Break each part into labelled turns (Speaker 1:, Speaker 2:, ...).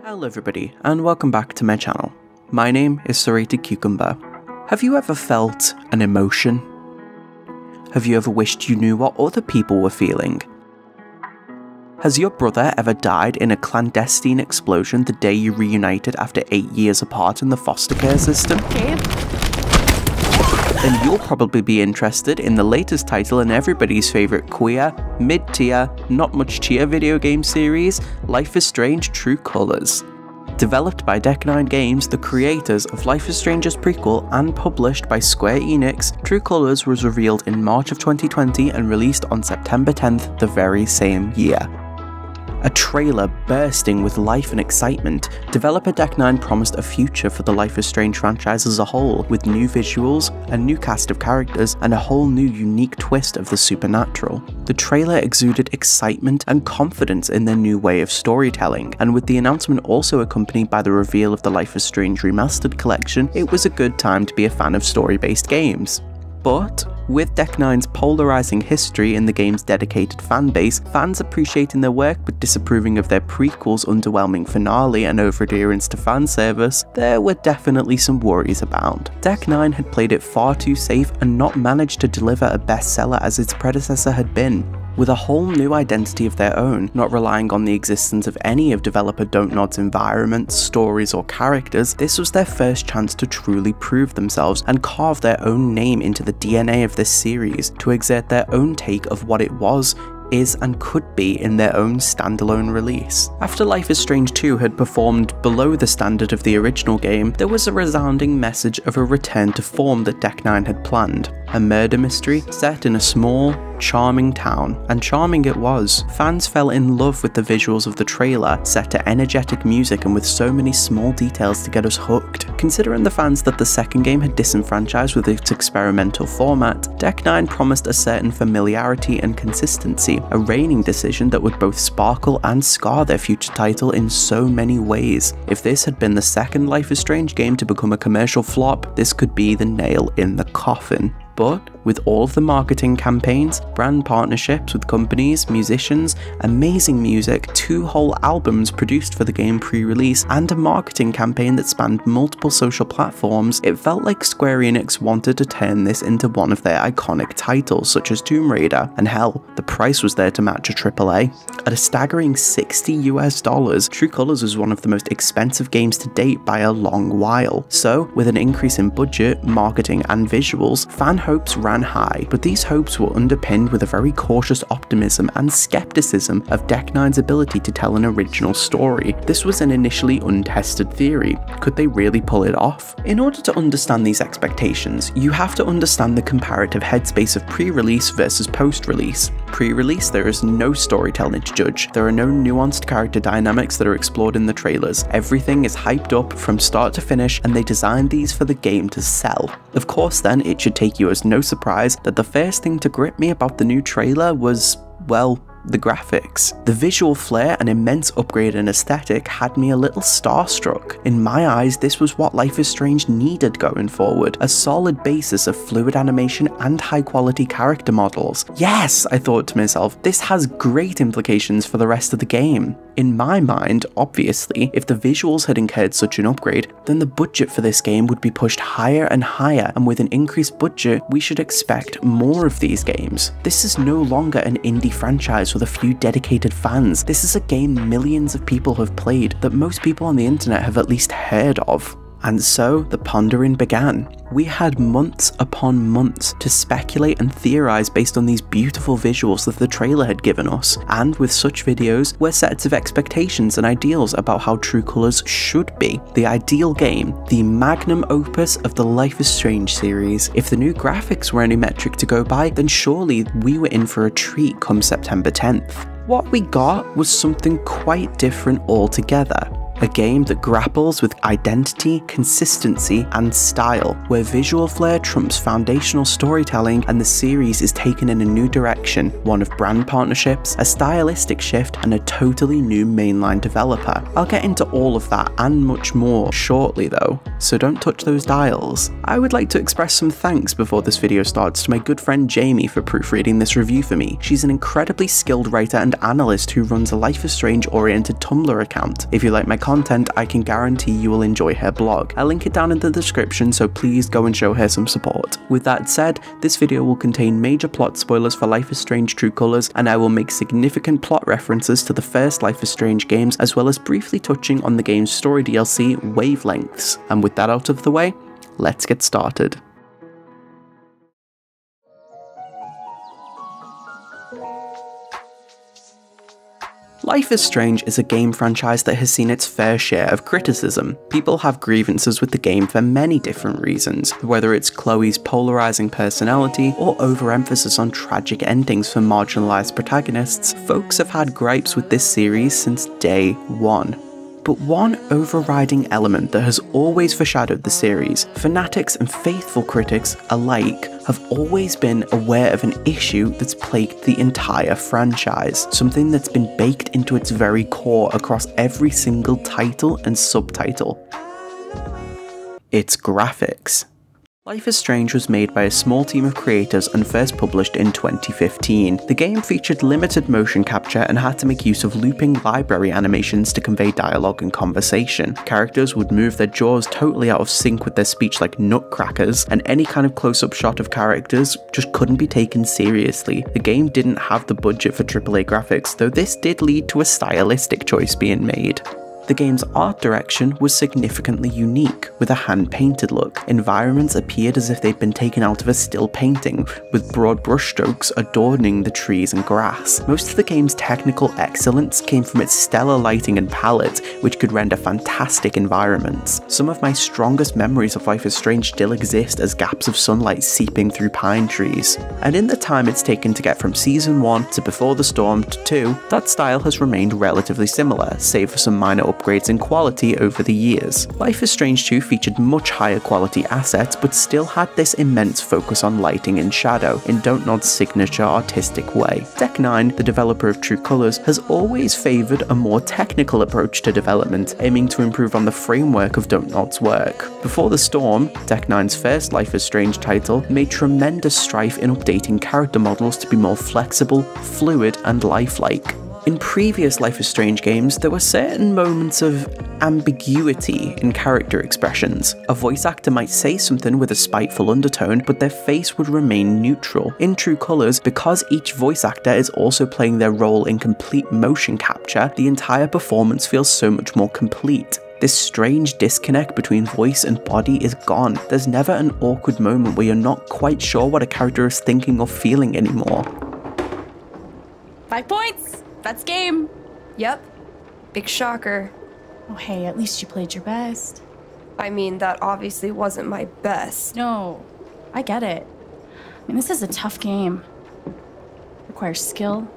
Speaker 1: Hello everybody, and welcome back to my channel. My name is Serrated Cucumber. Have you ever felt an emotion? Have you ever wished you knew what other people were feeling? Has your brother ever died in a clandestine explosion the day you reunited after 8 years apart in the foster care system? Then you'll probably be interested in the latest title in everybody's favourite queer, mid-tier, not much cheer video game series, Life is Strange: True Colors. Developed by Deck9 Games, the creators of Life is Strange's prequel, and published by Square Enix, True Colors was revealed in March of 2020 and released on September 10th the very same year. A trailer bursting with life and excitement, developer Deck9 promised a future for the Life is Strange franchise as a whole, with new visuals, a new cast of characters, and a whole new unique twist of the supernatural. The trailer exuded excitement and confidence in their new way of storytelling, and with the announcement also accompanied by the reveal of the Life is Strange Remastered collection, it was a good time to be a fan of story-based games. But with Deck9's polarizing history in the game's dedicated fanbase, fans appreciating their work but disapproving of their prequel's underwhelming finale and over-adherence to fan service, there were definitely some worries abound. Deck9 had played it far too safe and not managed to deliver a bestseller as its predecessor had been. With a whole new identity of their own, not relying on the existence of any of developer Dontnod's environments, stories, or characters, this was their first chance to truly prove themselves and carve their own name into the DNA of this series, to exert their own take of what it was, is, and could be in their own standalone release. After Life is Strange 2 had performed below the standard of the original game, there was a resounding message of a return to form that Deck9 had planned. A murder mystery set in a small, charming town, and charming it was. Fans fell in love with the visuals of the trailer, set to energetic music and with so many small details to get us hooked. Considering the fans that the second game had disenfranchised with its experimental format, Deck9 promised a certain familiarity and consistency, a reigning decision that would both sparkle and scar their future title in so many ways. If this had been the second Life is Strange game to become a commercial flop, this could be the nail in the coffin. But with all of the marketing campaigns, brand partnerships with companies, musicians, amazing music, 2 whole albums produced for the game pre-release, and a marketing campaign that spanned multiple social platforms, it felt like Square Enix wanted to turn this into one of their iconic titles, such as Tomb Raider, and hell, the price was there to match a AAA. At a staggering $60 US, True Colors was one of the most expensive games to date by a long while. So, with an increase in budget, marketing, and visuals, fan hopes ran high, but these hopes were underpinned with a very cautious optimism and skepticism of Deck9's ability to tell an original story. This was an initially untested theory. Could they really pull it off? In order to understand these expectations, you have to understand the comparative headspace of pre-release versus post-release. Pre-release, there is no storytelling to judge. There are no nuanced character dynamics that are explored in the trailers. Everything is hyped up from start to finish, and they designed these for the game to sell. Of course then, it should take you as no surprise that the first thing to grip me about the new trailer was, well, the graphics. The visual flair and immense upgrade in aesthetic had me a little starstruck. In my eyes, this was what Life is Strange needed going forward, a solid basis of fluid animation and high quality character models. Yes, I thought to myself, this has great implications for the rest of the game. In my mind, obviously, if the visuals had incurred such an upgrade, then the budget for this game would be pushed higher and higher, and with an increased budget, we should expect more of these games. This is no longer an indie franchise with a few dedicated fans. This is a game millions of people have played, that most people on the internet have at least heard of. And so, the pondering began. We had months upon months to speculate and theorize based on these beautiful visuals that the trailer had given us, and with such videos were sets of expectations and ideals about how True Colors should be. The ideal game, the magnum opus of the Life is Strange series. If the new graphics were any metric to go by, then surely we were in for a treat come September 10th. What we got was something quite different altogether. A game that grapples with identity, consistency, and style, where visual flair trumps foundational storytelling and the series is taken in a new direction, one of brand partnerships, a stylistic shift, and a totally new mainline developer. I'll get into all of that and much more shortly though, so don't touch those dials. I would like to express some thanks before this video starts to my good friend Jamie for proofreading this review for me. She's an incredibly skilled writer and analyst who runs a Life is Strange oriented Tumblr account. If you like my content, I can guarantee you will enjoy her blog. I'll link it down in the description, so please go and show her some support. With that said, this video will contain major plot spoilers for Life is Strange True Colors, and I will make significant plot references to the first Life is Strange games, as well as briefly touching on the game's story DLC, Wavelengths. And with that out of the way, let's get started. Life is Strange is a game franchise that has seen its fair share of criticism. People have grievances with the game for many different reasons, whether it's Chloe's polarizing personality or overemphasis on tragic endings for marginalized protagonists. Folks have had gripes with this series since day one. But one overriding element that has always foreshadowed the series, fanatics and faithful critics alike have always been aware of an issue that's plagued the entire franchise, something that's been baked into its very core across every single title and subtitle. Its graphics. Life is Strange was made by a small team of creators and first published in 2015. The game featured limited motion capture and had to make use of looping library animations to convey dialogue and conversation. Characters would move their jaws totally out of sync with their speech like nutcrackers, and any kind of close-up shot of characters just couldn't be taken seriously. The game didn't have the budget for AAA graphics, though this did lead to a stylistic choice being made. The game's art direction was significantly unique, with a hand-painted look. Environments appeared as if they'd been taken out of a still painting, with broad brushstrokes adorning the trees and grass. Most of the game's technical excellence came from its stellar lighting and palette, which could render fantastic environments. Some of my strongest memories of Life is Strange still exist as gaps of sunlight seeping through pine trees. And in the time it's taken to get from Season 1 to Before the Storm to 2, that style has remained relatively similar, save for some minor upgrades in quality over the years. Life is Strange 2 featured much higher quality assets, but still had this immense focus on lighting and shadow in Dontnod's signature artistic way. Deck Nine, the developer of True Colors, has always favoured a more technical approach to development, aiming to improve on the framework of Dontnod's work. Before the Storm, Deck Nine's first Life is Strange title, made tremendous strife in updating character models to be more flexible, fluid, and lifelike. In previous Life is Strange games, there were certain moments of ambiguity in character expressions. A voice actor might say something with a spiteful undertone, but their face would remain neutral. In True Colors, because each voice actor is also playing their role in complete motion capture, the entire performance feels so much more complete. This strange disconnect between voice and body is gone. There's never an awkward moment where you're not quite sure what a character is thinking or feeling anymore.
Speaker 2: 5 points! That's game.
Speaker 3: Yep. Big shocker.
Speaker 2: Oh, hey, at least you played your best.
Speaker 3: I mean, that obviously wasn't my best.
Speaker 2: No, I get it. I mean, this is a tough game. Requires skill,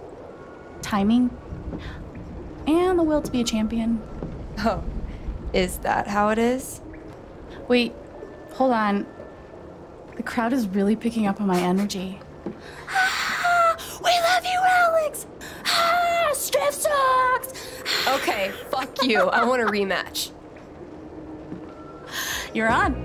Speaker 2: timing, and the will to be a champion.
Speaker 3: Oh, is that how it is?
Speaker 2: Wait, hold on. The crowd is really picking up on my energy. We love you, Alex! Striff sucks!
Speaker 3: Okay, fuck you. I want a rematch.
Speaker 2: You're on.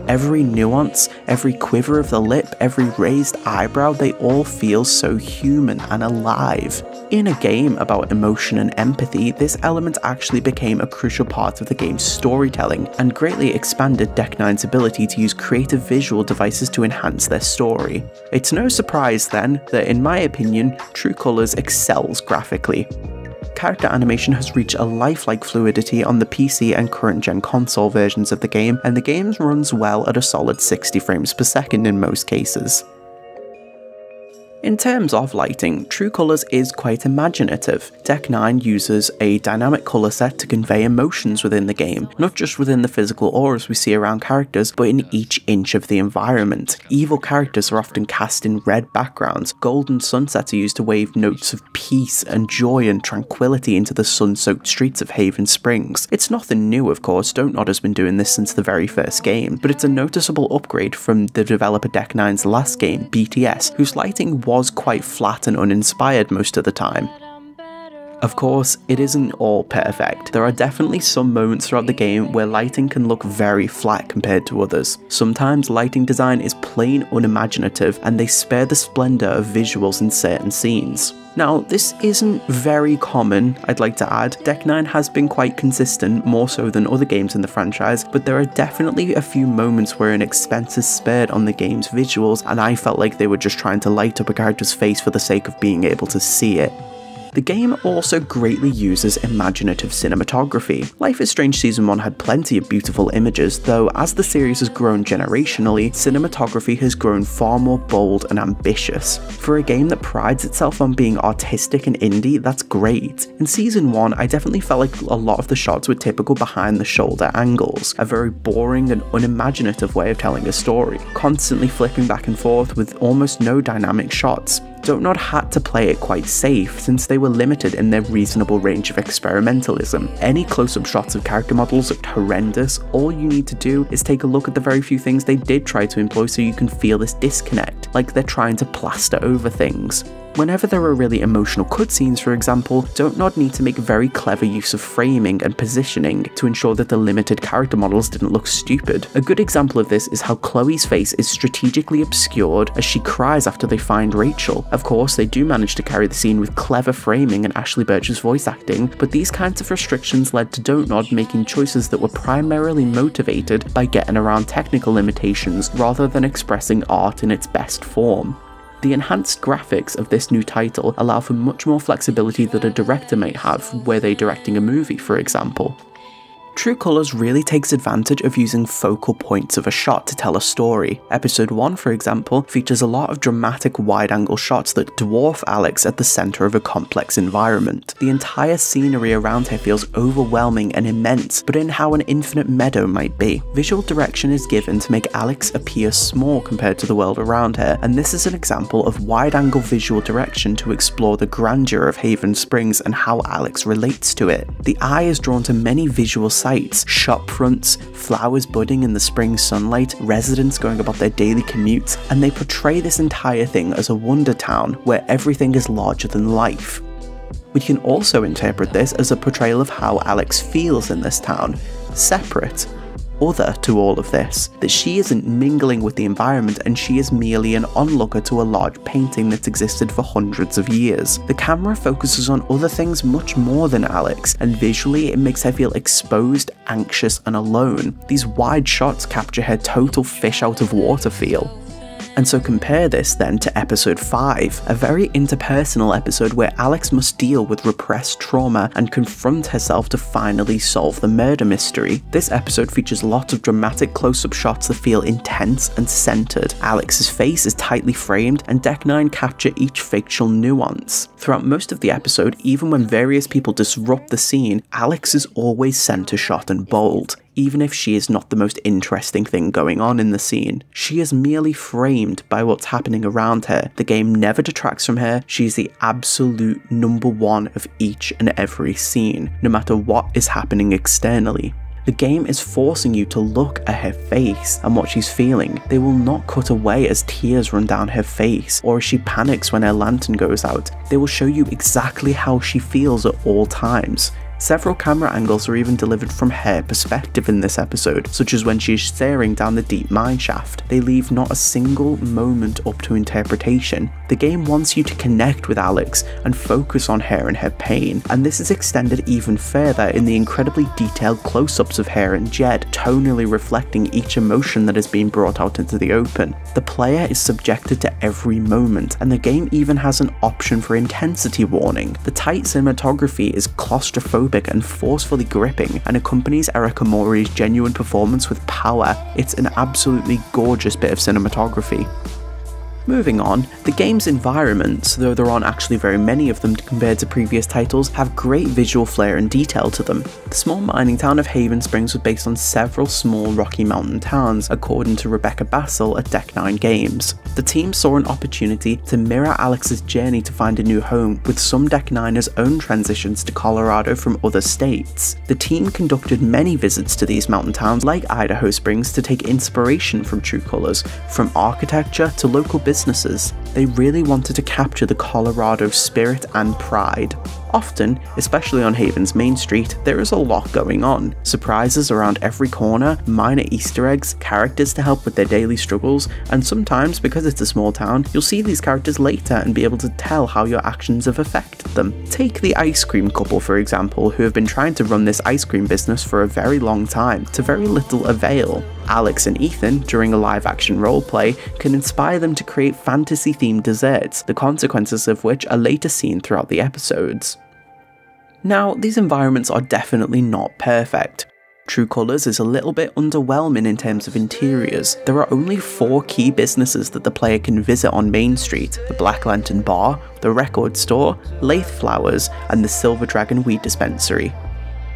Speaker 1: Every nuance, every quiver of the lip, every raised eyebrow, they all feel so human and alive. In a game about emotion and empathy, this element actually became a crucial part of the game's storytelling, and greatly expanded Deck Nine's ability to use creative visual devices to enhance their story. It's no surprise then that, in my opinion, True Colors excels graphically. Character animation has reached a lifelike fluidity on the PC and current-gen console versions of the game, and the game runs well at a solid 60 frames per second in most cases. In terms of lighting, True Colors is quite imaginative. Deck 9 uses a dynamic colour set to convey emotions within the game, not just within the physical auras we see around characters, but in each inch of the environment. Evil characters are often cast in red backgrounds, golden sunsets are used to wave notes of peace and joy and tranquility into the sun-soaked streets of Haven Springs. It's nothing new, of course, Dontnod has been doing this since the very first game, but it's a noticeable upgrade from the developer Deck 9's last game, BTS, whose lighting was quite flat and uninspired most of the time. Of course, it isn't all perfect. There are definitely some moments throughout the game where lighting can look very flat compared to others. Sometimes lighting design is plain unimaginative and they spare the splendour of visuals in certain scenes. Now, this isn't very common, I'd like to add. Deck 9 has been quite consistent, more so than other games in the franchise, but there are definitely a few moments where an expense is spared on the game's visuals, and I felt like they were just trying to light up a character's face for the sake of being able to see it. The game also greatly uses imaginative cinematography. Life is Strange Season 1 had plenty of beautiful images, though as the series has grown generationally, cinematography has grown far more bold and ambitious. For a game that prides itself on being artistic and indie, that's great. In Season 1, I definitely felt like a lot of the shots were typical behind-the-shoulder angles, a very boring and unimaginative way of telling a story, constantly flipping back and forth with almost no dynamic shots. Don't Nod had to play it quite safe, since they were limited in their reasonable range of experimentalism. Any close-up shots of character models looked horrendous. All you need to do is take a look at the very few things they did try to employ so you can feel this disconnect, like they're trying to plaster over things. Whenever there are really emotional cutscenes, for example, Don't Nod need to make very clever use of framing and positioning to ensure that the limited character models didn't look stupid. A good example of this is how Chloe's face is strategically obscured as she cries after they find Rachel. Of course, they do manage to carry the scene with clever framing and Ashley Birch's voice acting, but these kinds of restrictions led to Don't Nod making choices that were primarily motivated by getting around technical limitations rather than expressing art in its best form. The enhanced graphics of this new title allow for much more flexibility that a director might have were they directing a movie, for example. True Colors really takes advantage of using focal points of a shot to tell a story. Episode 1, for example, features a lot of dramatic wide-angle shots that dwarf Alex at the centre of a complex environment. The entire scenery around her feels overwhelming and immense, but in how an infinite meadow might be. Visual direction is given to make Alex appear small compared to the world around her, and this is an example of wide-angle visual direction to explore the grandeur of Haven Springs and how Alex relates to it. The eye is drawn to many visual sights, shop fronts, flowers budding in the spring sunlight, residents going about their daily commutes, and they portray this entire thing as a wonder town where everything is larger than life. We can also interpret this as a portrayal of how Alex feels in this town, separate, other to all of this, that she isn't mingling with the environment and she is merely an onlooker to a large painting that's existed for hundreds of years. The camera focuses on other things much more than Alex, and visually it makes her feel exposed, anxious and alone. These wide shots capture her total fish out of water feel. And so compare this then to episode 5, a very interpersonal episode where Alex must deal with repressed trauma and confront herself to finally solve the murder mystery. This episode features lots of dramatic close-up shots that feel intense and centered. Alex's face is tightly framed, and Deck 9 capture each facial nuance. Throughout most of the episode, even when various people disrupt the scene, Alex is always center shot and bold. Even if she is not the most interesting thing going on in the scene. She is merely framed by what's happening around her. The game never detracts from her. She is the absolute #1 of each and every scene, no matter what is happening externally. The game is forcing you to look at her face and what she's feeling. They will not cut away as tears run down her face, or as she panics when her lantern goes out. They will show you exactly how she feels at all times. Several camera angles are even delivered from her perspective in this episode, such as when she is staring down the deep mine shaft. They leave not a single moment up to interpretation. The game wants you to connect with Alex and focus on her and her pain, and this is extended even further in the incredibly detailed close-ups of her and Jed, tonally reflecting each emotion that is being brought out into the open. The player is subjected to every moment, and the game even has an option for intensity warning. The tight cinematography is claustrophobic and forcefully gripping, and accompanies Erika Mori's genuine performance with power. It's an absolutely gorgeous bit of cinematography. Moving on, the game's environments, though there aren't actually very many of them compared to previous titles, have great visual flair and detail to them. The small mining town of Haven Springs was based on several small Rocky Mountain towns, according to Rebecca Bassel at Deck 9 Games. The team saw an opportunity to mirror Alex's journey to find a new home, with some Deck 9ers' own transitions to Colorado from other states. The team conducted many visits to these mountain towns like Idaho Springs to take inspiration from True Colors, from architecture to local businesses. They really wanted to capture the Colorado spirit and pride. Often, especially on Haven's main street, there is a lot going on. Surprises around every corner, minor Easter eggs, characters to help with their daily struggles, and sometimes, because it's a small town, you'll see these characters later and be able to tell how your actions have affected them. Take the ice cream couple for example, who have been trying to run this ice cream business for a very long time, to very little avail. Alex and Ethan, during a live action roleplay, can inspire them to create fantasy themed desserts, the consequences of which are later seen throughout the episodes. Now, these environments are definitely not perfect. True Colours is a little bit underwhelming in terms of interiors. There are only 4 key businesses that the player can visit on Main Street: the Black Lantern Bar, the Record Store, Lathe Flowers, and the Silver Dragon Weed Dispensary.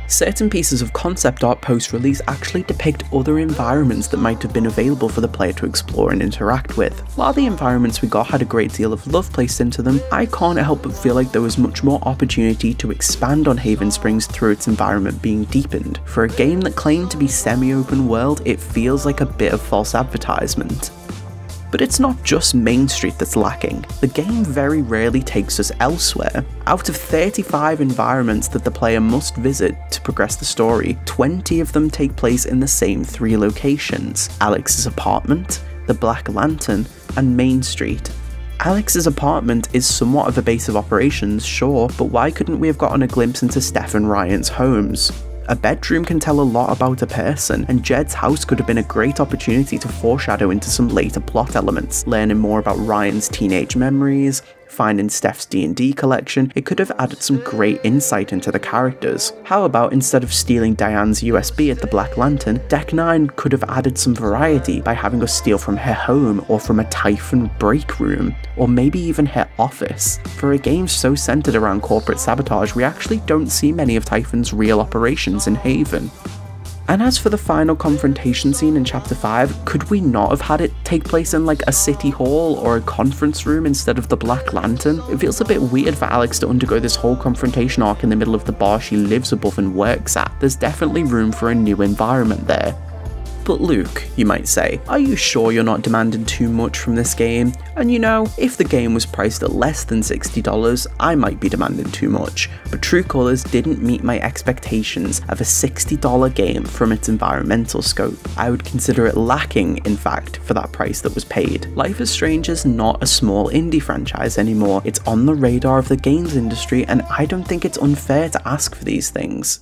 Speaker 1: Certain pieces of concept art post-release actually depict other environments that might have been available for the player to explore and interact with. While the environments we got had a great deal of love placed into them, I can't help but feel like there was much more opportunity to expand on Haven Springs through its environment being deepened. For a game that claimed to be semi-open world, it feels like a bit of false advertisement. But it's not just Main Street that's lacking. The game very rarely takes us elsewhere. Out of 35 environments that the player must visit to progress the story, 20 of them take place in the same 3 locations: Alex's apartment, the Black Lantern, and Main Street. Alex's apartment is somewhat of a base of operations, sure, but why couldn't we have gotten a glimpse into Steph and Ryan's homes? A bedroom can tell a lot about a person, and Jed's house could have been a great opportunity to foreshadow into some later plot elements, learning more about Ryan's teenage memories, finding Steph's D&D collection. It could have added some great insight into the characters. How about instead of stealing Diane's USB at the Black Lantern, Deck 9 could have added some variety by having us steal from her home or from a Typhon break room, or maybe even her office. For a game so centered around corporate sabotage, we actually don't see many of Typhon's real operations in Haven. And as for the final confrontation scene in Chapter 5, could we not have had it take place in like a city hall or a conference room instead of the Black Lantern? It feels a bit weird for Alex to undergo this whole confrontation arc in the middle of the bar she lives above and works at. There's definitely room for a new environment there. But Luke, you might say, are you sure you're not demanding too much from this game? And you know, if the game was priced at less than $60, I might be demanding too much, but True Colours didn't meet my expectations of a $60 game from its environmental scope. I would consider it lacking, in fact, for that price that was paid. Life is Strange is not a small indie franchise anymore. It's on the radar of the games industry, and I don't think it's unfair to ask for these things.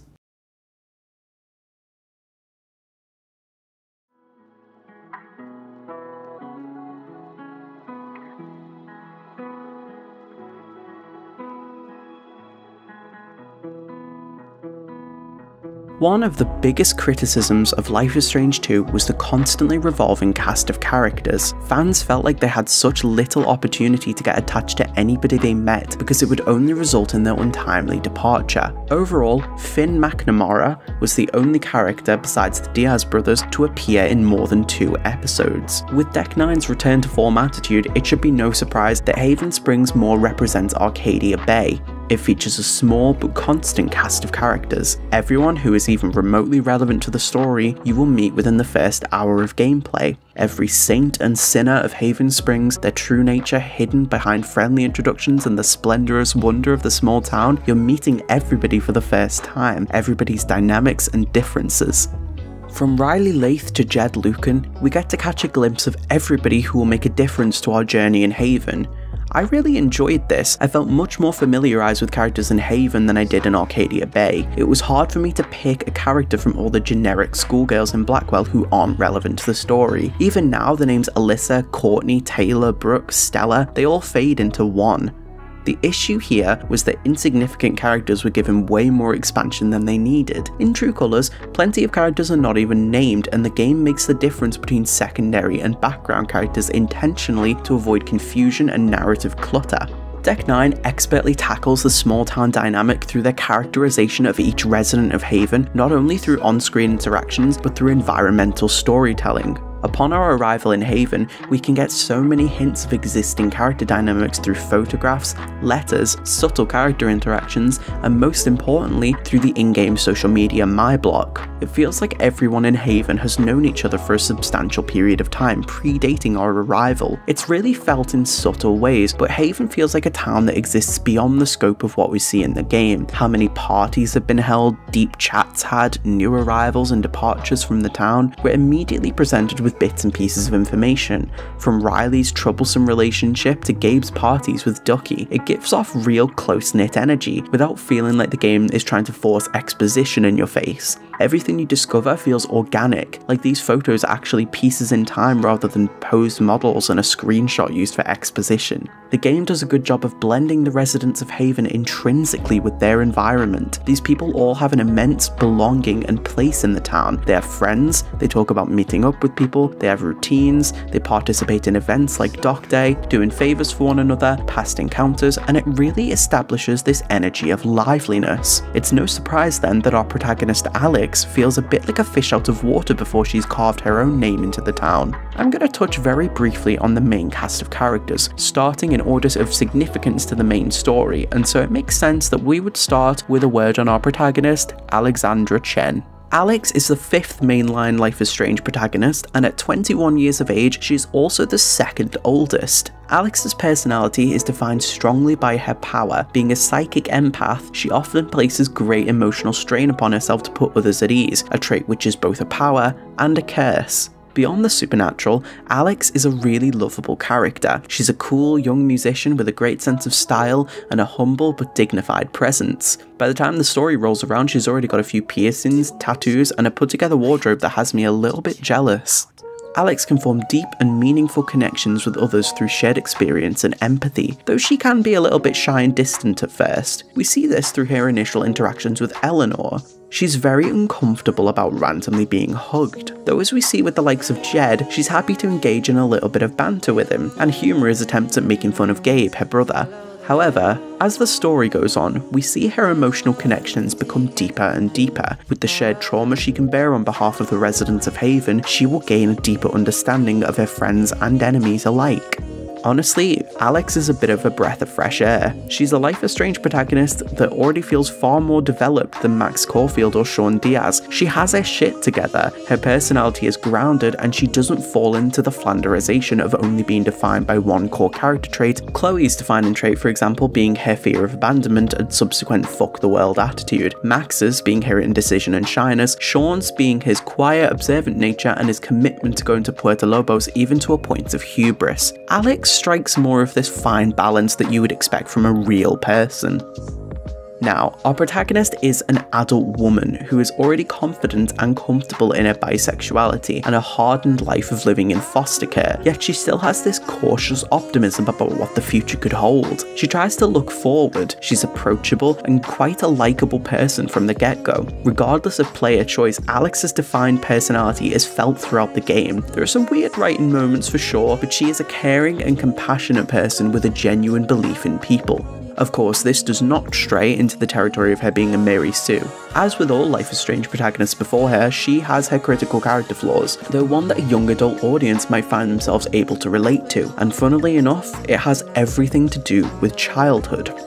Speaker 1: One of the biggest criticisms of Life is Strange 2 was the constantly revolving cast of characters. Fans felt like they had such little opportunity to get attached to anybody they met because it would only result in their untimely departure. Overall, Finn McNamara was the only character besides the Diaz brothers to appear in more than 2 episodes. With Deck 9's return to form attitude, it should be no surprise that Haven Springs more represents Arcadia Bay. It features a small but constant cast of characters. Everyone who is even remotely relevant to the story you will meet within the first hour of gameplay. Every saint and sinner of Haven Springs, their true nature hidden behind friendly introductions and the splendorous wonder of the small town, you're meeting everybody for the first time, everybody's dynamics and differences. From Riley Lathe to Jed Lucan, we get to catch a glimpse of everybody who will make a difference to our journey in Haven. I really enjoyed this. I felt much more familiarised with characters in Haven than I did in Arcadia Bay. It was hard for me to pick a character from all the generic schoolgirls in Blackwell who aren't relevant to the story. Even now, the names Alyssa, Courtney, Taylor, Brooke, Stella, they all fade into one. The issue here was that insignificant characters were given way more expansion than they needed. In True Colours, plenty of characters are not even named, and the game makes the difference between secondary and background characters intentionally to avoid confusion and narrative clutter. Deck 9 expertly tackles the small town dynamic through their characterization of each resident of Haven, not only through on-screen interactions, but through environmental storytelling. Upon our arrival in Haven, we can get so many hints of existing character dynamics through photographs, letters, subtle character interactions, and most importantly, through the in-game social media MyBlock. It feels like everyone in Haven has known each other for a substantial period of time, predating our arrival. It's really felt in subtle ways, but Haven feels like a town that exists beyond the scope of what we see in the game. How many parties have been held, deep chats had, new arrivals and departures from the town. We're immediately presented with bits and pieces of information. From Riley's troublesome relationship to Gabe's parties with Ducky, it gives off real close-knit energy, without feeling like the game is trying to force exposition in your face. Everything you discover feels organic, like these photos are actually pieces in time rather than posed models and a screenshot used for exposition. The game does a good job of blending the residents of Haven intrinsically with their environment. These people all have an immense belonging and place in the town. They have friends, they talk about meeting up with people, they have routines, they participate in events like Dock Day, doing favours for one another, past encounters, and it really establishes this energy of liveliness. It's no surprise then that our protagonist Alex feels a bit like a fish out of water before she's carved her own name into the town. I'm going to touch very briefly on the main cast of characters, starting in order of significance to the main story, and so it makes sense that we would start with a word on our protagonist, Alexandra Chen. Alex is the 5th mainline Life is Strange protagonist, and at 21 years of age, she's also the 2nd oldest. Alex's personality is defined strongly by her power. Being a psychic empath, she often places great emotional strain upon herself to put others at ease, a trait which is both a power and a curse. Beyond the supernatural, Alex is a really lovable character. She's a cool young musician with a great sense of style and a humble but dignified presence. By the time the story rolls around, she's already got a few piercings, tattoos, and a put-together wardrobe that has me a little bit jealous. Alex can form deep and meaningful connections with others through shared experience and empathy, though she can be a little bit shy and distant at first. We see this through her initial interactions with Eleanor. She's very uncomfortable about randomly being hugged, though as we see with the likes of Jed, she's happy to engage in a little bit of banter with him, and humour his attempts at making fun of Gabe, her brother. However, as the story goes on, we see her emotional connections become deeper and deeper. With the shared trauma she can bear on behalf of the residents of Haven, she will gain a deeper understanding of her friends and enemies alike. Honestly, Alex is a bit of a breath of fresh air. She's a Life is Strange protagonist that already feels far more developed than Max Caulfield or Sean Diaz. She has her shit together, her personality is grounded, and she doesn't fall into the flanderization of only being defined by one core character trait. Chloe's defining trait, for example, being her fear of abandonment and subsequent fuck the world attitude. Max's being her indecision and shyness, Sean's being his quiet, observant nature and his commitment to going to Puerto Lobos even to a point of hubris. Alex strikes more of this fine balance that you would expect from a real person. Now, our protagonist is an adult woman who is already confident and comfortable in her bisexuality and a hardened life of living in foster care, yet she still has this cautious optimism about what the future could hold. She tries to look forward, she's approachable and quite a likeable person from the get-go. Regardless of player choice, Alex's defined personality is felt throughout the game. There are some weird writing moments for sure, but she is a caring and compassionate person with a genuine belief in people. Of course, this does not stray into the territory of her being a Mary Sue. As with all Life is Strange protagonists before her, she has her critical character flaws, though one that a young adult audience might find themselves able to relate to, and funnily enough, it has everything to do with childhood.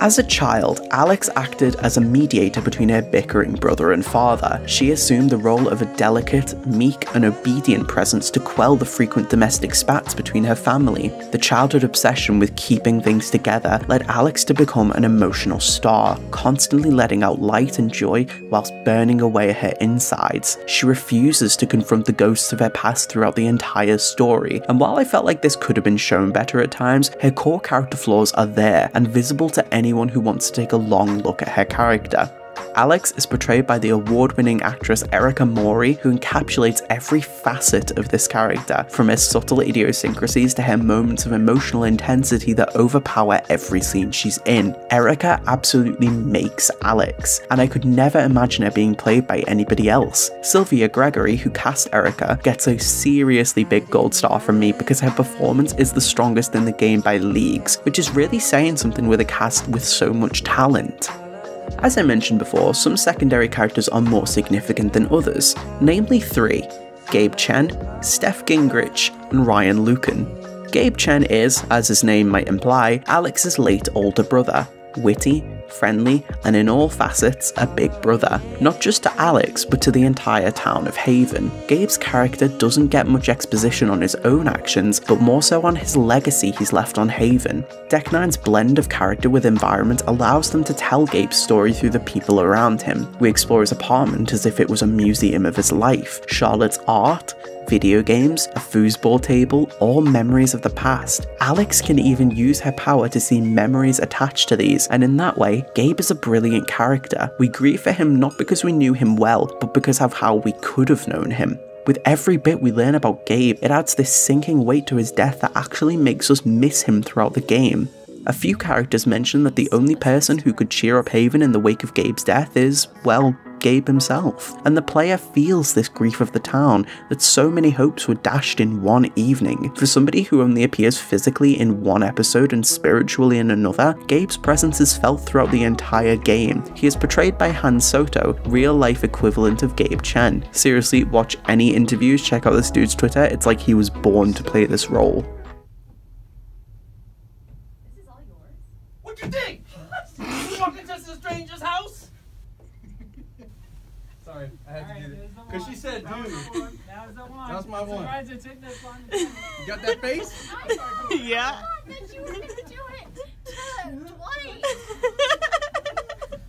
Speaker 1: As a child, Alex acted as a mediator between her bickering brother and father. She assumed the role of a delicate, meek and obedient presence to quell the frequent domestic spats between her family. The childhood obsession with keeping things together led Alex to become an emotional star, constantly letting out light and joy whilst burning away her insides. She refuses to confront the ghosts of her past throughout the entire story, and while I felt like this could have been shown better at times, her core character flaws are there and visible to anyone who wants to take a long look at her character. Alex is portrayed by the award-winning actress Erica Mori, who encapsulates every facet of this character, from her subtle idiosyncrasies to her moments of emotional intensity that overpower every scene she's in. Erica absolutely makes Alex, and I could never imagine her being played by anybody else. Sylvia Gregory, who cast Erica, gets a seriously big gold star from me because her performance is the strongest in the game by leagues, which is really saying something with a cast with so much talent. As I mentioned before, some secondary characters are more significant than others, namely 3. Gabe Chen, Steph Gingrich, and Ryan Lucan. Gabe Chen is, as his name might imply, Alex's late older brother, witty, friendly, and in all facets, a big brother. Not just to Alex, but to the entire town of Haven. Gabe's character doesn't get much exposition on his own actions, but more so on his legacy he's left on Haven. Deck 9's blend of character with environment allows them to tell Gabe's story through the people around him. We explore his apartment as if it was a museum of his life, Charlotte's art, video games, a foosball table, all memories of the past. Alex can even use her power to see memories attached to these, and in that way, Gabe is a brilliant character. We grieve for him not because we knew him well, but because of how we could have known him. With every bit we learn about Gabe, it adds this sinking weight to his death that actually makes us miss him throughout the game. A few characters mention that the only person who could cheer up Haven in the wake of Gabe's death is, well, Gabe himself. And the player feels this grief of the town, that so many hopes were dashed in one evening. For somebody who only appears physically in one episode and spiritually in another, Gabe's presence is felt throughout the entire game. He is portrayed by Han Soto, real-life equivalent of Gabe Chen. Seriously, watch any interviews, check out this dude's Twitter, it's like he was born to play this role.
Speaker 4: What'd you think? You walked into a stranger's house? Sorry, I had to do that. Because she said, dude. That was the one. That was my one. You got that face?
Speaker 2: Yeah.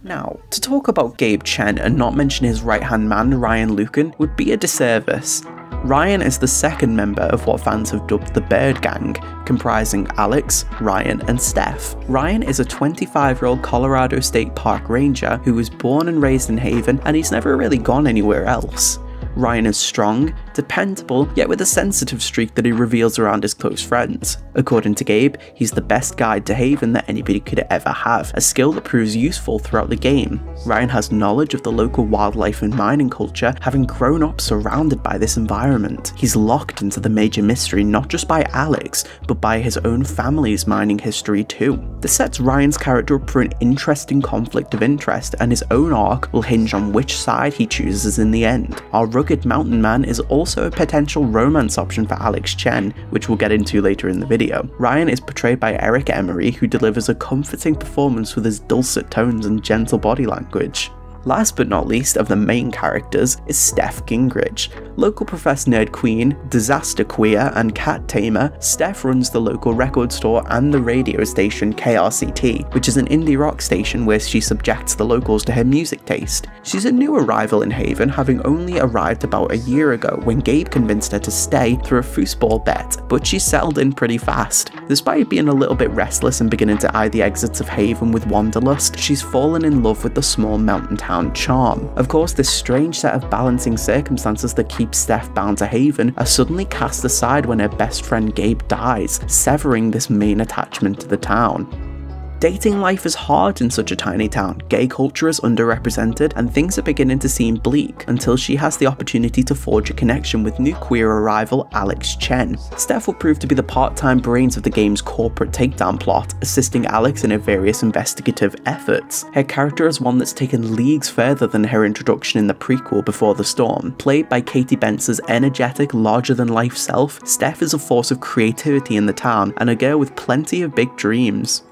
Speaker 1: Now, to talk about Gabe Chen and not mention his right-hand man, Ryan Lucan, would be a disservice. Ryan is the second member of what fans have dubbed the Bird Gang, comprising Alex, Ryan, and Steph. Ryan is a 25-year-old Colorado State Park Ranger who was born and raised in Haven, and he's never really gone anywhere else. Ryan is strong, dependable, yet with a sensitive streak that he reveals around his close friends. According to Gabe, he's the best guide to Haven that anybody could ever have, a skill that proves useful throughout the game. Ryan has knowledge of the local wildlife and mining culture, having grown up surrounded by this environment. He's locked into the major mystery not just by Alex, but by his own family's mining history too. This sets Ryan's character up for an interesting conflict of interest, and his own arc will hinge on which side he chooses in the end. Our rugged mountain man is also a potential romance option for Alex Chen, which we'll get into later in the video. Ryan is portrayed by Eric Emery, who delivers a comforting performance with his dulcet tones and gentle body language. Last but not least of the main characters is Steph Gingrich. Local professed nerd queen, disaster queer, and cat tamer, Steph runs the local record store and the radio station KRCT, which is an indie rock station where she subjects the locals to her music taste. She's a new arrival in Haven, having only arrived about a year ago when Gabe convinced her to stay through a foosball bet, but she settled in pretty fast. Despite being a little bit restless and beginning to eye the exits of Haven with wanderlust, she's fallen in love with the small mountain town charm. Of course, this strange set of balancing circumstances that keep Steph bound to Haven are suddenly cast aside when her best friend Gabe dies, severing this main attachment to the town. Dating life is hard in such a tiny town, gay culture is underrepresented, and things are beginning to seem bleak until she has the opportunity to forge a connection with new queer arrival Alex Chen. Steph will prove to be the part-time brains of the game's corporate takedown plot, assisting Alex in her various investigative efforts. Her character is one that's taken leagues further than her introduction in the prequel Before the Storm. Played by Katie Bentz's energetic, larger-than-life self, Steph is a force of creativity in the town and a girl with plenty of big dreams.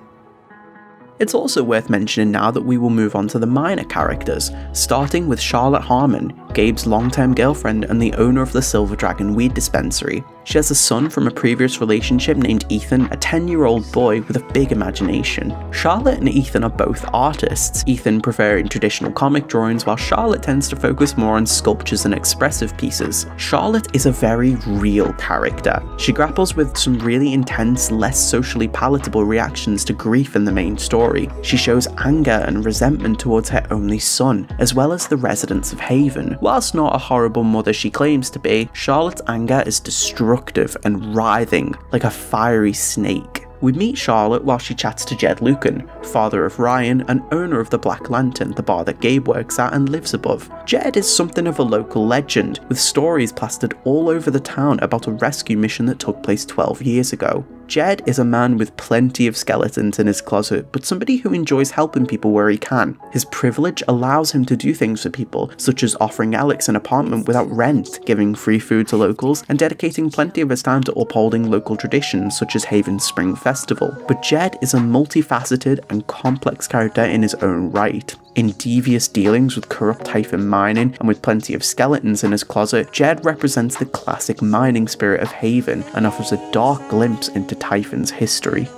Speaker 1: It's also worth mentioning now that we will move on to the minor characters, starting with Charlotte Harmon, Gabe's long-term girlfriend and the owner of the Silver Dragon weed dispensary. She has a son from a previous relationship named Ethan, a 10-year-old boy with a big imagination. Charlotte and Ethan are both artists, Ethan preferring traditional comic drawings while Charlotte tends to focus more on sculptures and expressive pieces. Charlotte is a very real character. She grapples with some really intense, less socially palatable reactions to grief in the main story. She shows anger and resentment towards her only son, as well as the residents of Haven. Whilst not a horrible mother she claims to be, Charlotte's anger is destructive and writhing like a fiery snake. We meet Charlotte while she chats to Jed Lucan, father of Ryan and owner of the Black Lantern, the bar that Gabe works at and lives above. Jed is something of a local legend, with stories plastered all over the town about a rescue mission that took place 12 years ago. Jed is a man with plenty of skeletons in his closet, but somebody who enjoys helping people where he can. His privilege allows him to do things for people, such as offering Alex an apartment without rent, giving free food to locals, and dedicating plenty of his time to upholding local traditions such as Haven's Spring Festival. But Jed is a multifaceted and complex character in his own right. In devious dealings with corrupt Typhon mining and with plenty of skeletons in his closet, Jed represents the classic mining spirit of Haven and offers a dark glimpse into Typhon's history.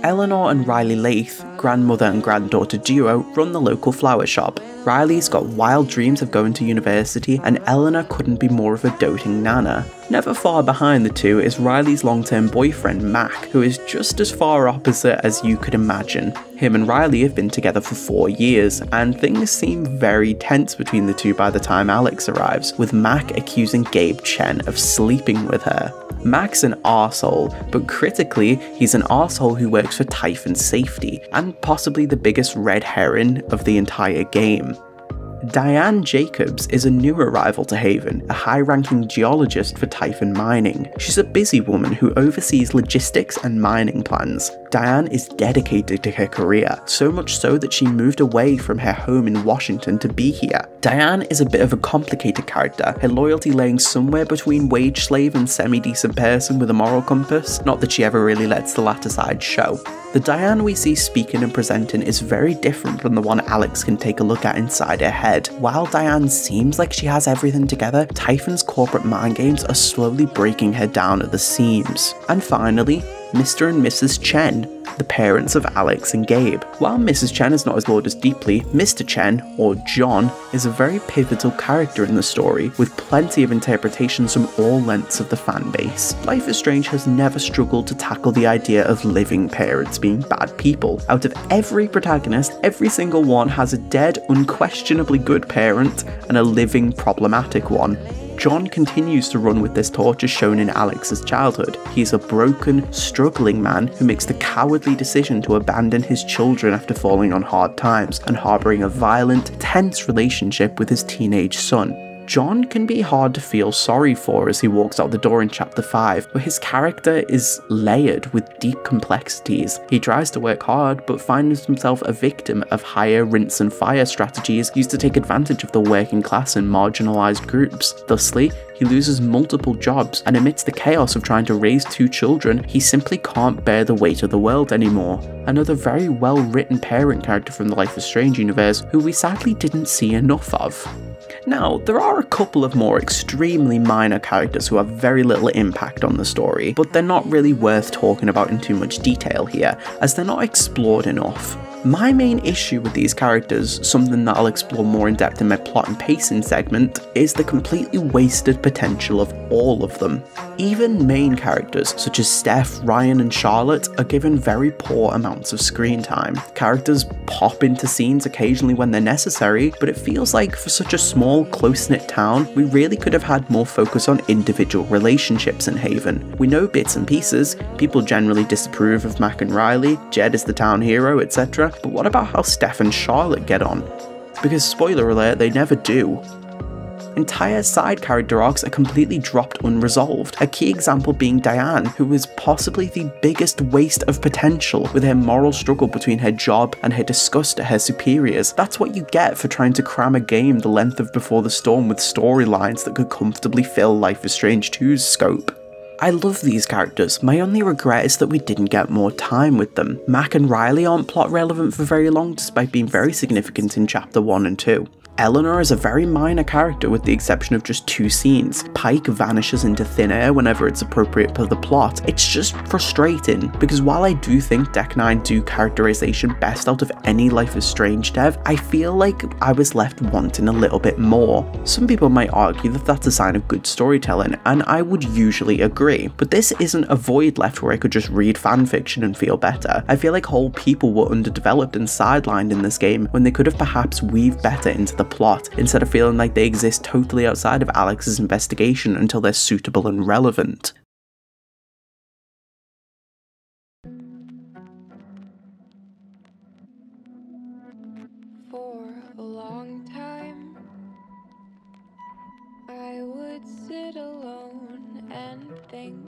Speaker 1: Eleanor and Riley Lath, grandmother and granddaughter duo, run the local flower shop. Riley's got wild dreams of going to university, and Eleanor couldn't be more of a doting nana. Never far behind the two is Riley's long-term boyfriend Mac, who is just as far opposite as you could imagine. Him and Riley have been together for 4 years, and things seem very tense between the two by the time Alex arrives, with Mac accusing Gabe Chen of sleeping with her. Mac's an arsehole, but critically, he's an arsehole who works for Typhon's safety, and possibly the biggest red herring of the entire game. Diane Jacobs is a new arrival to Haven, a high-ranking geologist for Typhon Mining. She's a busy woman who oversees logistics and mining plans. Diane is dedicated to her career, so much so that she moved away from her home in Washington to be here. Diane is a bit of a complicated character, her loyalty laying somewhere between wage slave and semi-decent person with a moral compass, not that she ever really lets the latter side show. The Diane we see speaking and presenting is very different from the one Alex can take a look at inside her head. While Diane seems like she has everything together, Typhon's corporate mind games are slowly breaking her down at the seams. And finally, Mr. and Mrs. Chen, the parents of Alex and Gabe. While Mrs. Chen is not explored as deeply, Mr. Chen, or John, is a very pivotal character in the story, with plenty of interpretations from all lengths of the fan base. Life is Strange has never struggled to tackle the idea of living parents being bad people. Out of every protagonist, every single one has a dead, unquestionably good parent, and a living, problematic one. John continues to run with this torch as shown in Alex's childhood. He is a broken, struggling man who makes the cowardly decision to abandon his children after falling on hard times and harbouring a violent, tense relationship with his teenage son. John can be hard to feel sorry for as he walks out the door in Chapter 5, but his character is layered with deep complexities. He tries to work hard, but finds himself a victim of hire, rinse and fire strategies used to take advantage of the working class and marginalised groups. Thusly, he loses multiple jobs, and amidst the chaos of trying to raise 2 children, he simply can't bear the weight of the world anymore. Another very well written parent character from the Life is Strange universe who we sadly didn't see enough of. Now, there are a couple of more extremely minor characters who have very little impact on the story, but they're not really worth talking about in too much detail here, as they're not explored enough. My main issue with these characters, something that I'll explore more in depth in my plot and pacing segment, is the completely wasted potential of all of them. Even main characters such as Steph, Ryan and Charlotte are given very poor amounts of screen time. Characters pop into scenes occasionally when they're necessary, but it feels like for such a small, close-knit town, we really could have had more focus on individual relationships in Haven. We know bits and pieces, people generally disapprove of Mac and Riley, Jed is the town hero, etc. But what about how Steph and Charlotte get on? Because spoiler alert, they never do. Entire side character arcs are completely dropped unresolved, a key example being Diane, who is possibly the biggest waste of potential with her moral struggle between her job and her disgust at her superiors. That's what you get for trying to cram a game the length of Before the Storm with storylines that could comfortably fill Life is Strange 2's scope. I love these characters, my only regret is that we didn't get more time with them. Mac and Riley aren't plot relevant for very long despite being very significant in Chapter 1 and 2. Eleanor is a very minor character with the exception of just 2 scenes. Pike vanishes into thin air whenever it's appropriate for the plot. It's just frustrating, because while I do think Deck 9 do characterization best out of any Life is Strange dev, I feel like I was left wanting a little bit more. Some people might argue that that's a sign of good storytelling, and I would usually agree, but this isn't a void left where I could just read fanfiction and feel better. I feel like whole people were underdeveloped and sidelined in this game when they could have perhaps weaved better into the plot, instead of feeling like they exist totally outside of Alex's investigation until they're suitable and relevant.
Speaker 5: For a long time, I would sit alone and think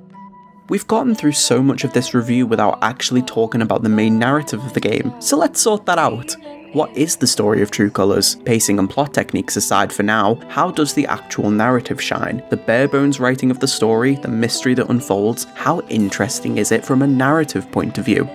Speaker 1: We've gotten through so much of this review without actually talking about the main narrative of the game, so let's sort that out. What is the story of True Colours? Pacing and plot techniques aside for now, how does the actual narrative shine? The bare bones writing of the story, the mystery that unfolds, how interesting is it from a narrative point of view?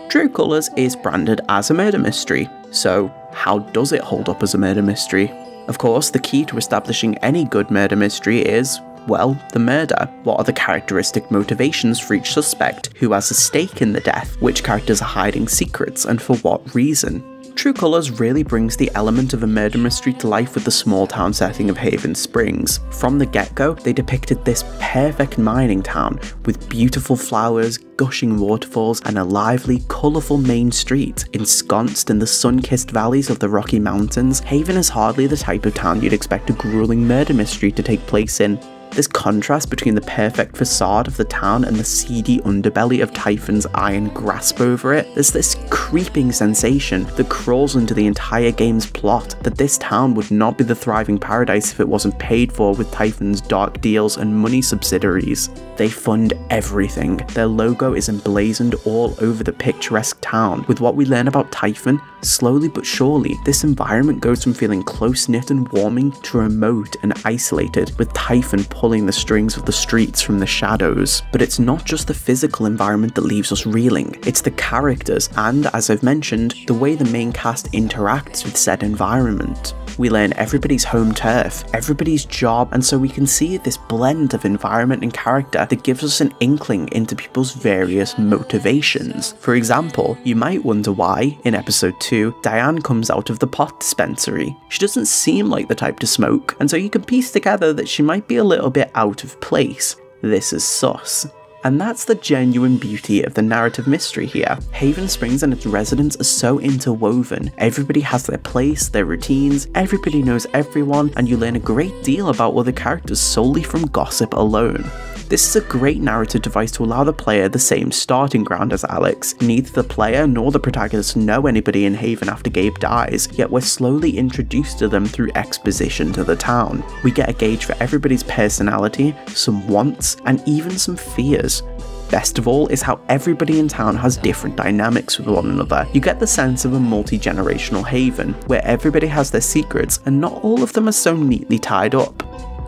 Speaker 1: True Colours is branded as a murder mystery, so how does it hold up as a murder mystery? Of course, the key to establishing any good murder mystery is, well, the murder. What are the characteristic motivations for each suspect? Who has a stake in the death? Which characters are hiding secrets, and for what reason? True Colours really brings the element of a murder mystery to life with the small town setting of Haven Springs. From the get-go, they depicted this perfect mining town with beautiful flowers, gushing waterfalls, and a lively, colourful main street. Ensconced in the sun-kissed valleys of the Rocky Mountains, Haven is hardly the type of town you'd expect a grueling murder mystery to take place in. This contrast between the perfect facade of the town and the seedy underbelly of Typhon's iron grasp over it, there's this creeping sensation that crawls into the entire game's plot that this town would not be the thriving paradise if it wasn't paid for with Typhon's dark deals and money subsidiaries. They fund everything. Their logo is emblazoned all over the picturesque town. With what we learn about Typhon, slowly but surely, this environment goes from feeling close-knit and warming to remote and isolated, with Typhon pulling the strings of the streets from the shadows. But it's not just the physical environment that leaves us reeling, it's the characters and, as I've mentioned, the way the main cast interacts with said environment. We learn everybody's home turf, everybody's job, and so we can see this blend of environment and character that gives us an inkling into people's various motivations. For example, you might wonder why, in episode 2, Diane comes out of the pot dispensary. She doesn't seem like the type to smoke, and so you can piece together that she might be a little bit out of place. This is sus. And that's the genuine beauty of the narrative mystery here. Haven Springs and its residents are so interwoven. Everybody has their place, their routines, everybody knows everyone, and you learn a great deal about other characters solely from gossip alone. This is a great narrative device to allow the player the same starting ground as Alex. Neither the player nor the protagonist know anybody in Haven after Gabe dies, yet we're slowly introduced to them through exposition to the town. We get a gauge for everybody's personality, some wants, and even some fears. Best of all is how everybody in town has different dynamics with one another. You get the sense of a multi-generational Haven, where everybody has their secrets and not all of them are so neatly tied up.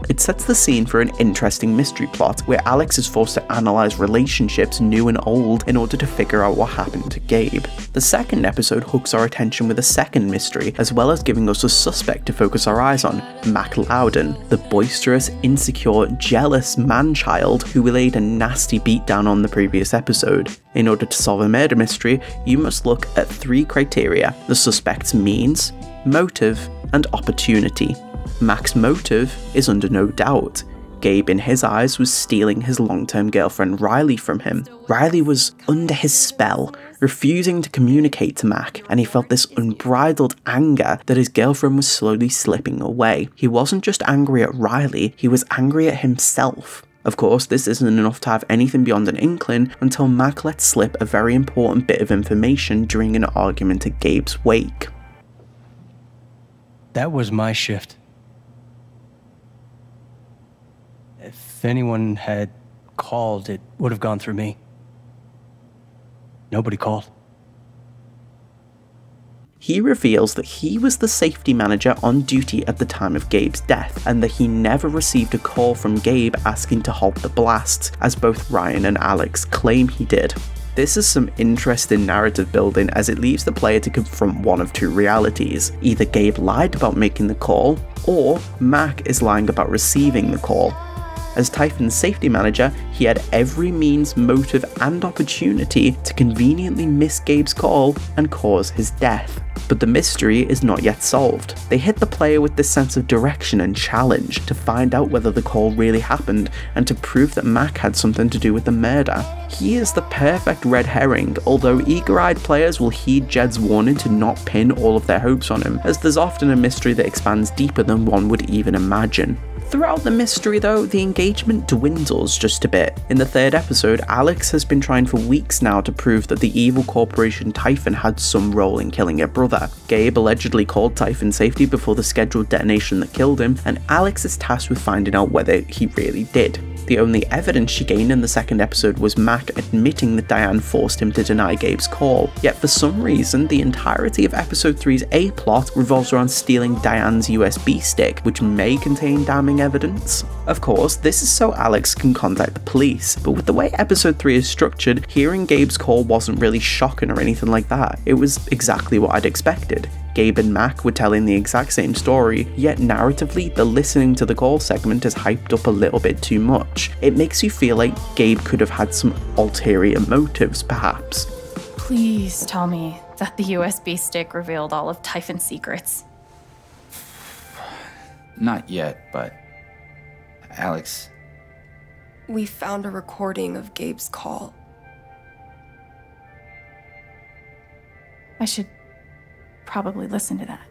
Speaker 1: It sets the scene for an interesting mystery plot where Alex is forced to analyse relationships new and old in order to figure out what happened to Gabe. The second episode hooks our attention with a second mystery, as well as giving us a suspect to focus our eyes on, Mac Loudon, the boisterous, insecure, jealous man-child who we laid a nasty beatdown on the previous episode. In order to solve a murder mystery, you must look at 3 criteria: the suspect's means, motive, and opportunity. Mac's motive is under no doubt. Gabe, in his eyes, was stealing his long-term girlfriend Riley from him. Riley was under his spell, refusing to communicate to Mac, and he felt this unbridled anger that his girlfriend was slowly slipping away. He wasn't just angry at Riley, he was angry at himself. Of course, this isn't enough to have anything beyond an inkling until Mac lets slip a very important bit of information during an argument at Gabe's wake.
Speaker 6: That was my shift. If anyone had called, it would have gone through me. Nobody called.
Speaker 1: He reveals that he was the safety manager on duty at the time of Gabe's death, and that he never received a call from Gabe asking to halt the blasts, as both Ryan and Alex claim he did. This is some interesting narrative building as it leaves the player to confront one of 2 realities. Either Gabe lied about making the call, or Mac is lying about receiving the call. As Typhon's safety manager, he had every means, motive, and opportunity to conveniently miss Gabe's call and cause his death. But the mystery is not yet solved. They hit the player with this sense of direction and challenge to find out whether the call really happened and to prove that Mac had something to do with the murder. He is the perfect red herring, although eager-eyed players will heed Jed's warning to not pin all of their hopes on him, as there's often a mystery that expands deeper than one would even imagine. Throughout the mystery though, the engagement dwindles just a bit. In the 3rd episode, Alex has been trying for weeks now to prove that the evil corporation Typhon had some role in killing her brother. Gabe allegedly called Typhon safety before the scheduled detonation that killed him, and Alex is tasked with finding out whether he really did. The only evidence she gained in the second episode was Mac admitting that Diane forced him to deny Gabe's call. Yet for some reason, the entirety of episode 3's A-plot revolves around stealing Diane's USB stick, which may contain damning evidence. Of course, this is so Alex can contact the police, but with the way episode 3 is structured, hearing Gabe's call wasn't really shocking or anything like that. It was exactly what I'd expected. Gabe and Mac were telling the exact same story, yet narratively, the listening to the call segment is hyped up a little bit too much. It makes you feel like Gabe could have had some ulterior motives, perhaps.
Speaker 2: Please tell me that the USB stick revealed all of Typhon's secrets.
Speaker 7: Not yet, but... Alex...
Speaker 3: We found a recording of Gabe's call.
Speaker 2: I should probably listen to that.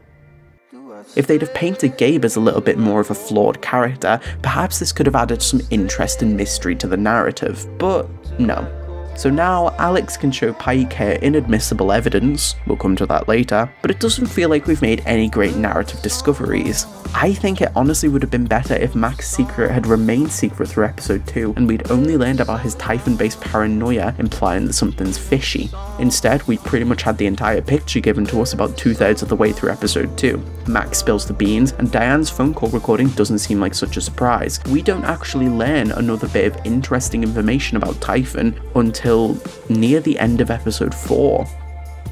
Speaker 1: If they'd have painted Gabe as a little bit more of a flawed character, perhaps this could have added some interest and mystery to the narrative, but no. So now Alex can show Pike her inadmissible evidence, we'll come to that later, but it doesn't feel like we've made any great narrative discoveries. I think it honestly would have been better if Mac's secret had remained secret through episode 2 and we'd only learned about his Typhon-based paranoia, implying that something's fishy. Instead, we pretty much had the entire picture given to us about 2/3 of the way through episode 2. Mac spills the beans, and Diane's phone call recording doesn't seem like such a surprise. We don't actually learn another bit of interesting information about Typhon until near the end of episode 4.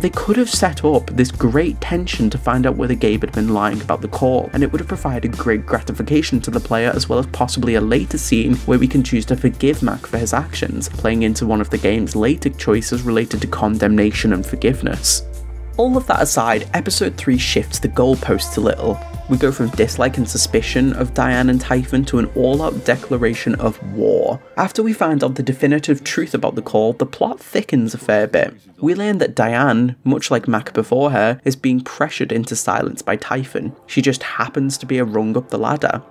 Speaker 1: They could have set up this great tension to find out whether Gabe had been lying about the call, and it would have provided great gratification to the player, as well as possibly a later scene where we can choose to forgive Mac for his actions, playing into one of the game's later choices related to condemnation and forgiveness. All of that aside, episode 3 shifts the goalposts a little. We go from dislike and suspicion of Diane and Typhon to an all-out declaration of war. After we find out the definitive truth about the call, the plot thickens a fair bit. We learn that Diane, much like Mac before her, is being pressured into silence by Typhon. She just happens to be a rung up the ladder.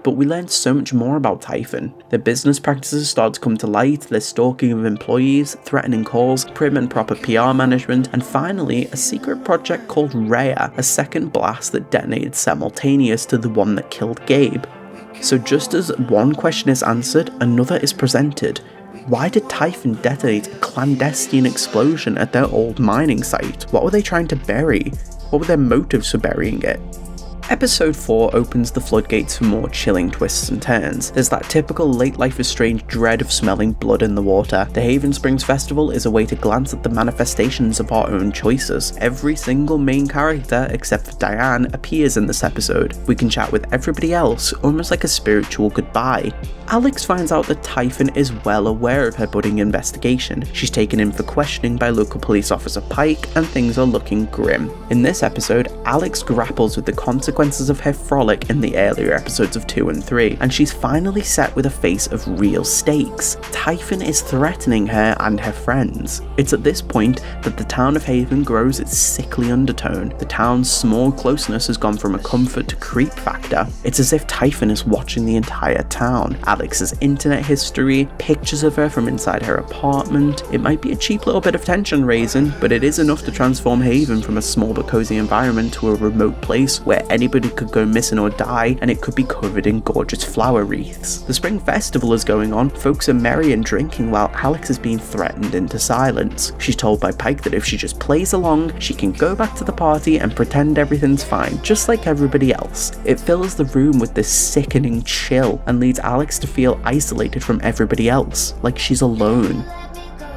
Speaker 1: But we learn so much more about Typhon. Their business practices start to come to light, their stalking of employees, threatening calls, prim and proper PR management, and finally a secret project called Rhea, a second blast that detonated simultaneous to the one that killed Gabe. So just as one question is answered, another is presented. Why did Typhon detonate a clandestine explosion at their old mining site? What were they trying to bury? What were their motives for burying it? Episode 4 opens the floodgates for more chilling twists and turns. There's that typical late Life is Strange dread of smelling blood in the water. The Haven Springs Festival is a way to glance at the manifestations of our own choices. Every single main character, except for Diane, appears in this episode. We can chat with everybody else, almost like a spiritual goodbye. Alex finds out that Typhon is well aware of her budding investigation. She's taken in for questioning by local police officer Pike, and things are looking grim. In this episode, Alex grapples with the consequences of her frolic in the earlier episodes of 2 and 3, and she's finally set with a face of real stakes. Typhon is threatening her and her friends. It's at this point that the town of Haven grows its sickly undertone. The town's small closeness has gone from a comfort to creep factor. It's as if Typhon is watching the entire town. Alex's internet history, pictures of her from inside her apartment. It might be a cheap little bit of tension raising, but it is enough to transform Haven from a small but cozy environment to a remote place where anybody could go missing or die, and it could be covered in gorgeous flower wreaths. The Spring Festival is going on, folks are merry and drinking while Alex is being threatened into silence. She's told by Pike that if she just plays along, she can go back to the party and pretend everything's fine, just like everybody else. It fills the room with this sickening chill and leads Alex to feel isolated from everybody else, like she's alone.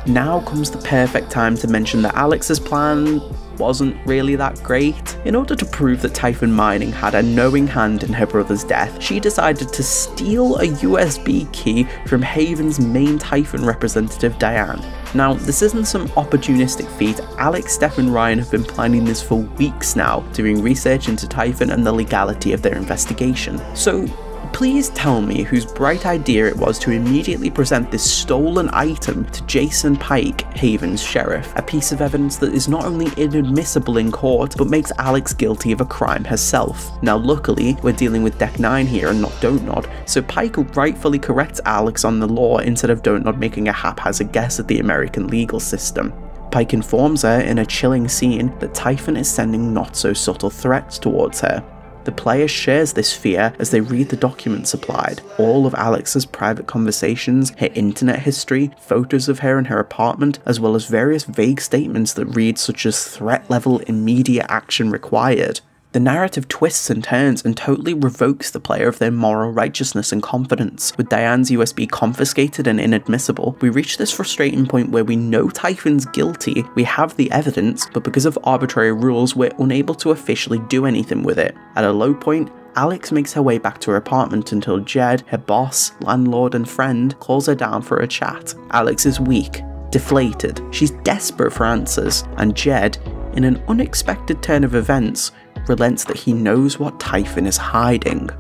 Speaker 1: Now comes the perfect time to mention that Alex's plan wasn't really that great. In order to prove that Typhon Mining had a knowing hand in her brother's death, she decided to steal a USB key from Haven's main Typhon representative, Diane. Now, this isn't some opportunistic feat. Alex, Steph and Ryan have been planning this for weeks now, doing research into Typhon and the legality of their investigation. So, please tell me whose bright idea it was to immediately present this stolen item to Jason Pike, Haven's sheriff, a piece of evidence that is not only inadmissible in court, but makes Alex guilty of a crime herself. Now luckily, we're dealing with Deck 9 here and not Donut, so Pike rightfully corrects Alex on the law instead of Donut making a haphazard guess at the American legal system. Pike informs her in a chilling scene that Typhon is sending not so subtle threats towards her. The player shares this fear as they read the documents supplied. All of Alex's private conversations, her internet history, photos of her in her apartment, as well as various vague statements that read such as threat level, immediate action required. The narrative twists and turns and totally revokes the player of their moral righteousness and confidence. With Diane's USB confiscated and inadmissible, we reach this frustrating point where we know Typhon's guilty, we have the evidence, but because of arbitrary rules, we're unable to officially do anything with it. At a low point, Alex makes her way back to her apartment until Jed, her boss, landlord and friend, calls her down for a chat. Alex is weak, deflated, she's desperate for answers, and Jed, in an unexpected turn of events, relents that he knows what Typhon is hiding.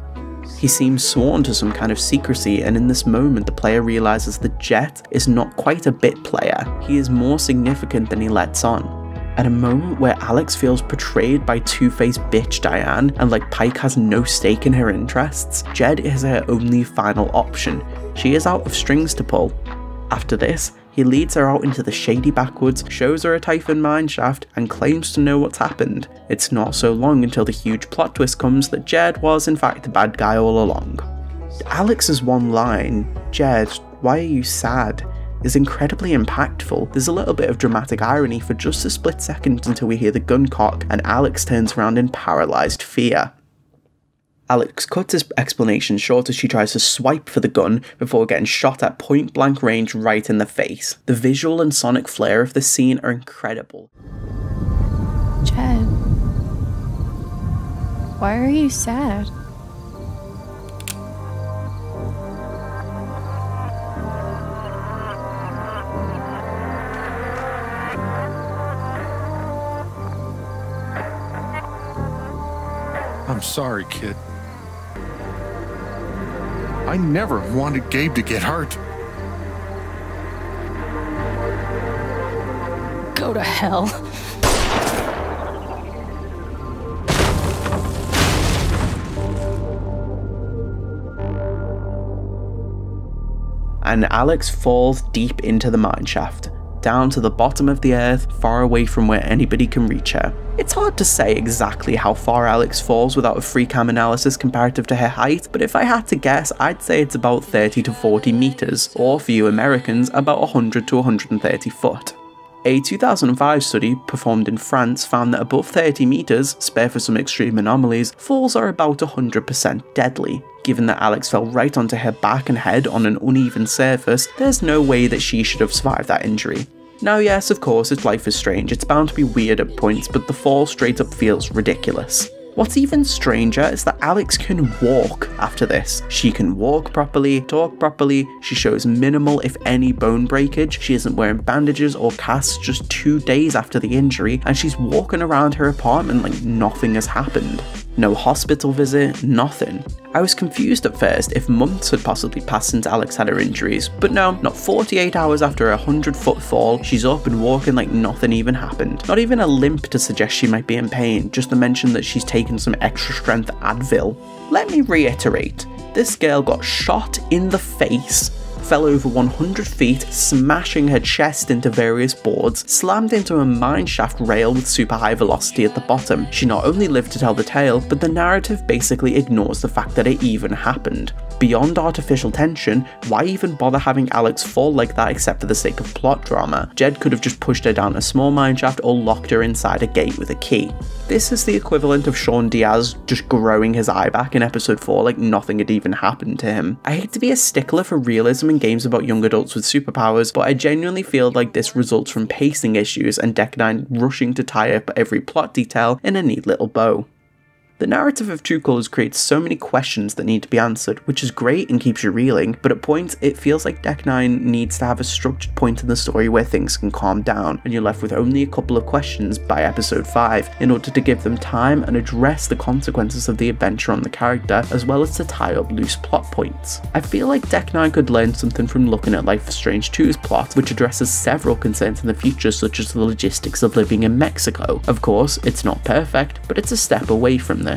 Speaker 1: He seems sworn to some kind of secrecy, and in this moment the player realises that Jet is not quite a bit player, he is more significant than he lets on. At a moment where Alex feels betrayed by two-faced bitch Diane and like Pike has no stake in her interests, Jed is her only final option. She is out of strings to pull. After this, he leads her out into the shady backwoods, shows her a Typhon mineshaft, and claims to know what's happened. It's not so long until the huge plot twist comes that Jed was in fact the bad guy all along. Alex's one line, "Jed, why are you sad?" is incredibly impactful. There's a little bit of dramatic irony for just a split second until we hear the gun cock and Alex turns around in paralysed fear. Alex cuts his explanation short as she tries to swipe for the gun before getting shot at point blank range right in the face. The visual and sonic flair of the scene are incredible.
Speaker 2: Jed, why are you sad?
Speaker 8: I'm sorry, kid. I never wanted Gabe to get hurt.
Speaker 2: Go to hell.
Speaker 1: And Alex falls deep into the mineshaft, down to the bottom of the earth, far away from where anybody can reach her. It's hard to say exactly how far Alex falls without a free cam analysis comparative to her height, but if I had to guess, I'd say it's about 30 to 40 meters, or for you Americans, about 100 to 130 foot. A 2005 study performed in France found that above 30 meters, spare for some extreme anomalies, falls are about 100% deadly. Given that Alex fell right onto her back and head on an uneven surface, there's no way that she should have survived that injury. Now yes, of course, it's Life is Strange, it's bound to be weird at points, but the fall straight up feels ridiculous. What's even stranger is that Alex can walk after this. She can walk properly, talk properly, she shows minimal if any bone breakage, she isn't wearing bandages or casts just 2 days after the injury, and she's walking around her apartment like nothing has happened. No hospital visit, nothing. I was confused at first if months had possibly passed since Alex had her injuries, but no, not 48 hours after a 100-foot fall, she's up and walking like nothing even happened. Not even a limp to suggest she might be in pain, just the mention that she's taken some extra strength Advil. Let me reiterate, this girl got shot in the face, fell over 100 feet, smashing her chest into various boards, slammed into a mineshaft rail with super high velocity at the bottom. She not only lived to tell the tale, but the narrative basically ignores the fact that it even happened. Beyond artificial tension, why even bother having Alex fall like that except for the sake of plot drama? Jed could have just pushed her down a small mineshaft or locked her inside a gate with a key. This is the equivalent of Sean Diaz just growing his eye back in episode 4 like nothing had even happened to him. I hate to be a stickler for realism in games about young adults with superpowers, but I genuinely feel like this results from pacing issues and Deck 9 rushing to tie up every plot detail in a neat little bow. The narrative of True Colors creates so many questions that need to be answered, which is great and keeps you reeling, but at points it feels like Deck 9 needs to have a structured point in the story where things can calm down, and you're left with only a couple of questions by episode 5 in order to give them time and address the consequences of the adventure on the character, as well as to tie up loose plot points. I feel like Deck 9 could learn something from looking at Life is Strange 2's plot, which addresses several concerns in the future such as the logistics of living in Mexico. Of course, it's not perfect, but it's a step away from this.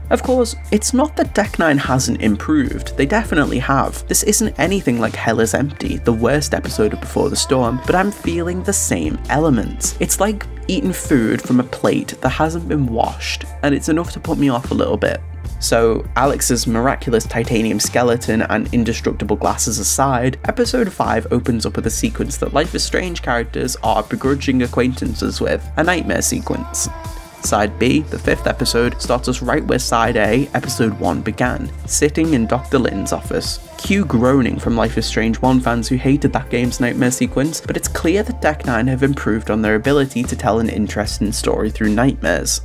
Speaker 1: Of course, it's not that Deck 9 hasn't improved, they definitely have. This isn't anything like Hell is Empty, the worst episode of Before the Storm, but I'm feeling the same elements. It's like eating food from a plate that hasn't been washed, and it's enough to put me off a little bit. So, Alex's miraculous titanium skeleton and indestructible glasses aside, episode 5 opens up with a sequence that Life is Strange characters are begrudging acquaintances with, a nightmare sequence. Side B, the 5th episode, starts us right where Side A, episode 1 began, sitting in Dr. Lynn's office. Cue groaning from Life is Strange 1 fans who hated that game's nightmare sequence, but it's clear that Deck 9 have improved on their ability to tell an interesting story through nightmares.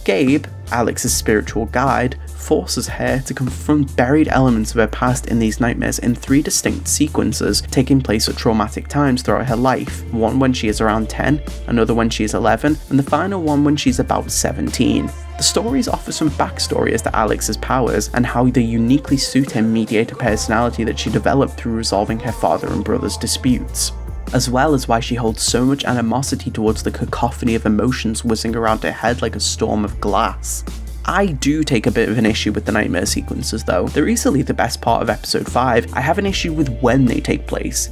Speaker 1: Gabe, Alex's spiritual guide, forces her to confront buried elements of her past in these nightmares in 3 distinct sequences taking place at traumatic times throughout her life, one when she is around 10, another when she is 11, and the final one when she's about 17. The stories offer some backstory as to Alex's powers and how they uniquely suit her mediator personality that she developed through resolving her father and brother's disputes, as well as why she holds so much animosity towards the cacophony of emotions whizzing around her head like a storm of glass. I do take a bit of an issue with the nightmare sequences though. They're easily the best part of episode 5. I have an issue with when they take place.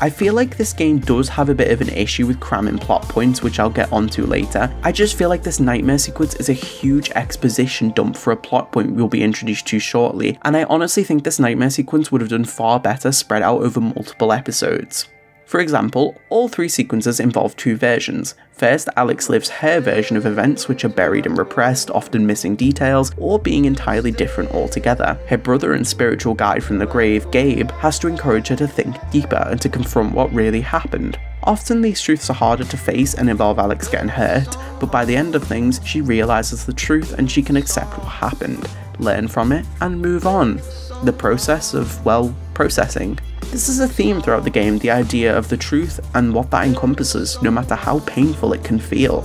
Speaker 1: I feel like this game does have a bit of an issue with cramming plot points, which I'll get onto later. I just feel like this nightmare sequence is a huge exposition dump for a plot point we'll be introduced to shortly, and I honestly think this nightmare sequence would have done far better spread out over multiple episodes. For example, all 3 sequences involve 2 versions. First, Alex lives her version of events which are buried and repressed, often missing details, or being entirely different altogether. Her brother and spiritual guide from the grave, Gabe, has to encourage her to think deeper and to confront what really happened. Often these truths are harder to face and involve Alex getting hurt, but by the end of things, she realises the truth and she can accept what happened, learn from it, and move on. The process of, well, processing. This is a theme throughout the game, the idea of the truth and what that encompasses, no matter how painful it can feel.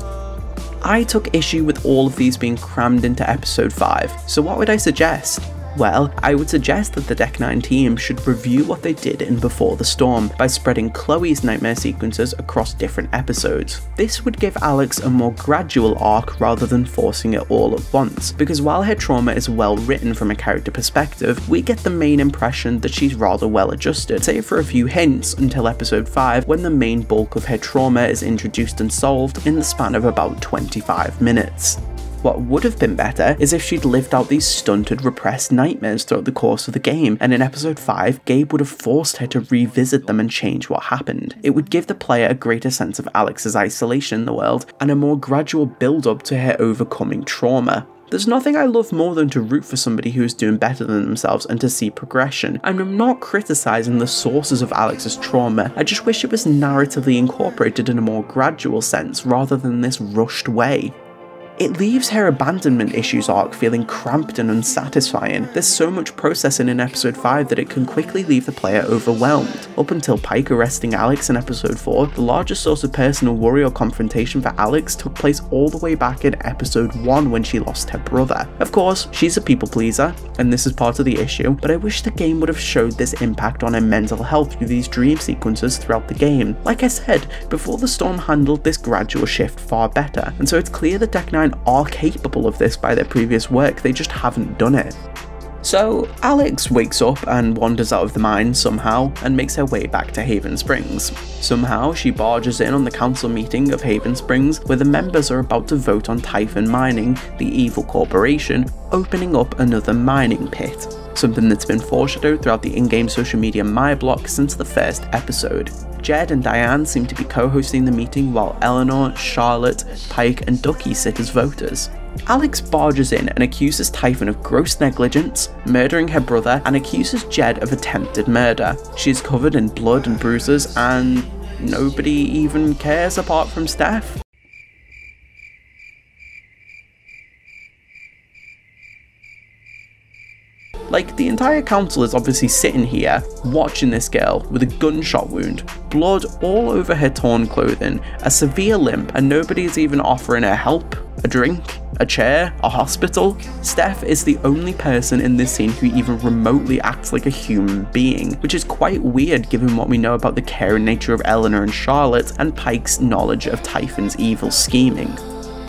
Speaker 1: I took issue with all of these being crammed into episode 5, so what would I suggest? Well, I would suggest that the Deck 9 team should review what they did in Before the Storm by spreading Chloe's nightmare sequences across different episodes. This would give Alex a more gradual arc rather than forcing it all at once, because while her trauma is well written from a character perspective, we get the main impression that she's rather well adjusted, save for a few hints until episode 5 when the main bulk of her trauma is introduced and solved in the span of about 25 minutes. What would have been better is if she'd lived out these stunted, repressed nightmares throughout the course of the game, and in episode 5, Gabe would have forced her to revisit them and change what happened. It would give the player a greater sense of Alex's isolation in the world, and a more gradual build-up to her overcoming trauma. There's nothing I love more than to root for somebody who is doing better than themselves and to see progression, and I'm not criticising the sources of Alex's trauma, I just wish it was narratively incorporated in a more gradual sense rather than this rushed way. It leaves her abandonment issues arc feeling cramped and unsatisfying. There's so much processing in episode 5 that it can quickly leave the player overwhelmed. Up until Pike arresting Alex in episode 4, the largest source of personal worry or confrontation for Alex took place all the way back in episode 1 when she lost her brother. Of course, she's a people pleaser, and this is part of the issue, but I wish the game would have showed this impact on her mental health through these dream sequences throughout the game. Like I said, Before the Storm handled this gradual shift far better, and so it's clear that Deck 9 are capable of this by their previous work, they just haven't done it. So, Alex wakes up and wanders out of the mine somehow and makes her way back to Haven Springs. Somehow, she barges in on the council meeting of Haven Springs where the members are about to vote on Typhon Mining, the evil corporation, opening up another mining pit. Something that's been foreshadowed throughout the in-game social media MyBlock since the first episode. Jed and Diane seem to be co-hosting the meeting while Eleanor, Charlotte, Pike and Ducky sit as voters. Alex barges in and accuses Typhon of gross negligence, murdering her brother, and accuses Jed of attempted murder. She is covered in blood and bruises, and nobody even cares apart from Steph. Like, the entire council is obviously sitting here, watching this girl with a gunshot wound, blood all over her torn clothing, a severe limp, and nobody is even offering her help, a drink, a chair, a hospital. Steph is the only person in this scene who even remotely acts like a human being, which is quite weird given what we know about the caring nature of Eleanor and Charlotte, and Pike's knowledge of Typhon's evil scheming.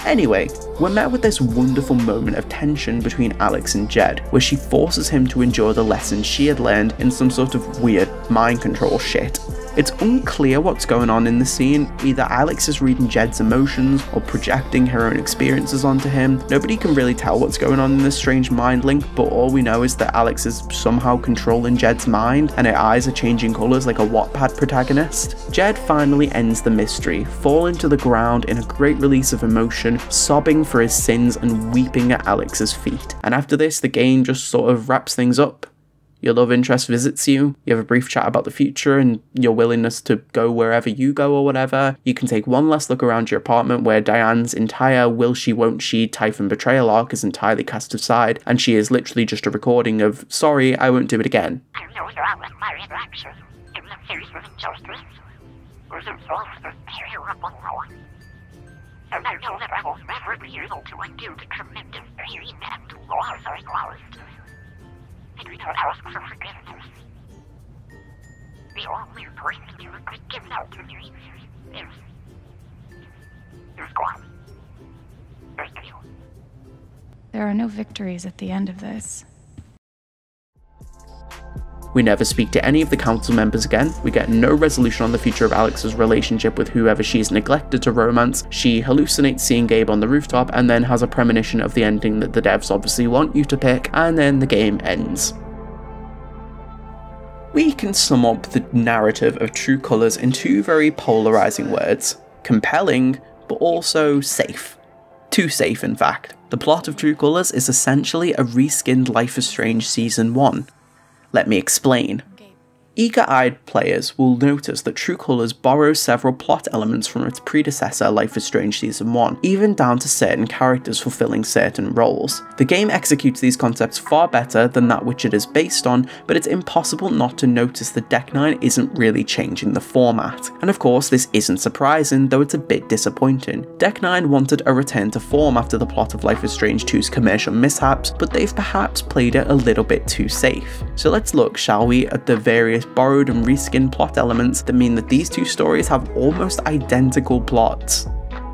Speaker 1: Anyway, we're met with this wonderful moment of tension between Alex and Jed, where she forces him to endure the lessons she had learned in some sort of weird mind control shit. It's unclear what's going on in the scene. Either Alex is reading Jed's emotions or projecting her own experiences onto him. Nobody can really tell what's going on in this strange mind link, but all we know is that Alex is somehow controlling Jed's mind and her eyes are changing colours like a Wattpad protagonist. Jed finally ends the mystery, falling to the ground in a great release of emotion, sobbing for his sins and weeping at Alex's feet. And after this, the game just sort of wraps things up. Your love interest visits you, you have a brief chat about the future and your willingness to go wherever you go or whatever. You can take one last look around your apartment where Diane's entire will she won't she Typhon betrayal arc is entirely cast aside, and she is literally just a recording of, sorry, I won't do it again. And I know that I will never be able to undo the tremendous pain and loss I caused. And we don't ask for forgiveness. The only person who could give that to me is God. Thank you.
Speaker 2: There are no victories at the end of this.
Speaker 1: We never speak to any of the council members again. We get no resolution on the future of Alex's relationship with whoever she's neglected to romance. She hallucinates seeing Gabe on the rooftop and then has a premonition of the ending that the devs obviously want you to pick, and then the game ends. We can sum up the narrative of True Colours in two very polarising words. Compelling, but also safe. Too safe, in fact. The plot of True Colours is essentially a reskinned Life is Strange Season 1. Let me explain. Eager-eyed players will notice that True Colours borrows several plot elements from its predecessor Life is Strange Season 1, even down to certain characters fulfilling certain roles. The game executes these concepts far better than that which it is based on, but it's impossible not to notice that Deck 9 isn't really changing the format. And of course this isn't surprising, though it's a bit disappointing. Deck 9 wanted a return to form after the plot of Life is Strange 2's commercial mishaps, but they've perhaps played it a little bit too safe. So let's look, shall we, at the various borrowed and reskinned plot elements that mean that these two stories have almost identical plots.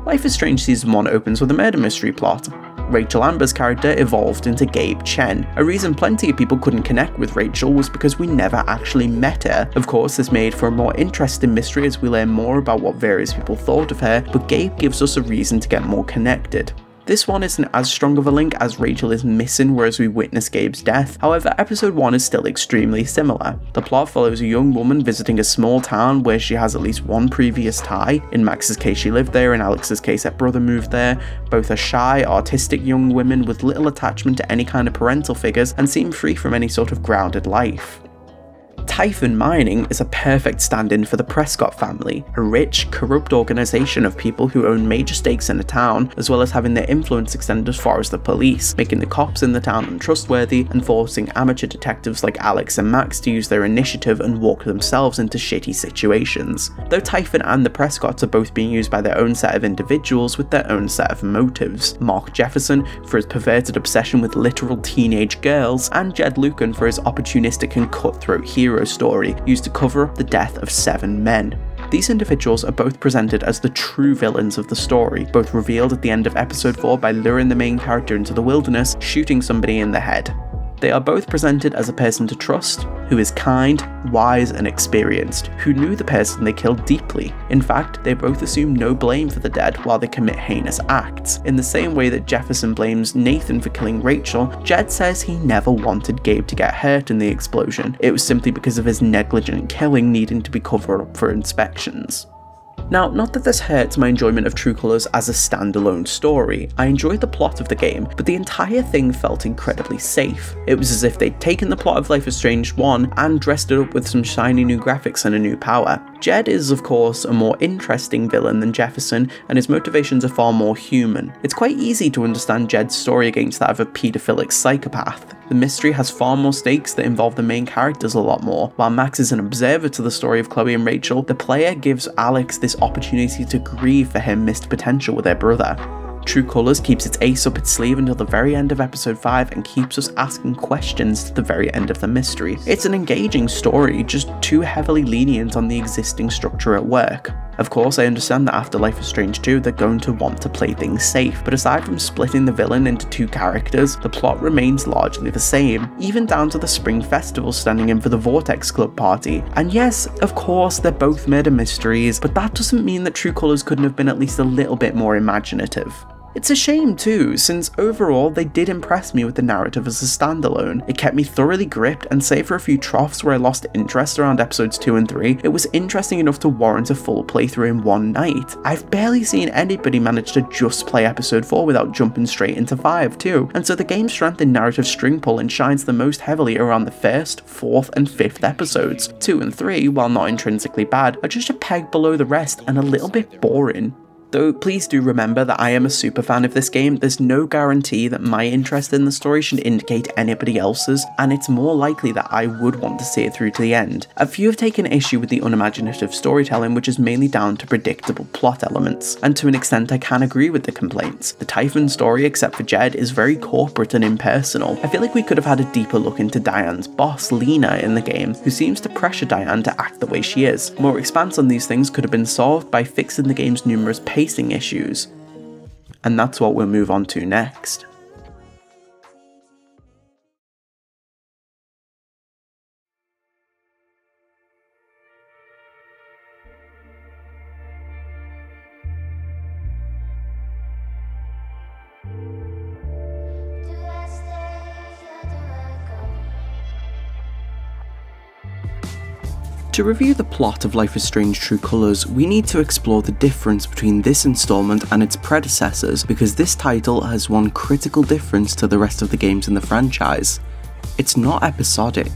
Speaker 1: Life is Strange Season 1 opens with a murder mystery plot. Rachel Amber's character evolved into Gabe Chen. A reason plenty of people couldn't connect with Rachel was because we never actually met her. Of course, this made for a more interesting mystery as we learn more about what various people thought of her, but Gabe gives us a reason to get more connected. This one isn't as strong of a link as Rachel is missing whereas we witness Gabe's death, however episode 1 is still extremely similar. The plot follows a young woman visiting a small town where she has at least one previous tie. In Max's case she lived there, in Alex's case her brother moved there. Both are shy, artistic young women with little attachment to any kind of parental figures and seem free from any sort of grounded life. Typhon Mining is a perfect stand-in for the Prescott family, a rich, corrupt organisation of people who own major stakes in a town, as well as having their influence extend as far as the police, making the cops in the town untrustworthy and forcing amateur detectives like Alex and Max to use their initiative and walk themselves into shitty situations. Though Typhon and the Prescotts are both being used by their own set of individuals with their own set of motives. Mark Jefferson for his perverted obsession with literal teenage girls, and Jed Lucan for his opportunistic and cutthroat hero story used to cover up the death of 7 men. These individuals are both presented as the true villains of the story, both revealed at the end of episode 4 by luring the main character into the wilderness, shooting somebody in the head. They are both presented as a person to trust, who is kind, wise and experienced, who knew the person they killed deeply. In fact, they both assume no blame for the dead while they commit heinous acts. In the same way that Jefferson blames Nathan for killing Rachel, Jed says he never wanted Gabe to get hurt in the explosion. It was simply because of his negligent killing needing to be covered up for inspections. Now, not that this hurts my enjoyment of True Colours as a standalone story. I enjoyed the plot of the game, but the entire thing felt incredibly safe. It was as if they'd taken the plot of Life is Strange 1 and dressed it up with some shiny new graphics and a new power. Jed is, of course, a more interesting villain than Jefferson, and his motivations are far more human. It's quite easy to understand Jed's story against that of a paedophilic psychopath. The mystery has far more stakes that involve the main characters a lot more. While Max is an observer to the story of Chloe and Rachel, the player gives Alex this opportunity to grieve for her missed potential with her brother. True Colours keeps its ace up its sleeve until the very end of episode 5 and keeps us asking questions to the very end of the mystery. It's an engaging story, just too heavily lenient on the existing structure at work. Of course, I understand that after Life is Strange 2, they're going to want to play things safe, but aside from splitting the villain into two characters, the plot remains largely the same, even down to the Spring Festival standing in for the Vortex Club party. And yes, of course, they're both murder mysteries, but that doesn't mean that True Colors couldn't have been at least a little bit more imaginative. It's a shame too, since overall they did impress me with the narrative as a standalone. It kept me thoroughly gripped, and save for a few troughs where I lost interest around episodes 2 and 3, it was interesting enough to warrant a full playthrough in one night. I've barely seen anybody manage to just play episode 4 without jumping straight into 5 too, and so the game's strength in narrative string pulling shines the most heavily around the 1st, 4th and 5th episodes. 2 and 3, while not intrinsically bad, are just a peg below the rest and a little bit boring. Though please do remember that I am a super fan of this game, there's no guarantee that my interest in the story should indicate anybody else's, and it's more likely that I would want to see it through to the end. A few have taken issue with the unimaginative storytelling, which is mainly down to predictable plot elements, and to an extent I can agree with the complaints. The Typhon story, except for Jed, is very corporate and impersonal. I feel like we could have had a deeper look into Diane's boss, Lena, in the game, who seems to pressure Diane to act the way she is. More expanse on these things could have been solved by fixing the game's numerous pacing issues. And that's what we'll move on to next. To review the plot of Life is Strange True Colors, we need to explore the difference between this installment and its predecessors, because this title has one critical difference to the rest of the games in the franchise. It's not episodic.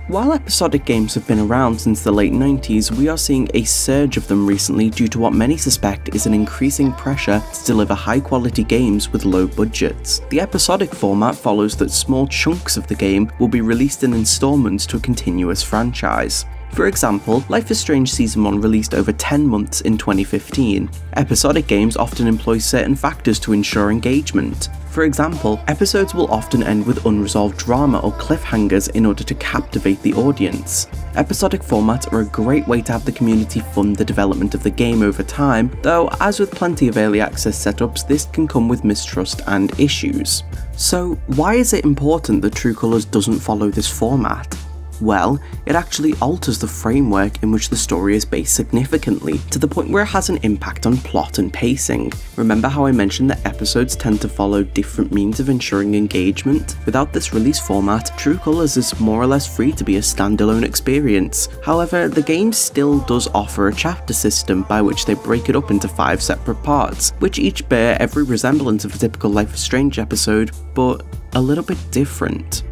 Speaker 1: While episodic games have been around since the late 90s, we are seeing a surge of them recently due to what many suspect is an increasing pressure to deliver high quality games with low budgets. The episodic format follows that small chunks of the game will be released in installments to a continuous franchise. For example, Life is Strange Season 1 released over 10 months in 2015. Episodic games often employ certain factors to ensure engagement. For example, episodes will often end with unresolved drama or cliffhangers in order to captivate the audience. Episodic formats are a great way to have the community fund the development of the game over time, though as with plenty of early access setups, this can come with mistrust and issues. So why is it important that True Colors doesn't follow this format? Well, it actually alters the framework in which the story is based significantly, to the point where it has an impact on plot and pacing. Remember how I mentioned that episodes tend to follow different means of ensuring engagement? Without this release format, True Colors is more or less free to be a standalone experience. However, the game still does offer a chapter system by which they break it up into 5 separate parts, which each bear every resemblance of a typical Life is Strange episode, but a little bit different.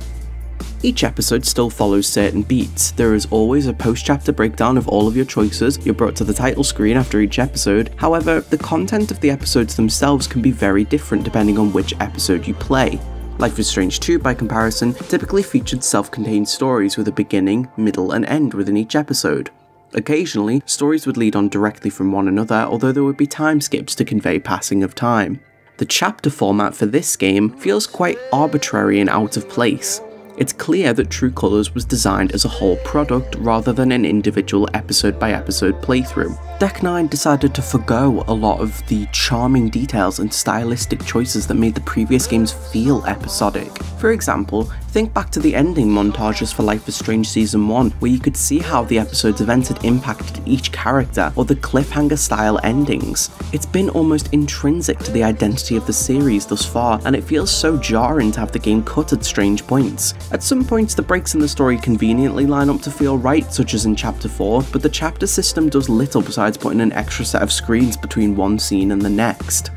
Speaker 1: Each episode still follows certain beats. There is always a post-chapter breakdown of all of your choices. You're brought to the title screen after each episode. However, the content of the episodes themselves can be very different depending on which episode you play. Life is Strange 2, by comparison, typically featured self-contained stories with a beginning, middle and end within each episode. Occasionally, stories would lead on directly from one another, although there would be time skips to convey passing of time. The chapter format for this game feels quite arbitrary and out of place. It's clear that True Colors was designed as a whole product rather than an individual episode-by-episode playthrough. Deck 9 decided to forgo a lot of the charming details and stylistic choices that made the previous games feel episodic. For example, think back to the ending montages for Life is Strange Season 1, where you could see how the episode's events had impacted each character, or the cliffhanger-style endings. It's been almost intrinsic to the identity of the series thus far, and it feels so jarring to have the game cut at strange points. At some points, the breaks in the story conveniently line up to feel right, such as in Chapter 4, but the chapter system does little besides putting an extra set of screens between one scene and the next.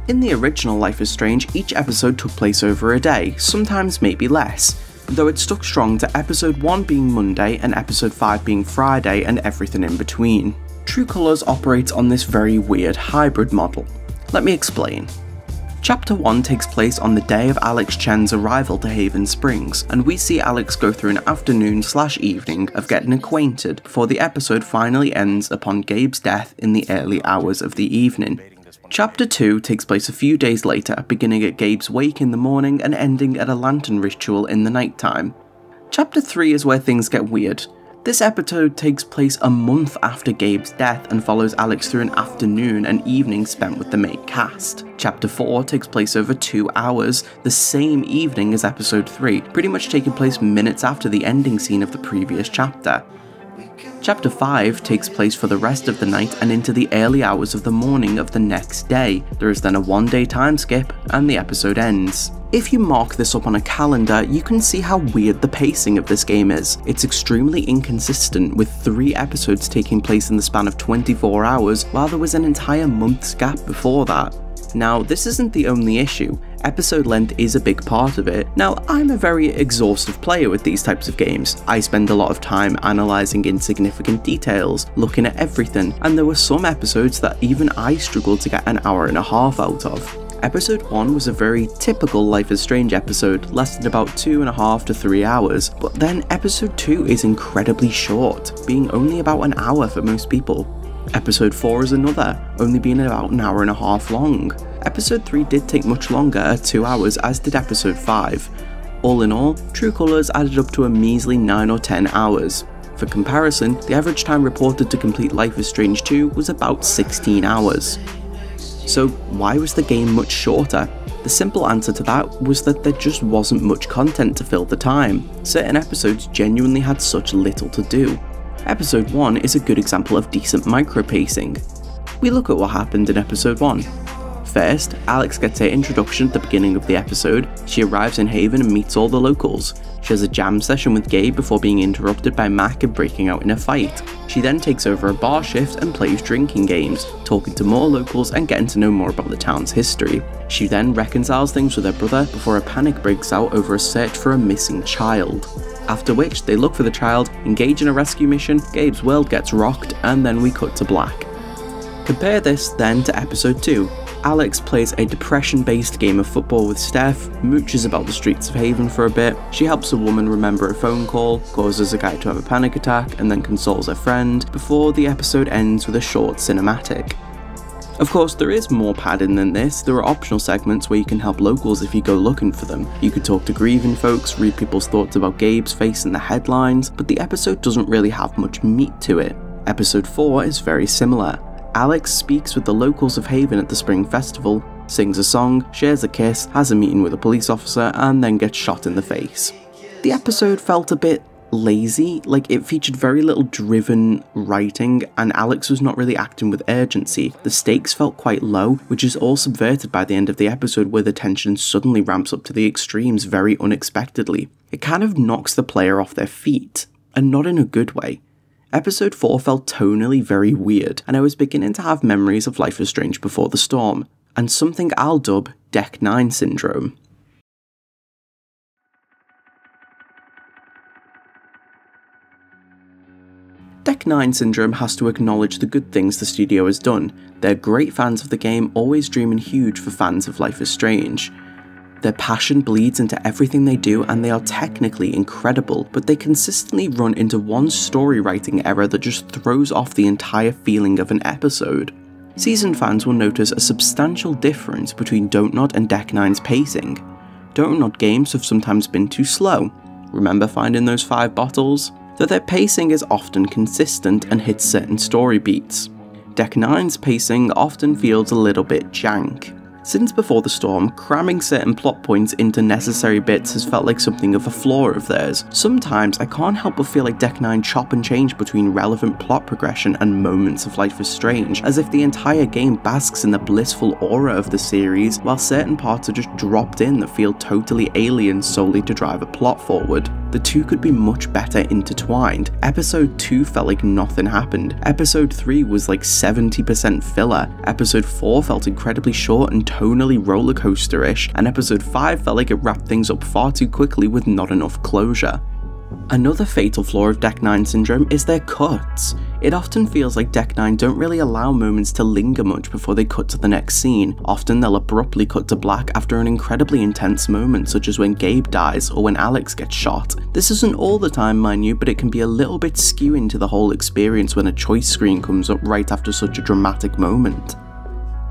Speaker 1: In the original Life is Strange, each episode took place over a day, sometimes maybe less, though it stuck strong to episode 1 being Monday and episode 5 being Friday and everything in between. True Colors operates on this very weird hybrid model. Let me explain. Chapter 1 takes place on the day of Alex Chen's arrival to Haven Springs, and we see Alex go through an afternoon/evening of getting acquainted before the episode finally ends upon Gabe's death in the early hours of the evening. Chapter 2 takes place a few days later, beginning at Gabe's wake in the morning and ending at a lantern ritual in the nighttime. Chapter 3 is where things get weird. This episode takes place a month after Gabe's death and follows Alex through an afternoon and evening spent with the main cast. Chapter 4 takes place over 2 hours, the same evening as episode 3, pretty much taking place minutes after the ending scene of the previous chapter. Chapter 5 takes place for the rest of the night and into the early hours of the morning of the next day. There is then a 1-day time skip and the episode ends. If you mark this up on a calendar, you can see how weird the pacing of this game is. It's extremely inconsistent, with 3 episodes taking place in the span of 24 hours, while there was an entire month's gap before that. Now, this isn't the only issue. Episode length is a big part of it. Now, I'm a very exhaustive player with these types of games. I spend a lot of time analysing insignificant details, looking at everything, and there were some episodes that even I struggled to get an hour and a half out of. Episode 1 was a very typical Life is Strange episode, lasted about 2.5 to 3 hours, but then episode 2 is incredibly short, being only about an hour for most people. Episode 4 is another, only being about an hour and a half long. Episode 3 did take much longer at 2 hours, as did episode 5. All in all, True Colours added up to a measly 9 or 10 hours. For comparison, the average time reported to complete Life is Strange 2 was about 16 hours. So why was the game much shorter? The simple answer to that was that there just wasn't much content to fill the time. Certain episodes genuinely had such little to do. Episode 1 is a good example of decent micro-pacing. We look at what happened in episode 1. First, Alex gets her introduction at the beginning of the episode. She arrives in Haven and meets all the locals. She has a jam session with Gabe before being interrupted by Mac and breaking out in a fight. She then takes over a bar shift and plays drinking games, talking to more locals and getting to know more about the town's history. She then reconciles things with her brother before a panic breaks out over a search for a missing child. After which, they look for the child, engage in a rescue mission, Gabe's world gets rocked, and then we cut to black. Compare this then to episode 2. Alex plays a depression-based game of football with Steph, mooches about the streets of Haven for a bit, she helps a woman remember a phone call, causes a guy to have a panic attack, and then consoles her friend, before the episode ends with a short cinematic. Of course, there is more padding than this. There are optional segments where you can help locals if you go looking for them. You could talk to grieving folks, read people's thoughts about Gabe's face in the headlines, but the episode doesn't really have much meat to it. Episode 4 is very similar. Alex speaks with the locals of Haven at the Spring Festival, sings a song, shares a kiss, has a meeting with a police officer, and then gets shot in the face. The episode felt a bit lazy, like it featured very little driven writing, and Alex was not really acting with urgency. The stakes felt quite low, which is all subverted by the end of the episode where the tension suddenly ramps up to the extremes very unexpectedly. It kind of knocks the player off their feet, and not in a good way. Episode 4 felt tonally very weird, and I was beginning to have memories of Life is Strange Before the Storm, and something I'll dub Deck 9 syndrome. Deck 9 syndrome has to acknowledge the good things the studio has done. They're great fans of the game, always dreaming huge for fans of Life is Strange. Their passion bleeds into everything they do, and they are technically incredible, but they consistently run into one story writing error that just throws off the entire feeling of an episode. Seasoned fans will notice a substantial difference between Dontnod and Deck 9's pacing. Dontnod games have sometimes been too slow. Remember finding those 5 bottles? Though their pacing is often consistent and hits certain story beats. Deck 9's pacing often feels a little bit jank. Since Before the Storm, cramming certain plot points into necessary bits has felt like something of a flaw of theirs. Sometimes I can't help but feel like Deck 9 chop and change between relevant plot progression and moments of Life is Strange, as if the entire game basks in the blissful aura of the series, while certain parts are just dropped in that feel totally alien solely to drive a plot forward. The two could be much better intertwined. Episode 2 felt like nothing happened. Episode 3 was like 70% filler. Episode 4 felt incredibly short and tonally rollercoaster-ish, and episode 5 felt like it wrapped things up far too quickly with not enough closure. Another fatal flaw of Deck 9 syndrome is their cuts. It often feels like Deck 9 don't really allow moments to linger much before they cut to the next scene. Often they'll abruptly cut to black after an incredibly intense moment, such as when Gabe dies or when Alex gets shot. This isn't all the time, mind you, but it can be a little bit skewing to the whole experience when a choice screen comes up right after such a dramatic moment.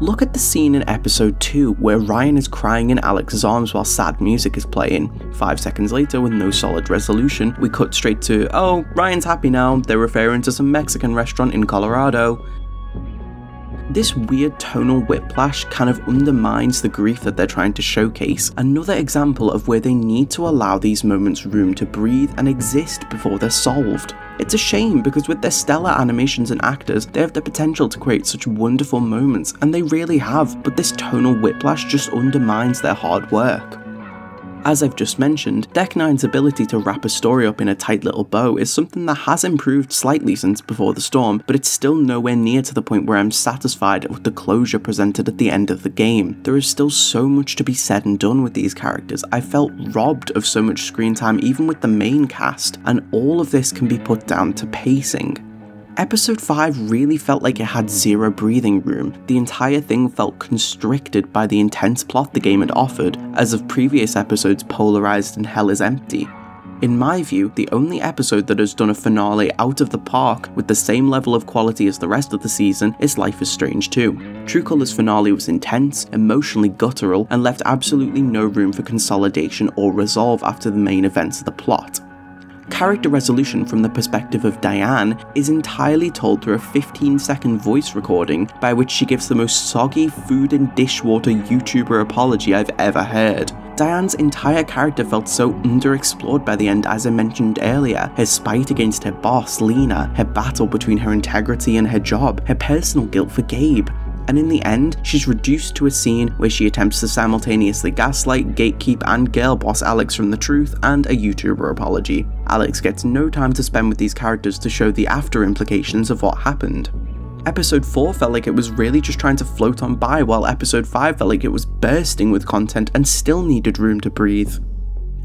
Speaker 1: Look at the scene in episode 2 where Ryan is crying in Alex's arms while sad music is playing. 5 seconds later, with no solid resolution, we cut straight to, oh, Ryan's happy now, they're referring to some Mexican restaurant in Colorado. This weird tonal whiplash kind of undermines the grief that they're trying to showcase, another example of where they need to allow these moments room to breathe and exist before they're solved. It's a shame because with their stellar animations and actors, they have the potential to create such wonderful moments, and they really have, but this tonal whiplash just undermines their hard work. As I've just mentioned, Deck 9's ability to wrap a story up in a tight little bow is something that has improved slightly since Before the Storm, but it's still nowhere near to the point where I'm satisfied with the closure presented at the end of the game. There is still so much to be said and done with these characters. I felt robbed of so much screen time even with the main cast, and all of this can be put down to pacing. Episode 5 really felt like it had zero breathing room. The entire thing felt constricted by the intense plot the game had offered, as of previous episodes Polarized and Hell is Empty. In my view, the only episode that has done a finale out of the park with the same level of quality as the rest of the season is Life is Strange 2. True Colors' finale was intense, emotionally guttural, and left absolutely no room for consolidation or resolve after the main events of the plot. Character resolution from the perspective of Diane is entirely told through a 15-second voice recording by which she gives the most soggy food and dishwater YouTuber apology I've ever heard. Diane's entire character felt so underexplored by the end, as I mentioned earlier. Her spite against her boss, Lena, her battle between her integrity and her job, her personal guilt for Gabe. And in the end, she's reduced to a scene where she attempts to simultaneously gaslight, gatekeep, and girl boss Alex from the truth and a YouTuber apology. Alex gets no time to spend with these characters to show the after implications of what happened. Episode 4 felt like it was really just trying to float on by, while Episode 5 felt like it was bursting with content and still needed room to breathe.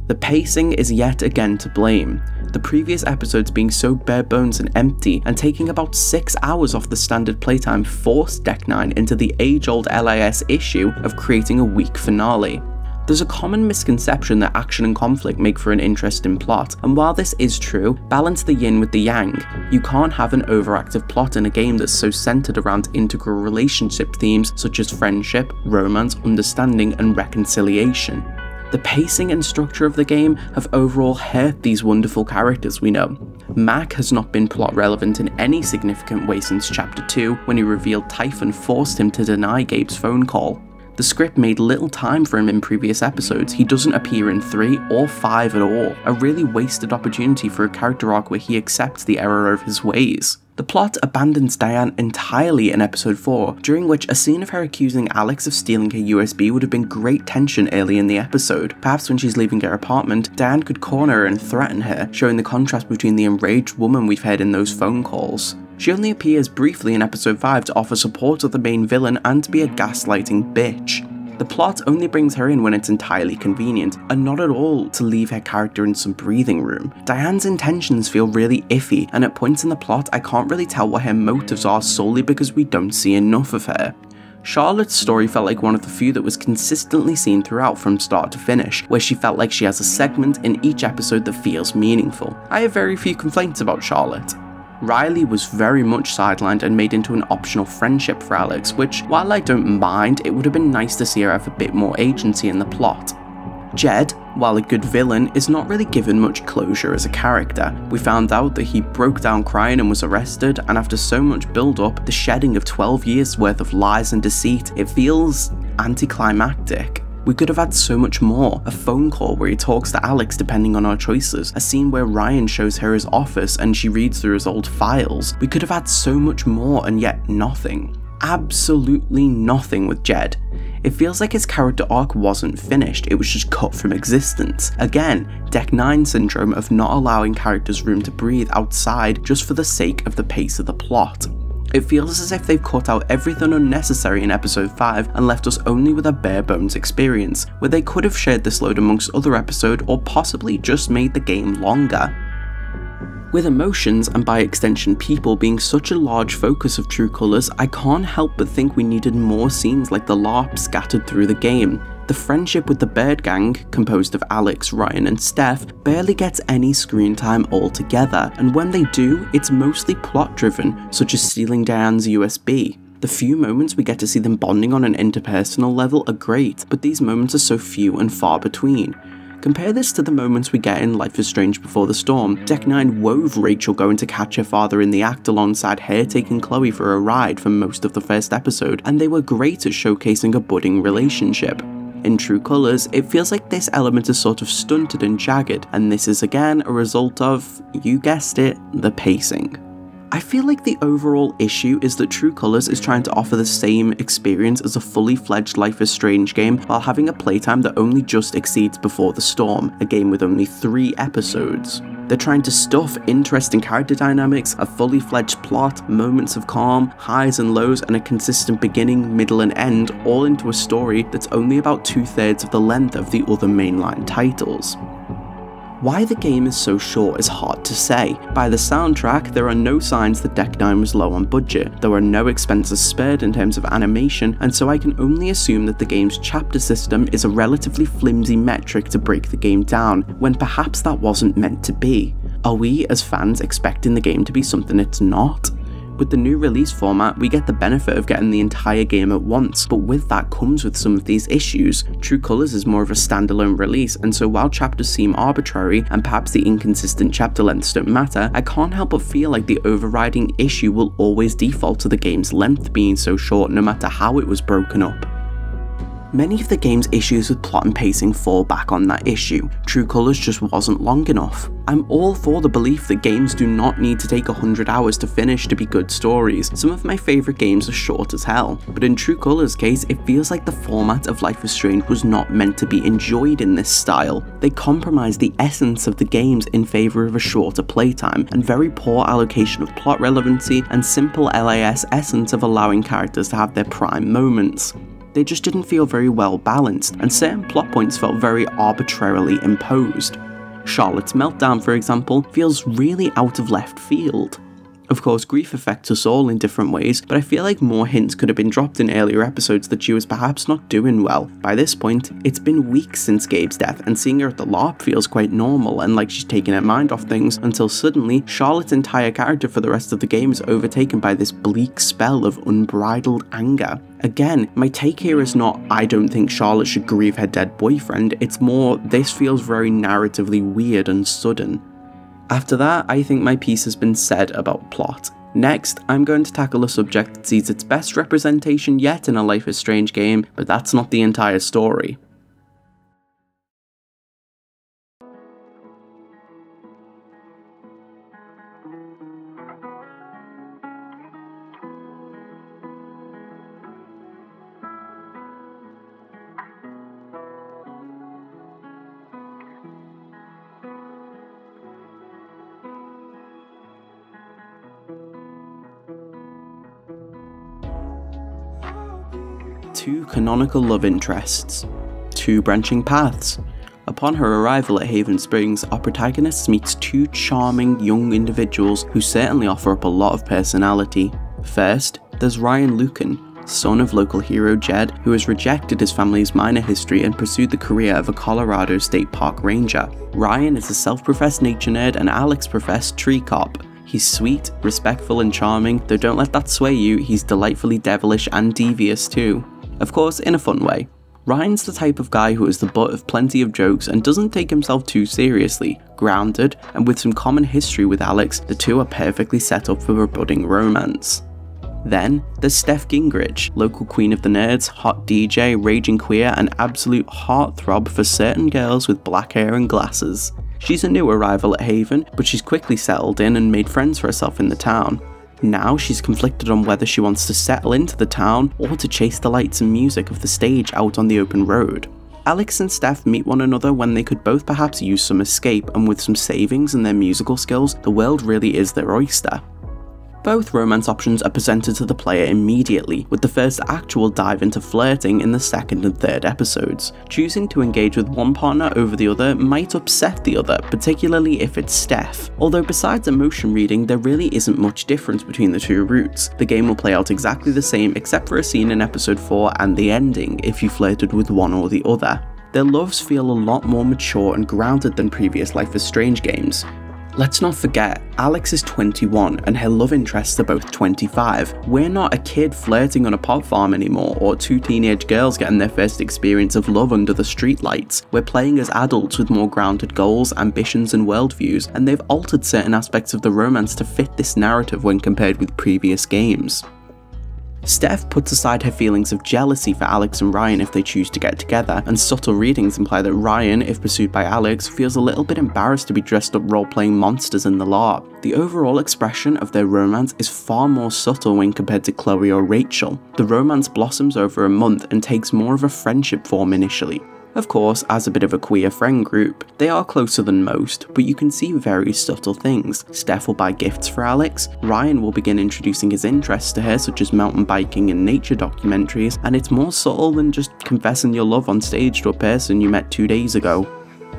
Speaker 1: The pacing is yet again to blame, the previous episodes being so bare bones and empty and taking about 6 hours off the standard playtime forced Deck 9 into the age-old LIS issue of creating a weak finale. There's a common misconception that action and conflict make for an interesting plot, and while this is true, balance the yin with the yang. You can't have an overactive plot in a game that's so centered around integral relationship themes such as friendship, romance, understanding, and reconciliation. The pacing and structure of the game have overall hurt these wonderful characters we know. Mac has not been plot relevant in any significant way since Chapter 2, when he revealed Typhon forced him to deny Gabe's phone call. The script made little time for him in previous episodes. He doesn't appear in 3 or 5 at all, a really wasted opportunity for a character arc where he accepts the error of his ways. The plot abandons Diane entirely in episode 4, during which a scene of her accusing Alex of stealing her USB would have been great tension early in the episode. Perhaps when she's leaving her apartment, Diane could corner her and threaten her, showing the contrast between the enraged woman we've heard in those phone calls. She only appears briefly in episode 5 to offer support of the main villain and to be a gaslighting bitch. The plot only brings her in when it's entirely convenient, and not at all to leave her character in some breathing room. Diane's intentions feel really iffy, and at points in the plot I can't really tell what her motives are solely because we don't see enough of her. Charlotte's story felt like one of the few that was consistently seen throughout from start to finish, where she felt like she has a segment in each episode that feels meaningful. I have very few complaints about Charlotte. Riley was very much sidelined and made into an optional friendship for Alex, which, while I don't mind, it would have been nice to see her have a bit more agency in the plot. Jed, while a good villain, is not really given much closure as a character. We found out that he broke down crying and was arrested, and after so much build-up, the shedding of 12 years worth of lies and deceit, it feels anticlimactic. We could have had so much more, a phone call where he talks to Alex depending on our choices, a scene where Ryan shows her his office and she reads through his old files. We could have had so much more and yet nothing. Absolutely nothing with Jed. It feels like his character arc wasn't finished, it was just cut from existence. Again, Deck 9 syndrome of not allowing characters room to breathe outside just for the sake of the pace of the plot. It feels as if they've cut out everything unnecessary in episode 5 and left us only with a bare bones experience, where they could have shared this load amongst other episodes or possibly just made the game longer. With emotions, and by extension people, being such a large focus of True Colors, I can't help but think we needed more scenes like the LARP scattered through the game. The friendship with the Bird Gang, composed of Alex, Ryan and Steph, barely gets any screen time altogether, and when they do, it's mostly plot driven, such as stealing Diane's USB. The few moments we get to see them bonding on an interpersonal level are great, but these moments are so few and far between. Compare this to the moments we get in Life is Strange Before the Storm. Deck 9 wove Rachel going to catch her father in the act alongside her taking Chloe for a ride for most of the first episode, and they were great at showcasing a budding relationship. In True Colours, it feels like this element is sort of stunted and jagged, and this is again a result of, you guessed it, the pacing. I feel like the overall issue is that True Colours is trying to offer the same experience as a fully fledged Life is Strange game while having a playtime that only just exceeds Before the Storm, a game with only 3 episodes. They're trying to stuff interesting character dynamics, a fully fledged plot, moments of calm, highs and lows, and a consistent beginning, middle and end all into a story that's only about 2/3 of the length of the other mainline titles. Why the game is so short is hard to say. By the soundtrack, there are no signs that Deck 9 was low on budget. There were no expenses spared in terms of animation, and so I can only assume that the game's chapter system is a relatively flimsy metric to break the game down, when perhaps that wasn't meant to be. Are we, as fans, expecting the game to be something it's not? With the new release format, we get the benefit of getting the entire game at once, but with that comes with some of these issues. True Colours is more of a standalone release, and so while chapters seem arbitrary, and perhaps the inconsistent chapter lengths don't matter, I can't help but feel like the overriding issue will always default to the game's length being so short no matter how it was broken up. Many of the game's issues with plot and pacing fall back on that issue. True Colours just wasn't long enough. I'm all for the belief that games do not need to take 100 hours to finish to be good stories. Some of my favourite games are short as hell, but in True Colours' case, it feels like the format of Life is Strange was not meant to be enjoyed in this style. They compromised the essence of the games in favour of a shorter playtime, and very poor allocation of plot relevancy and simple LAS essence of allowing characters to have their prime moments. They just didn't feel very well balanced, and certain plot points felt very arbitrarily imposed. Charlotte's meltdown, for example, feels really out of left field. Of course, grief affects us all in different ways, but I feel like more hints could have been dropped in earlier episodes that she was perhaps not doing well. By this point, it's been weeks since Gabe's death, and seeing her at the LARP feels quite normal and like she's taking her mind off things, until suddenly, Charlotte's entire character for the rest of the game is overtaken by this bleak spell of unbridled anger. Again, my take here is not, I don't think Charlotte should grieve her dead boyfriend, it's more, this feels very narratively weird and sudden. After that, I think my piece has been said about plot. Next, I'm going to tackle a subject that sees its best representation yet in a Life is Strange game, but that's not the entire story. Two canonical love interests. Two branching paths. Upon her arrival at Haven Springs, our protagonist meets two charming young individuals who certainly offer up a lot of personality. First, there's Ryan Lucan, son of local hero Jed, who has rejected his family's minor history and pursued the career of a Colorado State Park ranger. Ryan is a self-professed nature nerd and Alex professed tree cop. He's sweet, respectful and charming, though don't let that sway you, he's delightfully devilish and devious too. Of course, in a fun way. Ryan's the type of guy who is the butt of plenty of jokes and doesn't take himself too seriously. Grounded, and with some common history with Alex, the two are perfectly set up for a budding romance. Then, there's Steph Gingrich, local queen of the nerds, hot DJ, raging queer, and absolute heartthrob for certain girls with black hair and glasses. She's a new arrival at Haven, but she's quickly settled in and made friends for herself in the town. Now she's conflicted on whether she wants to settle into the town or to chase the lights and music of the stage out on the open road. Alex and Steph meet one another when they could both perhaps use some escape, and with some savings and their musical skills, the world really is their oyster. Both romance options are presented to the player immediately, with the first actual dive into flirting in the second and third episodes. Choosing to engage with one partner over the other might upset the other, particularly if it's Steph. Although besides emotion reading, there really isn't much difference between the two routes. The game will play out exactly the same except for a scene in episode 4 and the ending if you flirted with one or the other. Their loves feel a lot more mature and grounded than previous Life is Strange games. Let's not forget, Alex is 21 and her love interests are both 25. We're not a kid flirting on a pot farm anymore, or two teenage girls getting their first experience of love under the streetlights. We're playing as adults with more grounded goals, ambitions and worldviews, and they've altered certain aspects of the romance to fit this narrative when compared with previous games. Steph puts aside her feelings of jealousy for Alex and Ryan if they choose to get together, and subtle readings imply that Ryan, if pursued by Alex, feels a little bit embarrassed to be dressed up role-playing monsters in the LARP. The overall expression of their romance is far more subtle when compared to Chloe or Rachel. The romance blossoms over a month and takes more of a friendship form initially. Of course, as a bit of a queer friend group, they are closer than most, but you can see very subtle things. Steph will buy gifts for Alex, Ryan will begin introducing his interests to her such as mountain biking and nature documentaries, and it's more subtle than just confessing your love on stage to a person you met 2 days ago.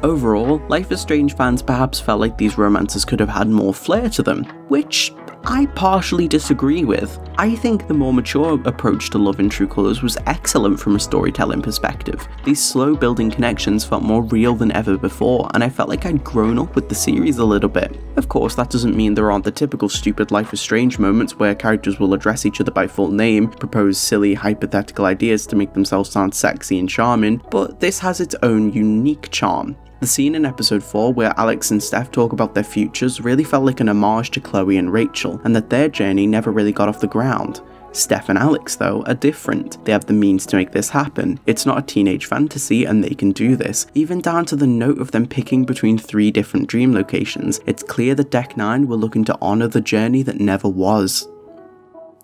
Speaker 1: Overall, Life is Strange fans perhaps felt like these romances could have had more flair to them, which I partially disagree with. I think the more mature approach to Love in True Colours was excellent from a storytelling perspective. These slow building connections felt more real than ever before, and I felt like I'd grown up with the series a little bit. Of course, that doesn't mean there aren't the typical stupid Life is Strange moments where characters will address each other by full name, propose silly hypothetical ideas to make themselves sound sexy and charming, but this has its own unique charm. The scene in episode 4 where Alex and Steph talk about their futures really felt like an homage to Chloe and Rachel, and that their journey never really got off the ground. Steph and Alex, though, are different. They have the means to make this happen. It's not a teenage fantasy and they can do this. Even down to the note of them picking between 3 different dream locations, it's clear that Deck 9 were looking to honour the journey that never was.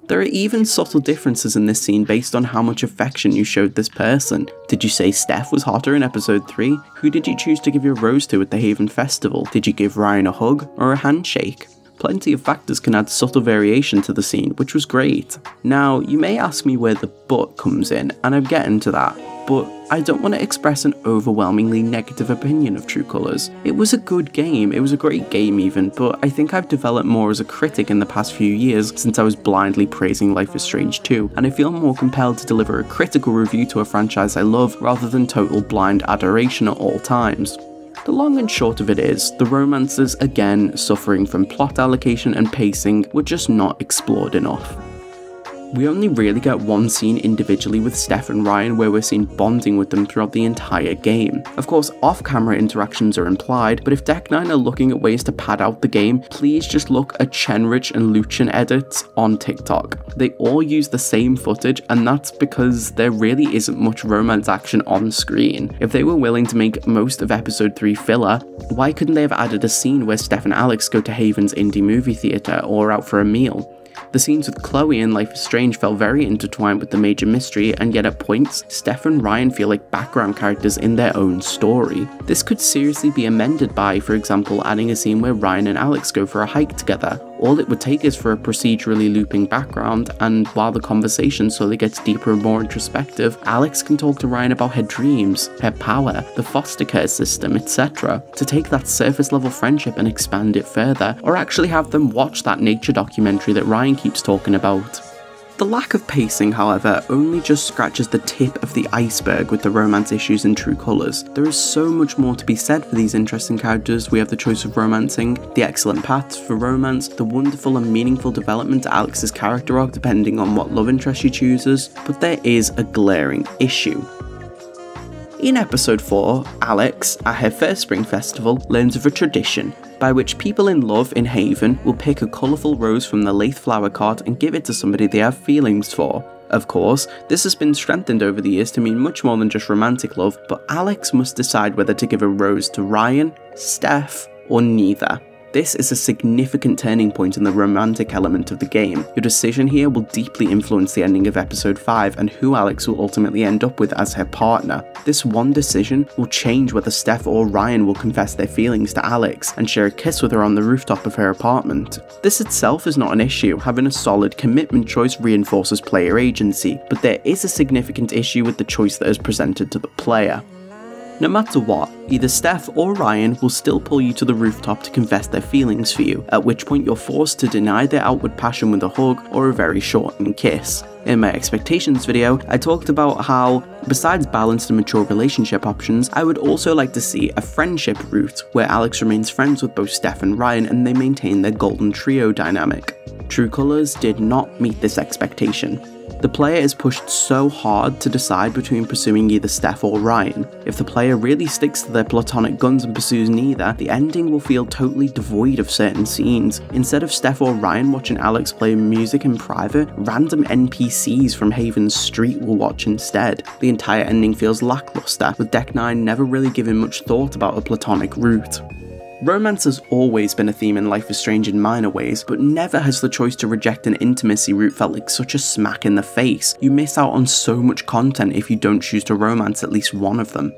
Speaker 1: There are even subtle differences in this scene based on how much affection you showed this person. Did you say Steph was hotter in episode 3? Who did you choose to give your rose to at the Haven Festival? Did you give Ryan a hug or a handshake? Plenty of factors can add subtle variation to the scene, which was great. Now, you may ask me where the but comes in, and I'm getting to that, but I don't want to express an overwhelmingly negative opinion of True Colours. It was a good game, it was a great game even, but I think I've developed more as a critic in the past few years since I was blindly praising Life is Strange 2, and I feel more compelled to deliver a critical review to a franchise I love rather than total blind adoration at all times. The long and short of it is, the romances, again suffering from plot allocation and pacing, were just not explored enough. We only really get one scene individually with Steph and Ryan where we're seen bonding with them throughout the entire game. Of course, off-camera interactions are implied, but if Deck 9 are looking at ways to pad out the game, please just look at Chenrich and Luchin edits on TikTok. They all use the same footage, and that's because there really isn't much romance action on screen. If they were willing to make most of episode 3 filler, why couldn't they have added a scene where Steph and Alex go to Haven's indie movie theatre or out for a meal? The scenes with Chloe in Life is Strange felt very intertwined with the major mystery, and yet at points, Steph and Ryan feel like background characters in their own story. This could seriously be amended by, for example, adding a scene where Ryan and Alex go for a hike together. All it would take is for a procedurally looping background, and while the conversation slowly gets deeper and more introspective, Alex can talk to Ryan about her dreams, her power, the foster care system, etc. to take that surface level friendship and expand it further, or actually have them watch that nature documentary that Ryan keeps talking about. The lack of pacing, however, only just scratches the tip of the iceberg with the romance issues in True Colours. There is so much more to be said for these interesting characters. We have the choice of romancing, the excellent paths for romance, the wonderful and meaningful development to Alex's character arc depending on what love interest she chooses, but there is a glaring issue. In episode 4, Alex, at her first spring festival, learns of a tradition by which people in love in Haven will pick a colourful rose from the Lathe flower cart and give it to somebody they have feelings for. Of course, this has been strengthened over the years to mean much more than just romantic love, but Alex must decide whether to give a rose to Ryan, Steph, or neither. This is a significant turning point in the romantic element of the game. Your decision here will deeply influence the ending of episode 5 and who Alex will ultimately end up with as her partner. This one decision will change whether Steph or Ryan will confess their feelings to Alex and share a kiss with her on the rooftop of her apartment. This itself is not an issue, having a solid commitment choice reinforces player agency, but there is a significant issue with the choice that is presented to the player. No matter what, either Steph or Ryan will still pull you to the rooftop to confess their feelings for you, at which point you're forced to deny their outward passion with a hug or a very shortened kiss. In my expectations video, I talked about how, besides balanced and mature relationship options, I would also like to see a friendship route where Alex remains friends with both Steph and Ryan and they maintain their golden trio dynamic. True Colours did not meet this expectation. The player is pushed so hard to decide between pursuing either Steph or Ryan. If the player really sticks to their platonic guns and pursues neither, the ending will feel totally devoid of certain scenes. Instead of Steph or Ryan watching Alex play music in private, random NPCs from Haven's street will watch instead. The entire ending feels lackluster, with Deck 9 never really giving much thought about a platonic route. Romance has always been a theme in Life is Strange in minor ways, but never has the choice to reject an intimacy route felt like such a smack in the face. You miss out on so much content if you don't choose to romance at least one of them.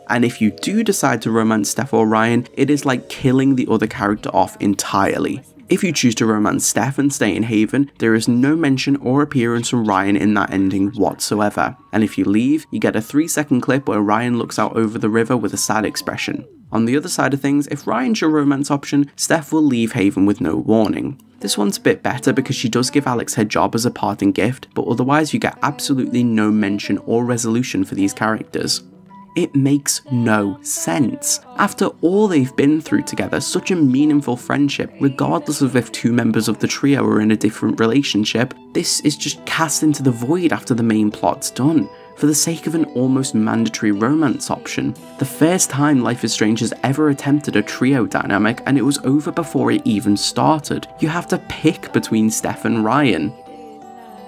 Speaker 1: And if you do decide to romance Steph or Ryan, it is like killing the other character off entirely. If you choose to romance Steph and stay in Haven, there is no mention or appearance from Ryan in that ending whatsoever. And if you leave, you get a 3-second clip where Ryan looks out over the river with a sad expression. On the other side of things, if Ryan's your romance option, Steph will leave Haven with no warning. This one's a bit better because she does give Alex her job as a parting gift, but otherwise you get absolutely no mention or resolution for these characters. It makes no sense. After all they've been through together, such a meaningful friendship, regardless of if two members of the trio are in a different relationship, this is just cast into the void after the main plot's done, for the sake of an almost mandatory romance option. The first time Life is Strange has ever attempted a trio dynamic, and it was over before it even started. You have to pick between Steph and Ryan.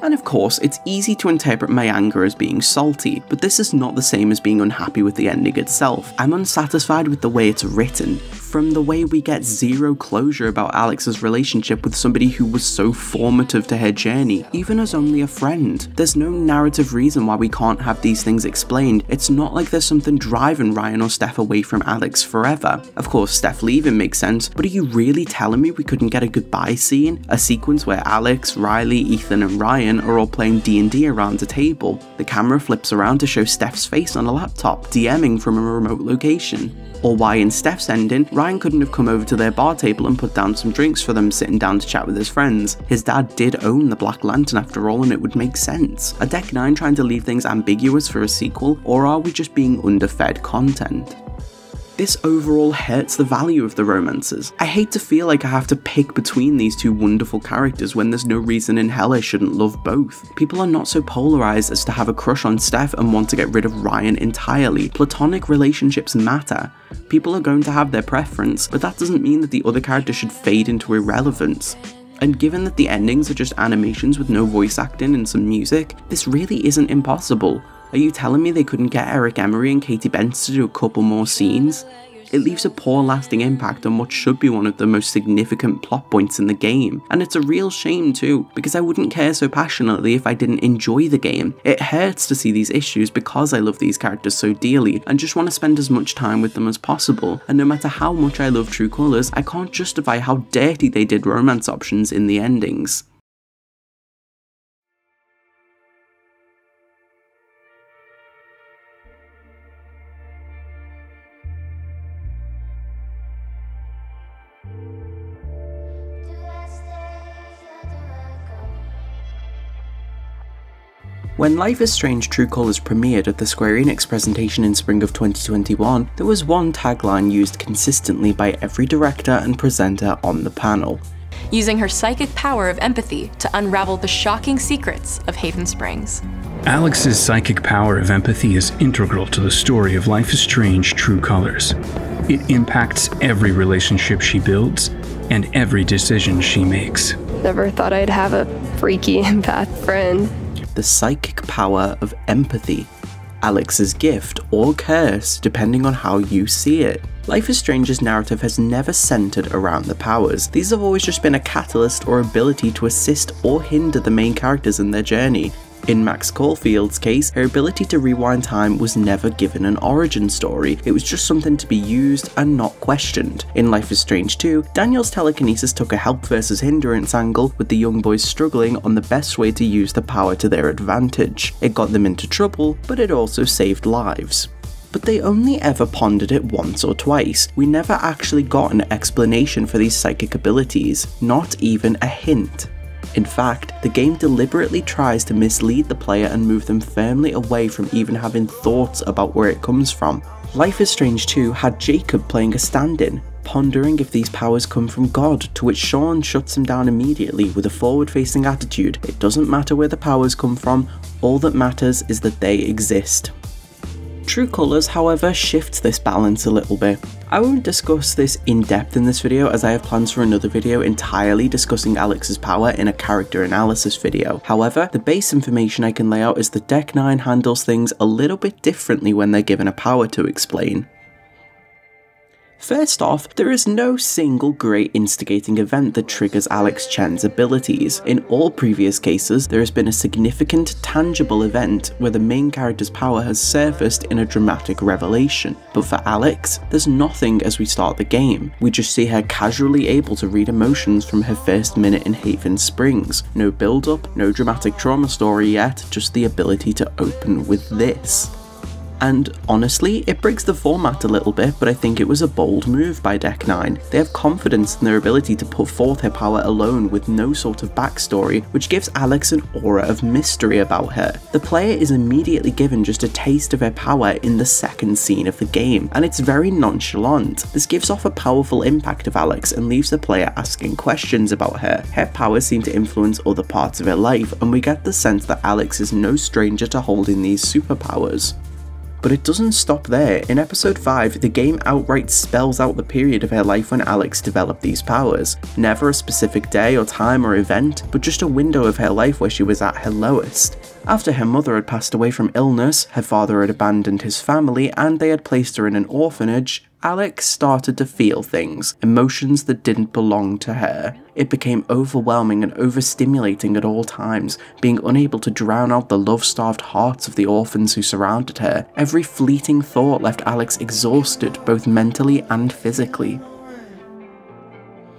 Speaker 1: And of course, it's easy to interpret my anger as being salty, but this is not the same as being unhappy with the ending itself. I'm unsatisfied with the way it's written, from the way we get zero closure about Alex's relationship with somebody who was so formative to her journey, even as only a friend. There's no narrative reason why we can't have these things explained. It's not like there's something driving Ryan or Steph away from Alex forever. Of course, Steph leaving makes sense, but are you really telling me we couldn't get a goodbye scene? A sequence where Alex, Riley, Ethan and Ryan are all playing D&D around a table. The camera flips around to show Steph's face on a laptop, DMing from a remote location. Or why in Steph's ending, Ryan couldn't have come over to their bar table and put down some drinks for them sitting down to chat with his friends. His dad did own the Black Lantern after all, and it would make sense. Are Deck 9 trying to leave things ambiguous for a sequel, or are we just being underfed content? This overall hurts the value of the romances. I hate to feel like I have to pick between these two wonderful characters when there's no reason in hell I shouldn't love both. People are not so polarized as to have a crush on Steph and want to get rid of Ryan entirely. Platonic relationships matter. People are going to have their preference, but that doesn't mean that the other character should fade into irrelevance. And given that the endings are just animations with no voice acting and some music, this really isn't impossible. Are you telling me they couldn't get Eric Emery and Katie Bence to do a couple more scenes? It leaves a poor lasting impact on what should be one of the most significant plot points in the game. And it's a real shame too, because I wouldn't care so passionately if I didn't enjoy the game. It hurts to see these issues because I love these characters so dearly and just want to spend as much time with them as possible. And no matter how much I love True Colours, I can't justify how dirty they did romance options in the endings. When Life is Strange True Colours premiered at the Square Enix presentation in spring of 2021, there was one tagline used consistently by every director and presenter on the panel.
Speaker 9: Using her psychic power of empathy to unravel the shocking secrets of Haven Springs.
Speaker 10: Alex's psychic power of empathy is integral to the story of Life is Strange True Colours. It impacts every relationship she builds and every decision she makes.
Speaker 3: Never thought I'd have a freaky empath friend.
Speaker 1: The psychic power of empathy. Alex's gift or curse, depending on how you see it. Life is Strange's narrative has never centered around the powers. These have always just been a catalyst or ability to assist or hinder the main characters in their journey. In Max Caulfield's case, her ability to rewind time was never given an origin story. It was just something to be used and not questioned. In Life is Strange 2, Daniel's telekinesis took a help versus hindrance angle, with the young boys struggling on the best way to use the power to their advantage. It got them into trouble, but it also saved lives. but they only ever pondered it once or twice. We never actually got an explanation for these psychic abilities, not even a hint. In fact, the game deliberately tries to mislead the player and move them firmly away from even having thoughts about where it comes from. Life is Strange 2 had Jacob playing a stand-in, pondering if these powers come from God, to which Sean shuts him down immediately with a forward-facing attitude. It doesn't matter where the powers come from, all that matters is that they exist. True Colours, however, shifts this balance a little bit. I won't discuss this in depth in this video, as I have plans for another video entirely discussing Alex's power in a character analysis video. However, the base information I can lay out is that Deck 9 handles things a little bit differently when they're given a power to explain. First off, there is no single great instigating event that triggers Alex Chen's abilities. In all previous cases, there has been a significant, tangible event where the main character's power has surfaced in a dramatic revelation. But for Alex, there's nothing as we start the game. We just see her casually able to read emotions from her first minute in Haven Springs. No build-up, no dramatic trauma story yet, just the ability to open with this. And honestly, it breaks the format a little bit, but I think it was a bold move by Deck 9. They have confidence in their ability to put forth her power alone with no sort of backstory, which gives Alex an aura of mystery about her. The player is immediately given just a taste of her power in the second scene of the game, and it's very nonchalant. This gives off a powerful impact of Alex and leaves the player asking questions about her. Her powers seem to influence other parts of her life, and we get the sense that Alex is no stranger to holding these superpowers. But it doesn't stop there. In episode 5, the game outright spells out the period of her life when Alex developed these powers. Never a specific day or time or event, but just a window of her life where she was at her lowest. After her mother had passed away from illness, her father had abandoned his family, and they had placed her in an orphanage, Alex started to feel things, emotions that didn't belong to her. It became overwhelming and overstimulating at all times, being unable to drown out the love-starved hearts of the orphans who surrounded her. Every fleeting thought left Alex exhausted, both mentally and physically.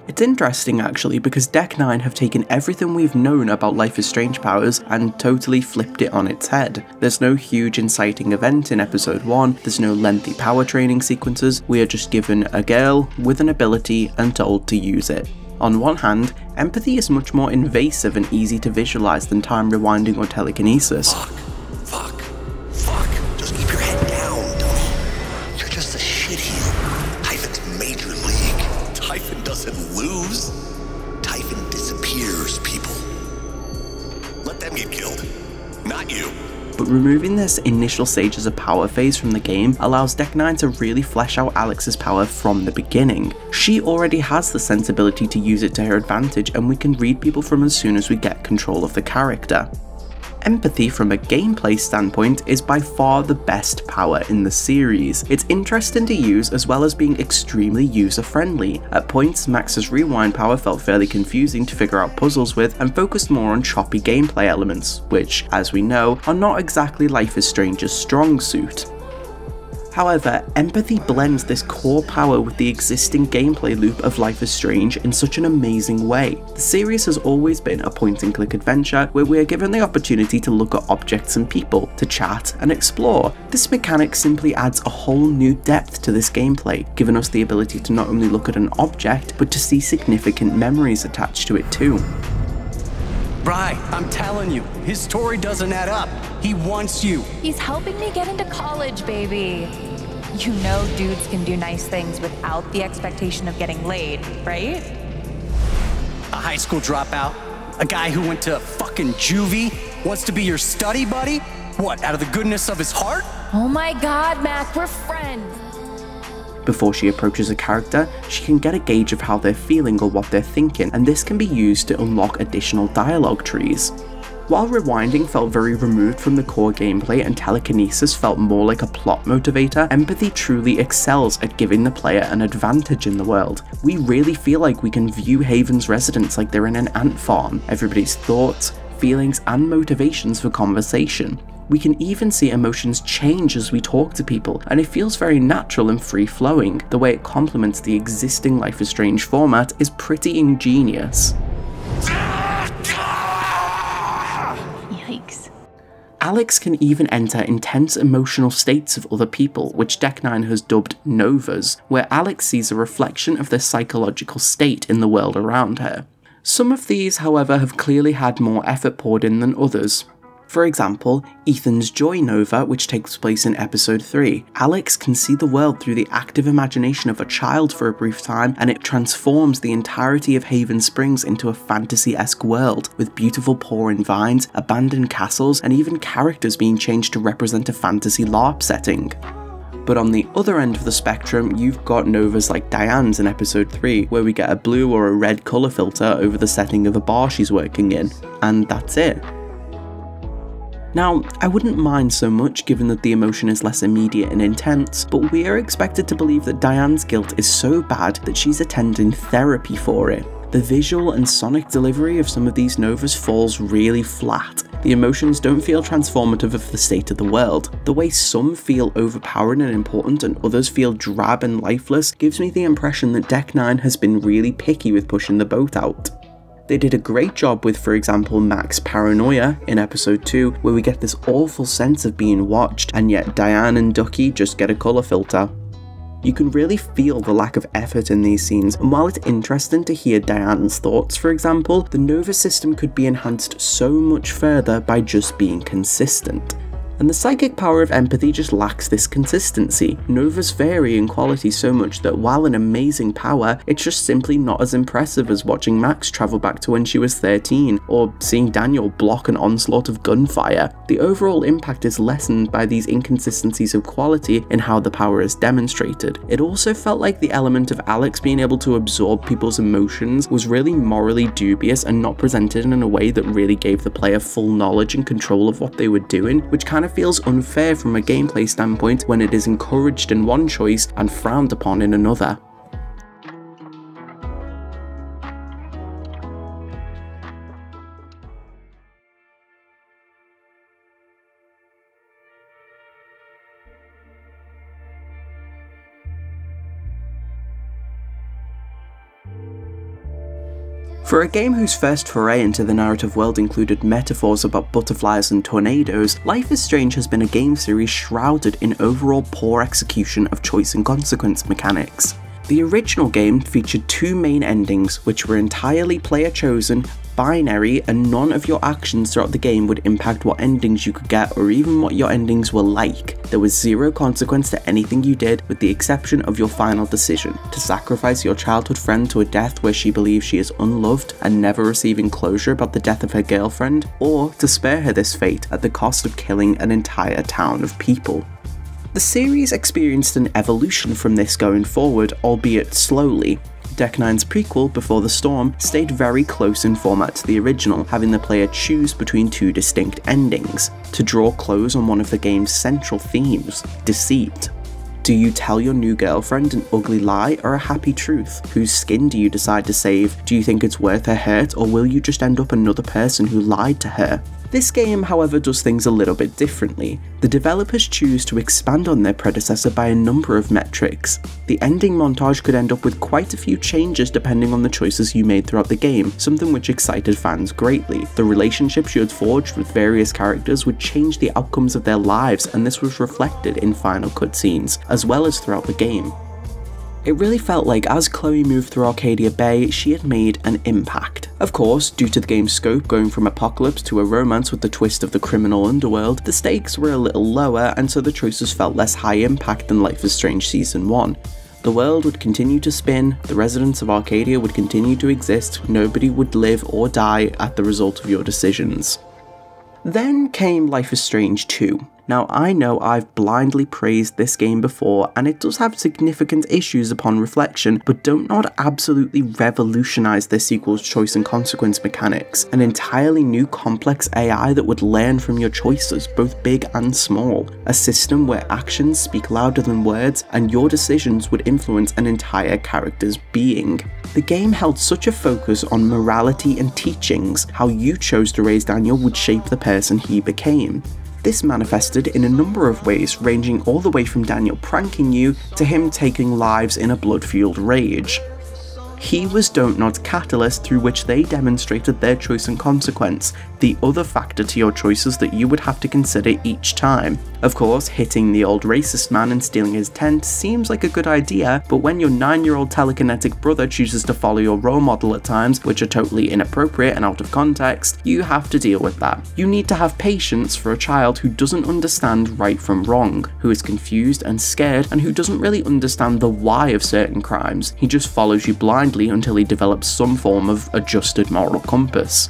Speaker 1: It's interesting actually, because Deck 9 have taken everything we've known about Life is Strange powers and totally flipped it on its head. There's no huge inciting event in episode 1, there's no lengthy power training sequences, we are just given a girl with an ability and told to use it. On one hand, empathy is much more invasive and easy to visualize than time rewinding or telekinesis.
Speaker 11: Fuck. Just keep your head down, dummy. You're just a shitheel. Typhon's major league. Typhon doesn't lose. Typhon disappears, people. Let them get killed, not you.
Speaker 1: But removing this initial stages of power phase from the game allows Deck 9 to really flesh out Alex's power from the beginning. She already has the sensibility to use it to her advantage, and we can read people from as soon as we get control of the character. Empathy from a gameplay standpoint is by far the best power in the series. It's interesting to use as well as being extremely user-friendly. At points, Max's rewind power felt fairly confusing to figure out puzzles with and focused more on choppy gameplay elements, which, as we know, are not exactly Life is Strange's strong suit. However, empathy blends this core power with the existing gameplay loop of Life is Strange in such an amazing way. The series has always been a point-and-click adventure where we are given the opportunity to look at objects and people, to chat and explore. This mechanic simply adds a whole new depth to this gameplay, giving us the ability to not only look at an object, but to see significant memories attached to it too.
Speaker 6: Right, I'm telling you, his story doesn't add up. He wants you.
Speaker 12: He's helping me get into college, baby. You know dudes can do nice things without the expectation of getting laid, right?
Speaker 6: A high school dropout? A guy who went to fucking juvie? Wants to be your study buddy? What, out of the goodness of his heart?
Speaker 12: Oh my god, Mac, we're friends.
Speaker 1: Before she approaches a character, she can get a gauge of how they're feeling or what they're thinking, and this can be used to unlock additional dialogue trees. While rewinding felt very removed from the core gameplay and telekinesis felt more like a plot motivator, empathy truly excels at giving the player an advantage in the world. We really feel like we can view Haven's residents like they're in an ant farm, everybody's thoughts, feelings and motivations for conversation. We can even see emotions change as we talk to people, and it feels very natural and free-flowing. The way it complements the existing Life is Strange format is pretty ingenious.
Speaker 12: Yikes.
Speaker 1: Alex can even enter intense emotional states of other people, which Deck 9 has dubbed novas, where Alex sees a reflection of their psychological state in the world around her. Some of these, however, have clearly had more effort poured in than others. For example, Ethan's Joy Nova, which takes place in episode 3. Alex can see the world through the active imagination of a child for a brief time, and it transforms the entirety of Haven Springs into a fantasy-esque world, with beautiful pouring vines, abandoned castles, and even characters being changed to represent a fantasy LARP setting. But on the other end of the spectrum, you've got novas like Diane's in episode 3, where we get a blue or a red colour filter over the setting of a bar she's working in, and that's it. Now, I wouldn't mind so much given that the emotion is less immediate and intense, but we are expected to believe that Diane's guilt is so bad that she's attending therapy for it. The visual and sonic delivery of some of these novas falls really flat. The emotions don't feel transformative of the state of the world. The way some feel overpowering and important and others feel drab and lifeless gives me the impression that Deck 9 has been really picky with pushing the boat out. They did a great job with, for example, Mac's paranoia in episode 2, where we get this awful sense of being watched, and yet Diane and Ducky just get a colour filter. You can really feel the lack of effort in these scenes, and while it's interesting to hear Diane's thoughts, for example, the Nova system could be enhanced so much further by just being consistent. And the psychic power of empathy just lacks this consistency. Novas vary in quality so much that while an amazing power, it's just simply not as impressive as watching Max travel back to when she was 13, or seeing Daniel block an onslaught of gunfire. The overall impact is lessened by these inconsistencies of quality in how the power is demonstrated. It also felt like the element of Alex being able to absorb people's emotions was really morally dubious and not presented in a way that really gave the player full knowledge and control of what they were doing, which kind of feels unfair from a gameplay standpoint when it is encouraged in one choice and frowned upon in another. For a game whose first foray into the narrative world included metaphors about butterflies and tornadoes, Life is Strange has been a game series shrouded in overall poor execution of choice and consequence mechanics. The original game featured two main endings, which were entirely player-chosen, binary, and none of your actions throughout the game would impact what endings you could get or even what your endings were like. There was zero consequence to anything you did with the exception of your final decision, to sacrifice your childhood friend to a death where she believes she is unloved and never receiving closure about the death of her girlfriend, or to spare her this fate at the cost of killing an entire town of people. The series experienced an evolution from this going forward, albeit slowly. Deck 9's prequel, Before the Storm, stayed very close in format to the original, having the player choose between two distinct endings, to draw close on one of the game's central themes, deceit. Do you tell your new girlfriend an ugly lie or a happy truth? Whose skin do you decide to save? Do you think it's worth her hurt, or will you just end up another person who lied to her? This game, however, does things a little bit differently. The developers choose to expand on their predecessor by a number of metrics. The ending montage could end up with quite a few changes depending on the choices you made throughout the game, something which excited fans greatly. The relationships you had forged with various characters would change the outcomes of their lives, and this was reflected in final cutscenes, as well as throughout the game. It really felt like as Chloe moved through Arcadia Bay, she had made an impact. Of course, due to the game's scope going from apocalypse to a romance with the twist of the criminal underworld, the stakes were a little lower, and so the choices felt less high impact than Life is Strange Season 1. The world would continue to spin, the residents of Arcadia would continue to exist, nobody would live or die at the result of your decisions. Then came Life is Strange 2. Now, I know I've blindly praised this game before, and it does have significant issues upon reflection, but don't not absolutely revolutionise their sequel's choice and consequence mechanics. An entirely new complex AI that would learn from your choices, both big and small. A system where actions speak louder than words, and your decisions would influence an entire character's being. The game held such a focus on morality and teachings. How you chose to raise Daniel would shape the person he became. This manifested in a number of ways, ranging all the way from Daniel pranking you to him taking lives in a blood-fueled rage. He was Don't-Nod's catalyst through which they demonstrated their choice and consequence, the other factor to your choices that you would have to consider each time. Of course, hitting the old racist man and stealing his tent seems like a good idea, but when your 9-year-old telekinetic brother chooses to follow your role model at times, which are totally inappropriate and out of context, you have to deal with that. You need to have patience for a child who doesn't understand right from wrong, who is confused and scared, and who doesn't really understand the why of certain crimes. He just follows you blindly until he develops some form of adjusted moral compass.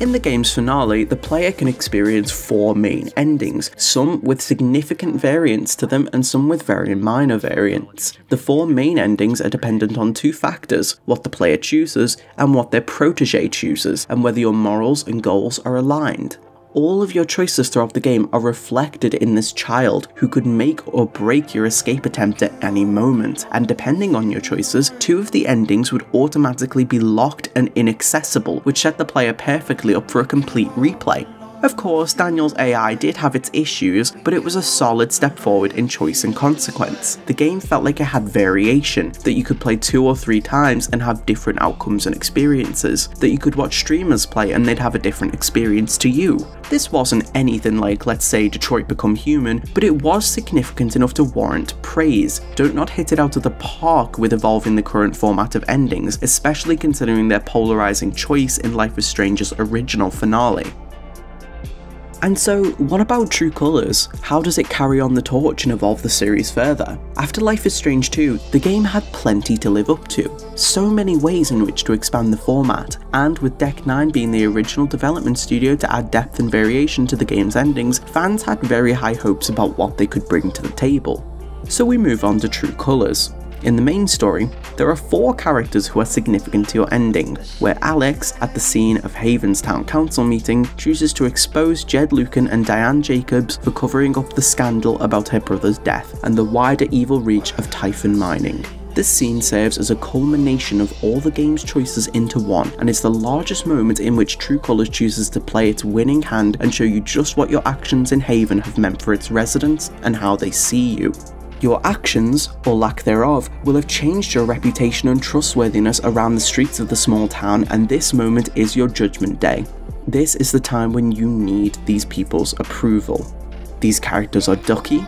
Speaker 1: In the game's finale, the player can experience 4 main endings, some with significant variance to them and some with very minor variants. The 4 main endings are dependent on 2 factors, what the player chooses and what their protege chooses, and whether your morals and goals are aligned. All of your choices throughout the game are reflected in this child, who could make or break your escape attempt at any moment, and depending on your choices, 2 of the endings would automatically be locked and inaccessible, which set the player perfectly up for a complete replay. Of course, Daniel's AI did have its issues, but it was a solid step forward in choice and consequence. The game felt like it had variation, that you could play 2 or 3 times and have different outcomes and experiences, that you could watch streamers play and they'd have a different experience to you. This wasn't anything like, let's say, Detroit Become Human, but it was significant enough to warrant praise. Don't-Nod hit it out of the park with evolving the current format of endings, especially considering their polarizing choice in Life is Strange's original finale. And so, what about True Colors? How does it carry on the torch and evolve the series further? After Life is Strange 2, the game had plenty to live up to. So many ways in which to expand the format, and with Deck 9 being the original development studio to add depth and variation to the game's endings, fans had very high hopes about what they could bring to the table. So we move on to True Colors. In the main story, there are 4 characters who are significant to your ending, where Alex, at the scene of Haven's town council meeting, chooses to expose Jed Lucan and Diane Jacobs for covering up the scandal about her brother's death, and the wider evil reach of Typhon Mining. This scene serves as a culmination of all the game's choices into one, and is the largest moment in which True Colors chooses to play its winning hand and show you just what your actions in Haven have meant for its residents and how they see you. Your actions, or lack thereof, will have changed your reputation and trustworthiness around the streets of the small town, and this moment is your judgment day. This is the time when you need these people's approval. These characters are Ducky,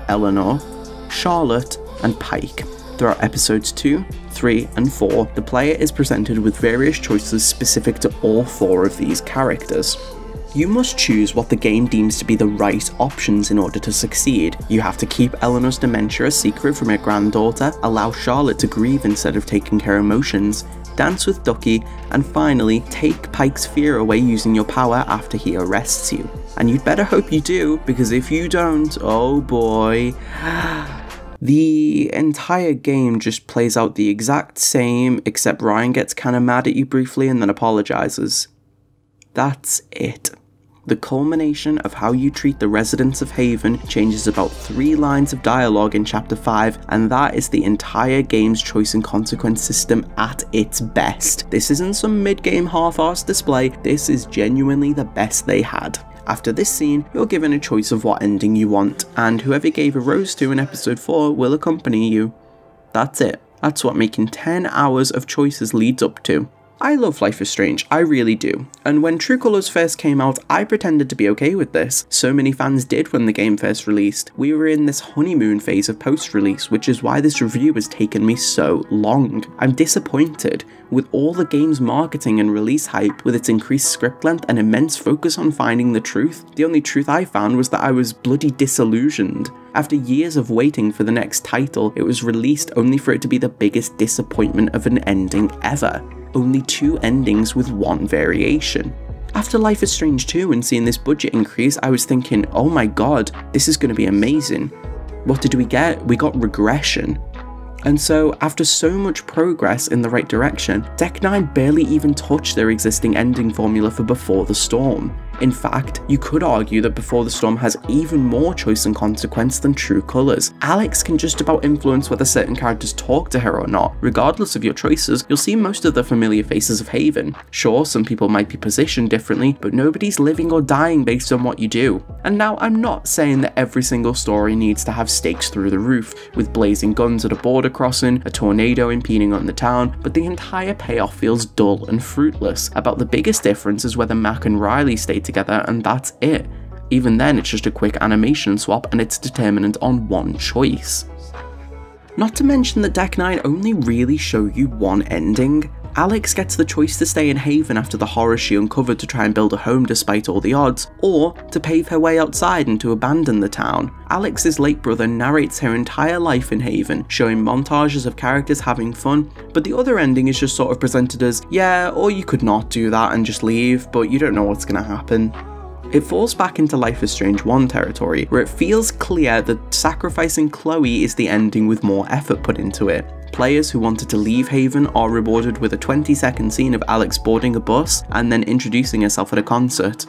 Speaker 1: Eleanor, Charlotte, and Pike. Throughout episodes 2, 3, and 4, the player is presented with various choices specific to all 4 of these characters. You must choose what the game deems to be the right options in order to succeed. You have to keep Eleanor's dementia a secret from her granddaughter, allow Charlotte to grieve instead of taking her emotions, dance with Ducky, and finally, take Pike's fear away using your power after he arrests you. And you'd better hope you do, because if you don't, oh boy. The entire game just plays out the exact same, except Ryan gets kinda mad at you briefly and then apologizes. That's it. The culmination of how you treat the residents of Haven changes about 3 lines of dialogue in Chapter 5, and that is the entire game's choice and consequence system at its best. This isn't some mid-game half-arsed display, this is genuinely the best they had. After this scene, you're given a choice of what ending you want, and whoever gave a rose to in episode 4 will accompany you. That's it. That's what making 10 hours of choices leads up to. I love Life is Strange, I really do, and when True Colors first came out, I pretended to be okay with this. So many fans did when the game first released. We were in this honeymoon phase of post-release, which is why this review has taken me so long. I'm disappointed. With all the game's marketing and release hype, with its increased script length and immense focus on finding the truth, the only truth I found was that I was bloody disillusioned. After years of waiting for the next title, it was released only for it to be the biggest disappointment of an ending ever. Only 2 endings with 1 variation. After Life is Strange 2 and seeing this budget increase, I was thinking, oh my god, this is going to be amazing. What did we get? We got regression. And so, after so much progress in the right direction, Deck 9 barely even touched their existing ending formula for Before the Storm. In fact, you could argue that Before the Storm has even more choice and consequence than True Colors. Alex can just about influence whether certain characters talk to her or not. Regardless of your choices, you'll see most of the familiar faces of Haven. Sure, some people might be positioned differently, but nobody's living or dying based on what you do. And now, I'm not saying that every single story needs to have stakes through the roof, with blazing guns at a border crossing, a tornado impeding on the town, but the entire payoff feels dull and fruitless. About the biggest difference is whether Mac and Riley stay together, and that's it. Even then, it's just a quick animation swap and it's determinant on one choice. Not to mention that Deck 9 only really show you one ending. Alex gets the choice to stay in Haven after the horror she uncovered to try and build a home despite all the odds, or to pave her way outside and to abandon the town. Alex's late brother narrates her entire life in Haven, showing montages of characters having fun, but the other ending is just sort of presented as, yeah, or you could not do that and just leave, but you don't know what's gonna happen. It falls back into Life is Strange 1 territory, where it feels clear that sacrificing Chloe is the ending with more effort put into it. Players who wanted to leave Haven are rewarded with a 20-second scene of Alex boarding a bus and then introducing herself at a concert.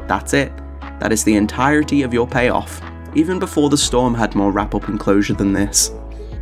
Speaker 1: That's it. That is the entirety of your payoff. Even Before the Storm had more wrap-up and closure than this.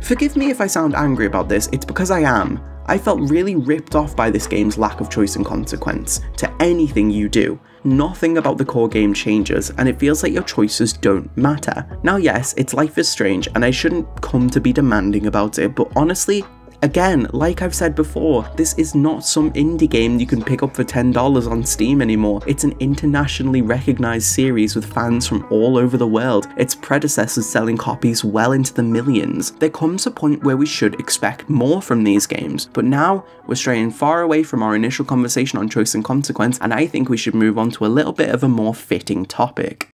Speaker 1: Forgive me if I sound angry about this, it's because I am. I felt really ripped off by this game's lack of choice and consequence to anything you do. Nothing about the core game changes, and it feels like your choices don't matter. Now yes, it's Life is Strange, and I shouldn't come to be demanding about it, but honestly, again, like I've said before, this is not some indie game you can pick up for $10 on Steam anymore. It's an internationally recognised series with fans from all over the world, its predecessors selling copies well into the millions. There comes a point where we should expect more from these games, but now we're straying far away from our initial conversation on choice and consequence, and I think we should move on to a little bit of a more fitting topic.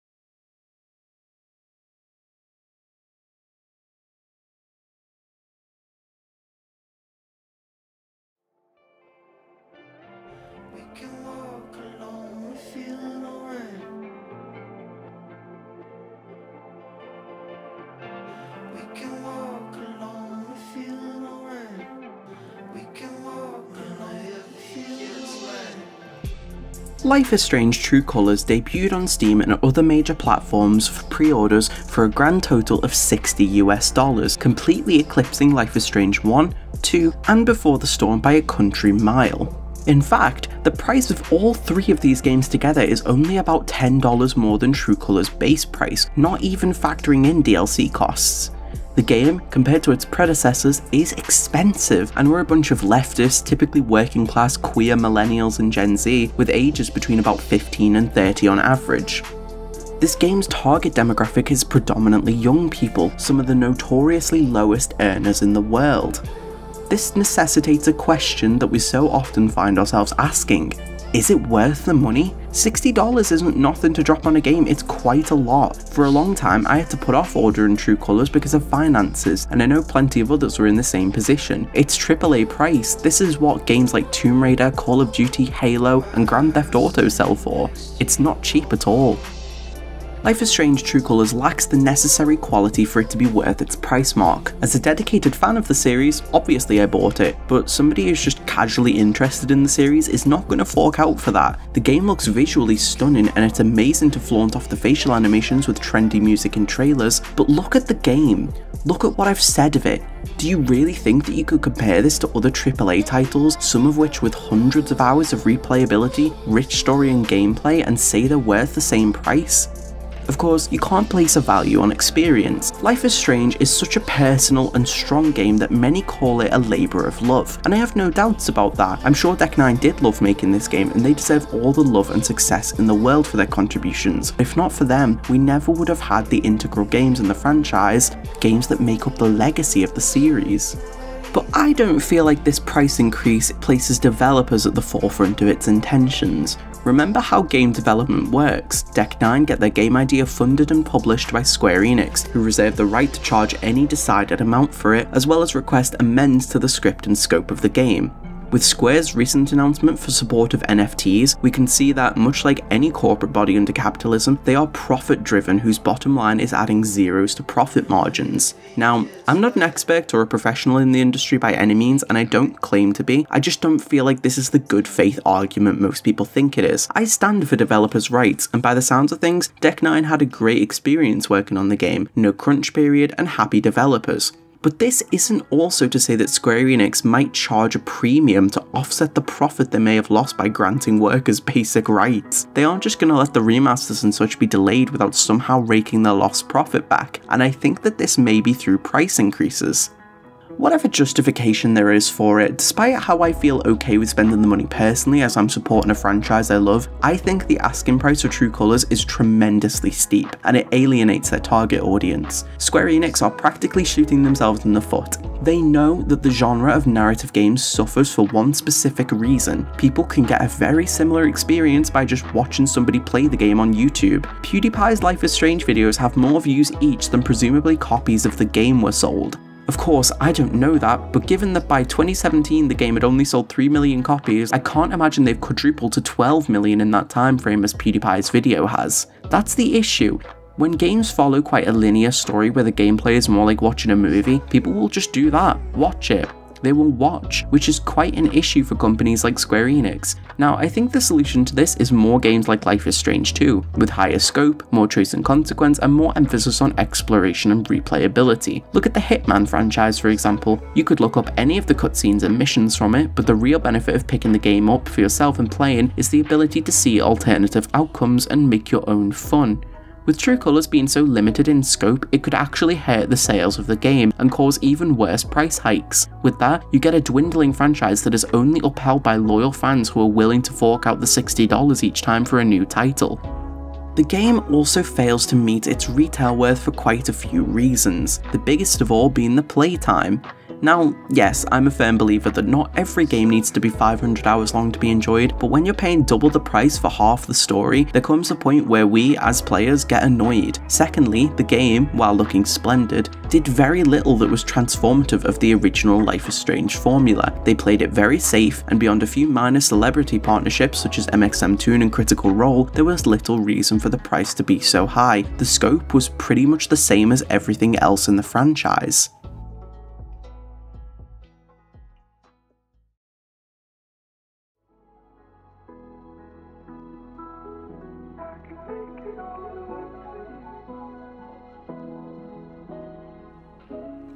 Speaker 1: Life is Strange True Colors debuted on Steam and other major platforms for pre-orders for a grand total of $60 US, completely eclipsing Life is Strange 1, 2, and Before the Storm by a country mile. In fact, the price of all three of these games together is only about $10 more than True Colors' base price, not even factoring in DLC costs. The game, compared to its predecessors, is expensive, and we're a bunch of leftists, typically working class queer millennials and Gen Z, with ages between about 15 and 30 on average. This game's target demographic is predominantly young people, some of the notoriously lowest earners in the world. This necessitates a question that we so often find ourselves asking. Is it worth the money? $60 isn't nothing to drop on a game, it's quite a lot. For a long time I had to put off ordering True Colors because of finances, and I know plenty of others were in the same position. It's AAA price, this is what games like Tomb Raider, Call of Duty, Halo, and Grand Theft Auto sell for. It's not cheap at all. Life is Strange True Colors lacks the necessary quality for it to be worth its price mark. As a dedicated fan of the series, obviously I bought it, but somebody who's just casually interested in the series is not going to fork out for that. The game looks visually stunning and it's amazing to flaunt off the facial animations with trendy music and trailers, but look at the game. Look at what I've said of it. Do you really think that you could compare this to other AAA titles, some of which with hundreds of hours of replayability, rich story and gameplay, and say they're worth the same price? Of course, you can't place a value on experience. Life is Strange is such a personal and strong game that many call it a labour of love, and I have no doubts about that. I'm sure Deck 9 did love making this game, and they deserve all the love and success in the world for their contributions. If not for them, we never would have had the integral games in the franchise, games that make up the legacy of the series. But I don't feel like this price increase places developers at the forefront of its intentions. Remember how game development works. Deck 9 get their game idea funded and published by Square Enix, who reserve the right to charge any decided amount for it, as well as request amends to the script and scope of the game. With Square's recent announcement for support of NFTs, we can see that much like any corporate body under capitalism, they are profit-driven whose bottom line is adding zeros to profit margins. Now, I'm not an expert or a professional in the industry by any means, and I don't claim to be. I just don't feel like this is the good faith argument most people think it is. I stand for developers' rights, and by the sounds of things, Deck9 had a great experience working on the game, no crunch period, and happy developers. But this isn't also to say that Square Enix might charge a premium to offset the profit they may have lost by granting workers basic rights. They aren't just going to let the remasters and such be delayed without somehow raking their lost profit back, and I think that this may be through price increases. Whatever justification there is for it, despite how I feel okay with spending the money personally as I'm supporting a franchise I love, I think the asking price for True Colors is tremendously steep, and it alienates their target audience. Square Enix are practically shooting themselves in the foot. They know that the genre of narrative games suffers for one specific reason. People can get a very similar experience by just watching somebody play the game on YouTube. PewDiePie's Life is Strange videos have more views each than presumably copies of the game were sold. Of course, I don't know that, but given that by 2017 the game had only sold 3 million copies, I can't imagine they've quadrupled to 12 million in that time frame as PewDiePie's video has. That's the issue. When games follow quite a linear story where the gameplay is more like watching a movie, people will just do that, watch it. They will watch, which is quite an issue for companies like Square Enix. Now, I think the solution to this is more games like Life is Strange 2, with higher scope, more choice and consequence, and more emphasis on exploration and replayability. Look at the Hitman franchise, for example. You could look up any of the cutscenes and missions from it, but the real benefit of picking the game up for yourself and playing is the ability to see alternative outcomes and make your own fun. With True Colors being so limited in scope, it could actually hurt the sales of the game and cause even worse price hikes. With that, you get a dwindling franchise that is only upheld by loyal fans who are willing to fork out the $60 each time for a new title. The game also fails to meet its retail worth for quite a few reasons, the biggest of all being the playtime. Now, yes, I'm a firm believer that not every game needs to be 500 hours long to be enjoyed, but when you're paying double the price for half the story, there comes a point where we, as players, get annoyed. Secondly, the game, while looking splendid, did very little that was transformative of the original Life is Strange formula. They played it very safe, and beyond a few minor celebrity partnerships such as MXMtoon and Critical Role, there was little reason for the price to be so high. The scope was pretty much the same as everything else in the franchise.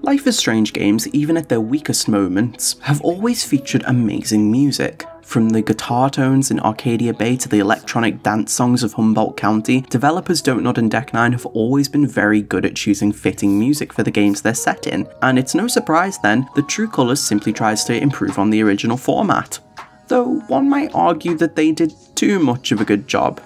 Speaker 1: Life is Strange games, even at their weakest moments, have always featured amazing music. From the guitar tones in Arcadia Bay to the electronic dance songs of Humboldt County, developers Don't Nod and Deck9 have always been very good at choosing fitting music for the games they're set in, and it's no surprise then that True Colors simply tries to improve on the original format. Though one might argue that they did too much of a good job.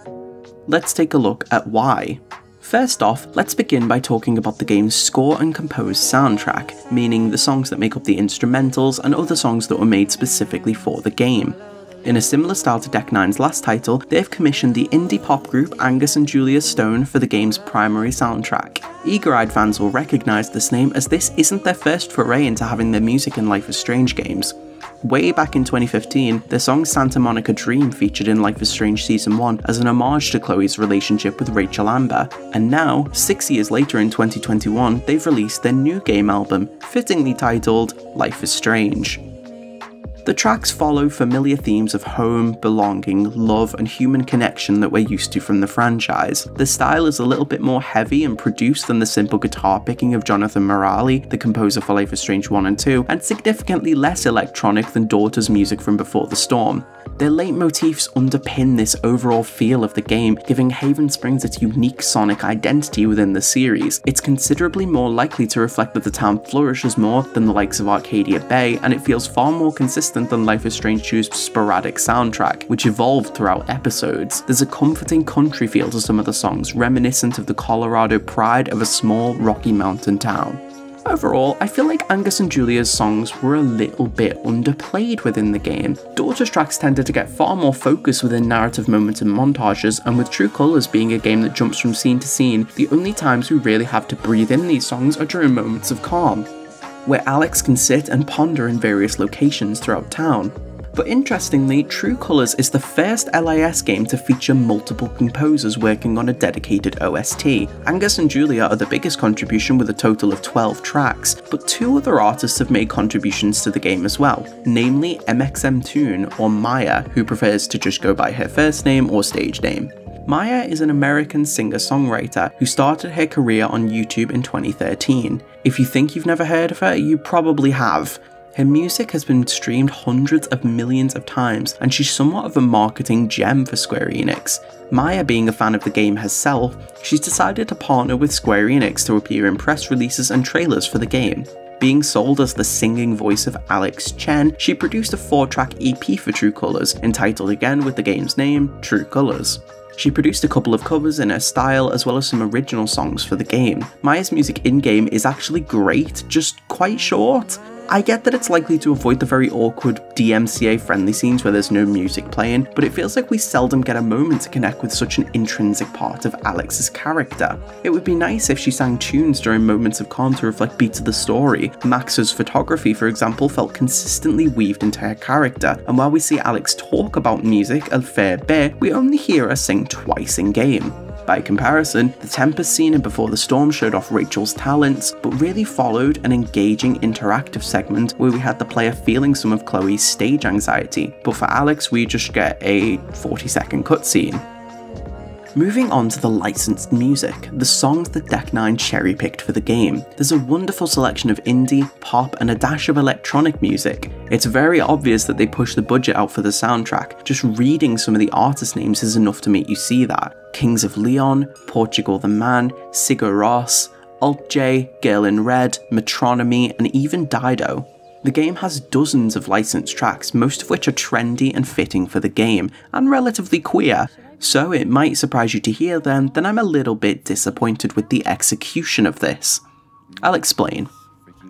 Speaker 1: Let's take a look at why. First off, let's begin by talking about the game's score and composed soundtrack, meaning the songs that make up the instrumentals and other songs that were made specifically for the game. In a similar style to Deck9's last title, they've commissioned the indie pop group Angus and Julia Stone for the game's primary soundtrack. Eager-eyed fans will recognise this name as this isn't their first foray into having their music in Life is Strange games. Way back in 2015, their song Santa Monica Dream featured in Life is Strange Season 1 as an homage to Chloe's relationship with Rachel Amber, and now, 6 years later in 2021, they've released their new game album, fittingly titled Life is Strange. The tracks follow familiar themes of home, belonging, love, and human connection that we're used to from the franchise. The style is a little bit more heavy and produced than the simple guitar picking of Jonathan Morali, the composer for Life is Strange 1 and 2, and significantly less electronic than Daughter's music from Before the Storm. Their leitmotifs underpin this overall feel of the game, giving Haven Springs its unique sonic identity within the series. It's considerably more likely to reflect that the town flourishes more than the likes of Arcadia Bay, and it feels far more consistent than Life is Strange 2's sporadic soundtrack, which evolved throughout episodes. There's a comforting country feel to some of the songs, reminiscent of the Colorado pride of a small Rocky Mountain town. Overall, I feel like Angus and Julia's songs were a little bit underplayed within the game. Daughter's tracks tended to get far more focus within narrative moments and montages, and with True Colors being a game that jumps from scene to scene, the only times we really have to breathe in these songs are during moments of calm, where Alex can sit and ponder in various locations throughout town. But interestingly, True Colors is the first LIS game to feature multiple composers working on a dedicated OST. Angus and Julia are the biggest contribution with a total of 12 tracks, but 2 other artists have made contributions to the game as well, namely mxmtoon, or Maya, who prefers to just go by her first name or stage name. Maya is an American singer-songwriter who started her career on YouTube in 2013. If you think you've never heard of her, you probably have. Her music has been streamed hundreds of millions of times, and she's somewhat of a marketing gem for Square Enix. Maya being a fan of the game herself, she's decided to partner with Square Enix to appear in press releases and trailers for the game. Being sold as the singing voice of Alex Chen, she produced a 4-track EP for True Colors, entitled again with the game's name, True Colors. She produced a couple of covers in her style, as well as some original songs for the game. Maya's music in-game is actually great, just quite short. I get that it's likely to avoid the very awkward DMCA friendly scenes where there's no music playing, but it feels like we seldom get a moment to connect with such an intrinsic part of Alex's character. It would be nice if she sang tunes during moments of calm to reflect beats of the story. Max's photography, for example, felt consistently weaved into her character, and while we see Alex talk about music a fair bit, we only hear her sing twice in game. By comparison, the Tempest scene in Before the Storm showed off Rachel's talents, but really followed an engaging interactive segment where we had the player feeling some of Chloe's stage anxiety, but for Alex we just get a 40-second cutscene. Moving on to the licensed music, the songs that Deck Nine cherry-picked for the game. There's a wonderful selection of indie, pop, and a dash of electronic music. It's very obvious that they pushed the budget out for the soundtrack. Just reading some of the artist names is enough to make you see that. Kings of Leon, Portugal the Man, Sigur Rós, Alt J, Girl in Red, Metronomy, and even Dido. The game has dozens of licensed tracks, most of which are trendy and fitting for the game, and relatively queer. So it might surprise you to hear then that I'm a little bit disappointed with the execution of this. I'll explain.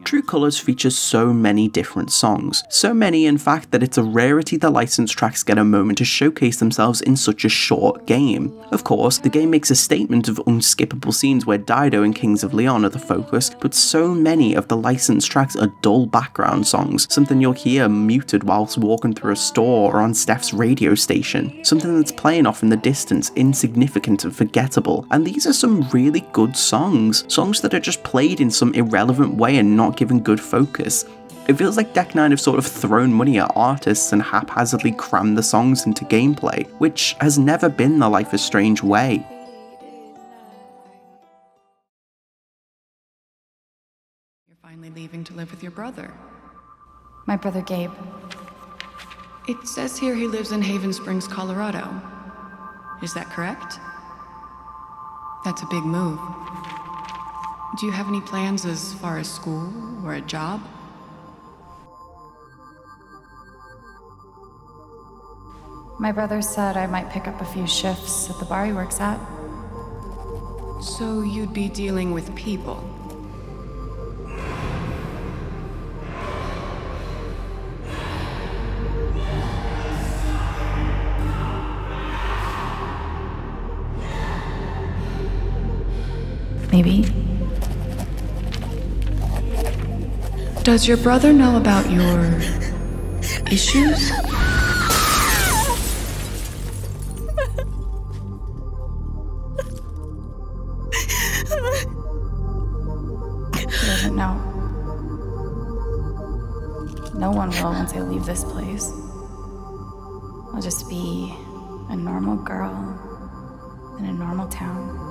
Speaker 1: True Colors features so many different songs, so many in fact that it's a rarity the licensed tracks get a moment to showcase themselves in such a short game. Of course, the game makes a statement of unskippable scenes where Dido and Kings of Leon are the focus, but so many of the licensed tracks are dull background songs, something you'll hear muted whilst walking through a store or on Steph's radio station, something that's playing off in the distance, insignificant and forgettable, and these are some really good songs that are just played in some irrelevant way and not given good focus. It feels like Deck Nine have sort of thrown money at artists and haphazardly crammed the songs into gameplay, which has never been the Life is Strange way.
Speaker 13: You're finally leaving to live with your brother.
Speaker 2: My brother Gabe.
Speaker 13: It says here he lives in Haven Springs, Colorado. Is that correct? That's a big move. Do you have any plans as far as school or a job?
Speaker 2: My brother said I might pick up a few shifts at the bar he works at.
Speaker 13: So you'd be dealing with people?
Speaker 2: Maybe.
Speaker 13: Does your brother know about your issues?
Speaker 2: He doesn't know. No one will once I leave this place. I'll just be a normal girl in a normal town.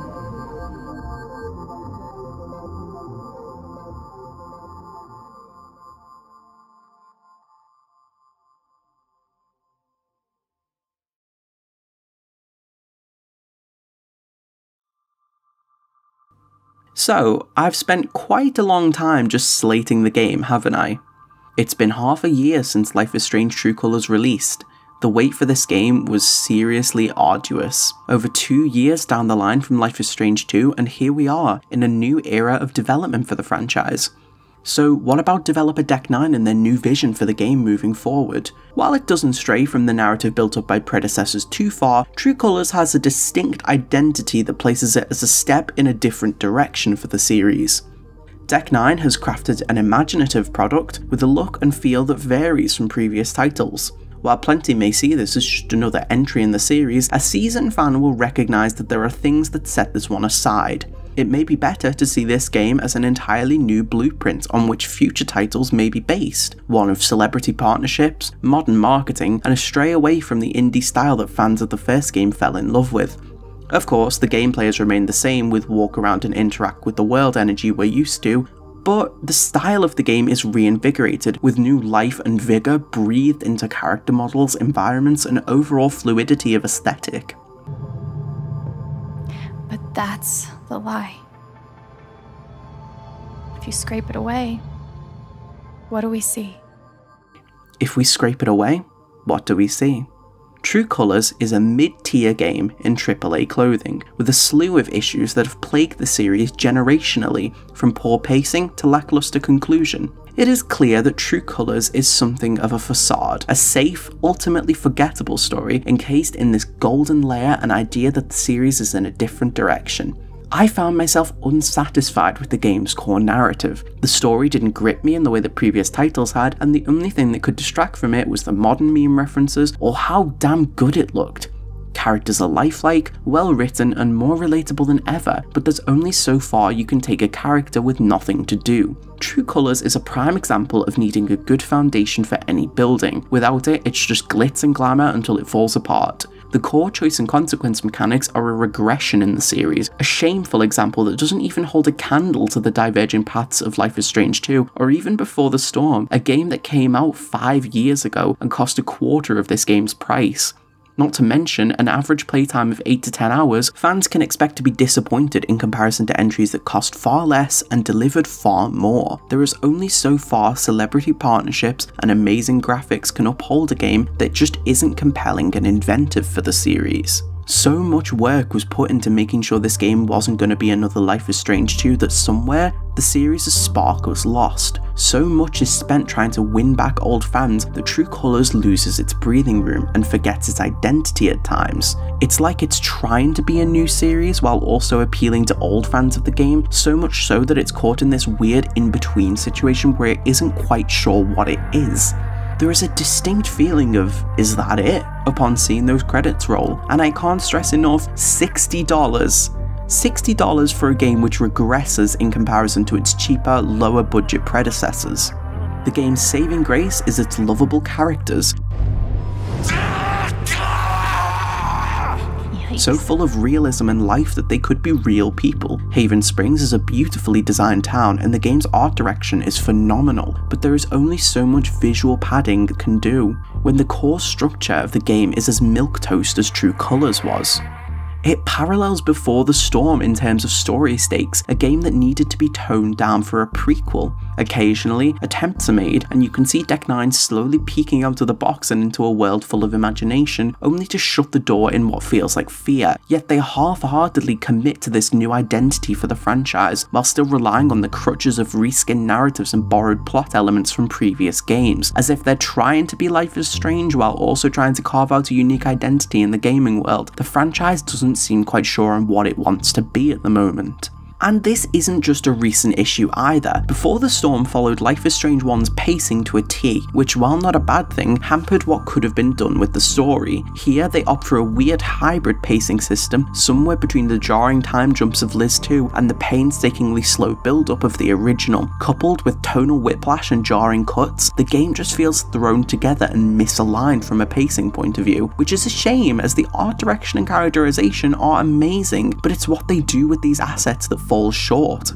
Speaker 1: So, I've spent quite a long time just slating the game, haven't I? It's been half a year since Life is Strange True Colors released. The wait for this game was seriously arduous. Over 2 years down the line from Life is Strange 2, and here we are, in a new era of development for the franchise. So what about developer Deck Nine and their new vision for the game moving forward? While it doesn't stray from the narrative built up by predecessors too far, True Colors has a distinct identity that places it as a step in a different direction for the series. Deck Nine has crafted an imaginative product with a look and feel that varies from previous titles. While plenty may see this as just another entry in the series, a seasoned fan will recognise that there are things that set this one aside. It may be better to see this game as an entirely new blueprint on which future titles may be based, one of celebrity partnerships, modern marketing, and a stray away from the indie style that fans of the first game fell in love with. Of course, the gameplay has remained the same with walk around and interact with the world energy we're used to, but the style of the game is reinvigorated, with new life and vigour breathed into character models, environments, and overall fluidity of aesthetic.
Speaker 2: But that's the lie. If you scrape it away, what do we see?
Speaker 1: If we scrape it away, what do we see? True Colors is a mid-tier game in AAA clothing, with a slew of issues that have plagued the series generationally, from poor pacing to lackluster conclusion. It is clear that True Colors is something of a facade, a safe, ultimately forgettable story encased in this golden layer and idea that the series is in a different direction. I found myself unsatisfied with the game's core narrative. The story didn't grip me in the way that previous titles had, and the only thing that could distract from it was the modern meme references or how damn good it looked. Characters are lifelike, well written, and more relatable than ever, but there's only so far you can take a character with nothing to do. True Colors is a prime example of needing a good foundation for any building. Without it, it's just glitz and glamour until it falls apart. The core choice and consequence mechanics are a regression in the series, a shameful example that doesn't even hold a candle to the diverging paths of Life is Strange 2, or even Before the Storm, a game that came out 5 years ago and cost a quarter of this game's price. Not to mention an average playtime of 8 to 10 hours, fans can expect to be disappointed in comparison to entries that cost far less and delivered far more. There is only so far celebrity partnerships and amazing graphics can uphold a game that just isn't compelling and inventive for the series. So much work was put into making sure this game wasn't going to be another Life is Strange 2 that somewhere the series' spark was lost. So much is spent trying to win back old fans that True Colors loses its breathing room and forgets its identity at times. It's like it's trying to be a new series while also appealing to old fans of the game, so much so that it's caught in this weird in-between situation where it isn't quite sure what it is. There is a distinct feeling of, is that it? Upon seeing those credits roll, and I can't stress enough, $60. $60 for a game which regresses in comparison to its cheaper, lower budget predecessors. The game's saving grace is its lovable characters, so full of realism and life that they could be real people. Haven Springs is a beautifully designed town and the game's art direction is phenomenal, but there is only so much visual padding it can do, when the core structure of the game is as milquetoast as True Colors was. It parallels Before the Storm in terms of story stakes, a game that needed to be toned down for a prequel. Occasionally, attempts are made, and you can see Deck 9 slowly peeking out of the box and into a world full of imagination, only to shut the door in what feels like fear. Yet they half-heartedly commit to this new identity for the franchise, while still relying on the crutches of reskinned narratives and borrowed plot elements from previous games, as if they're trying to be Life is Strange while also trying to carve out a unique identity in the gaming world. The franchise doesn't seem quite sure on what it wants to be at the moment. And this isn't just a recent issue either. Before the Storm followed Life is Strange 1's pacing to a T, which, while not a bad thing, hampered what could have been done with the story. Here they opt for a weird hybrid pacing system, somewhere between the jarring time jumps of Liz 2 and the painstakingly slow build-up of the original. Coupled with tonal whiplash and jarring cuts, the game just feels thrown together and misaligned from a pacing point of view, which is a shame as the art direction and characterization are amazing, but it's what they do with these assets that falls short.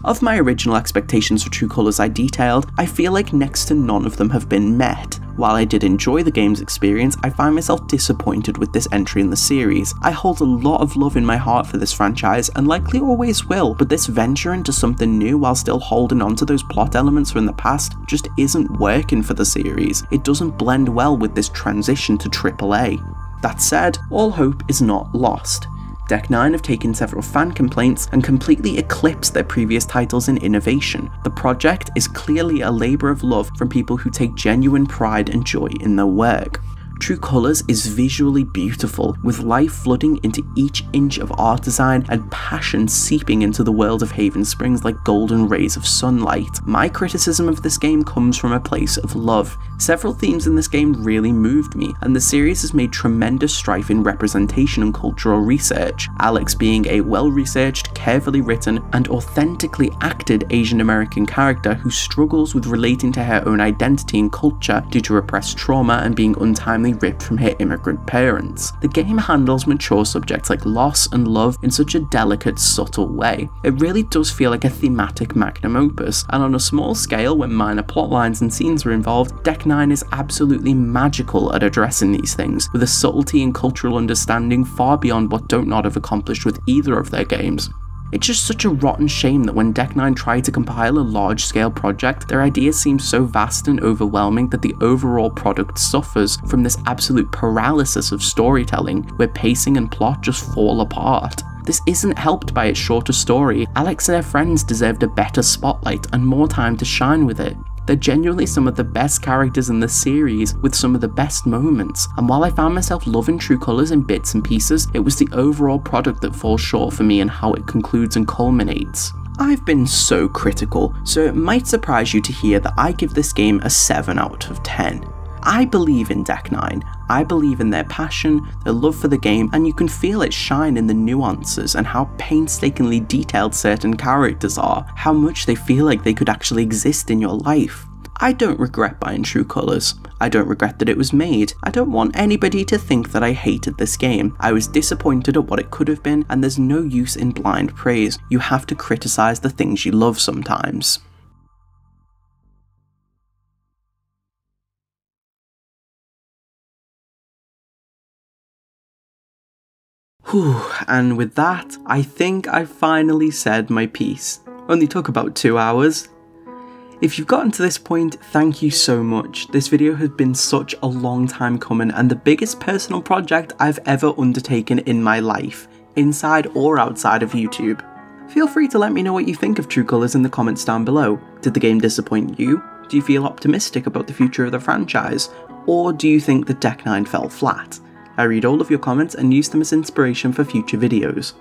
Speaker 1: Of my original expectations for True Colors I detailed, I feel like next to none of them have been met. While I did enjoy the game's experience, I find myself disappointed with this entry in the series. I hold a lot of love in my heart for this franchise, and likely always will, but this venture into something new while still holding on to those plot elements from the past just isn't working for the series. It doesn't blend well with this transition to AAA. That said, all hope is not lost. Deck 9 have taken several fan complaints and completely eclipsed their previous titles in innovation. The project is clearly a labour of love from people who take genuine pride and joy in their work. True Colors is visually beautiful, with life flooding into each inch of art design and passion seeping into the world of Haven Springs like golden rays of sunlight. My criticism of this game comes from a place of love. Several themes in this game really moved me, and the series has made tremendous strife in representation and cultural research. Alex being a well-researched, carefully written, and authentically acted Asian American character who struggles with relating to her own identity and culture due to repressed trauma and being untimely ripped from her immigrant parents. The game handles mature subjects like loss and love in such a delicate, subtle way. It really does feel like a thematic magnum opus, and on a small scale when minor plot lines and scenes are involved, Deck 9 is absolutely magical at addressing these things, with a subtlety and cultural understanding far beyond what Don't Nod have accomplished with either of their games. It's just such a rotten shame that when Deck 9 tried to compile a large-scale project, their ideas seem so vast and overwhelming that the overall product suffers from this absolute paralysis of storytelling, where pacing and plot just fall apart. This isn't helped by its shorter story. Alex and her friends deserved a better spotlight and more time to shine with it. They're genuinely some of the best characters in the series, with some of the best moments, and while I found myself loving True Colors in bits and pieces, it was the overall product that falls short for me and how it concludes and culminates. I've been so critical, so it might surprise you to hear that I give this game a 7 out of 10. I believe in Deck 9, I believe in their passion, their love for the game, and you can feel it shine in the nuances and how painstakingly detailed certain characters are, how much they feel like they could actually exist in your life. I don't regret buying True Colors. I don't regret that it was made. I don't want anybody to think that I hated this game. I was disappointed at what it could have been, and there's no use in blind praise. You have to criticize the things you love sometimes. Whew, and with that, I think I finally said my piece. Only took about 2 hours. If you've gotten to this point, thank you so much. This video has been such a long time coming and the biggest personal project I've ever undertaken in my life, inside or outside of YouTube. Feel free to let me know what you think of True Colors in the comments down below. Did the game disappoint you? Do you feel optimistic about the future of the franchise? Or do you think that Deck 9 fell flat? I read all of your comments and use them as inspiration for future videos.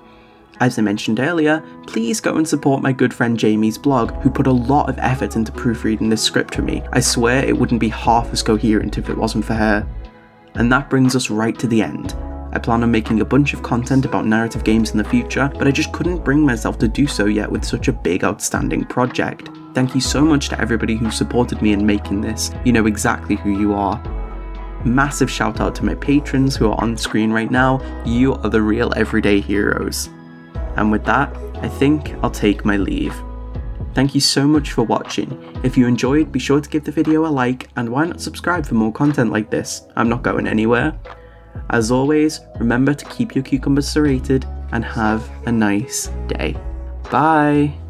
Speaker 1: As I mentioned earlier, please go and support my good friend Jamie's blog, who put a lot of effort into proofreading this script for me. I swear it wouldn't be half as coherent if it wasn't for her. And that brings us right to the end. I plan on making a bunch of content about narrative games in the future, but I just couldn't bring myself to do so yet with such a big outstanding project. Thank you so much to everybody who supported me in making this. You know exactly who you are. Massive shout out to my patrons who are on screen right now. You are the real everyday heroes. And with that, I think I'll take my leave. Thank you so much for watching. If you enjoyed, be sure to give the video a like, and why not subscribe for more content like this? I'm not going anywhere. As always, remember to keep your cucumbers serrated and have a nice day. Bye!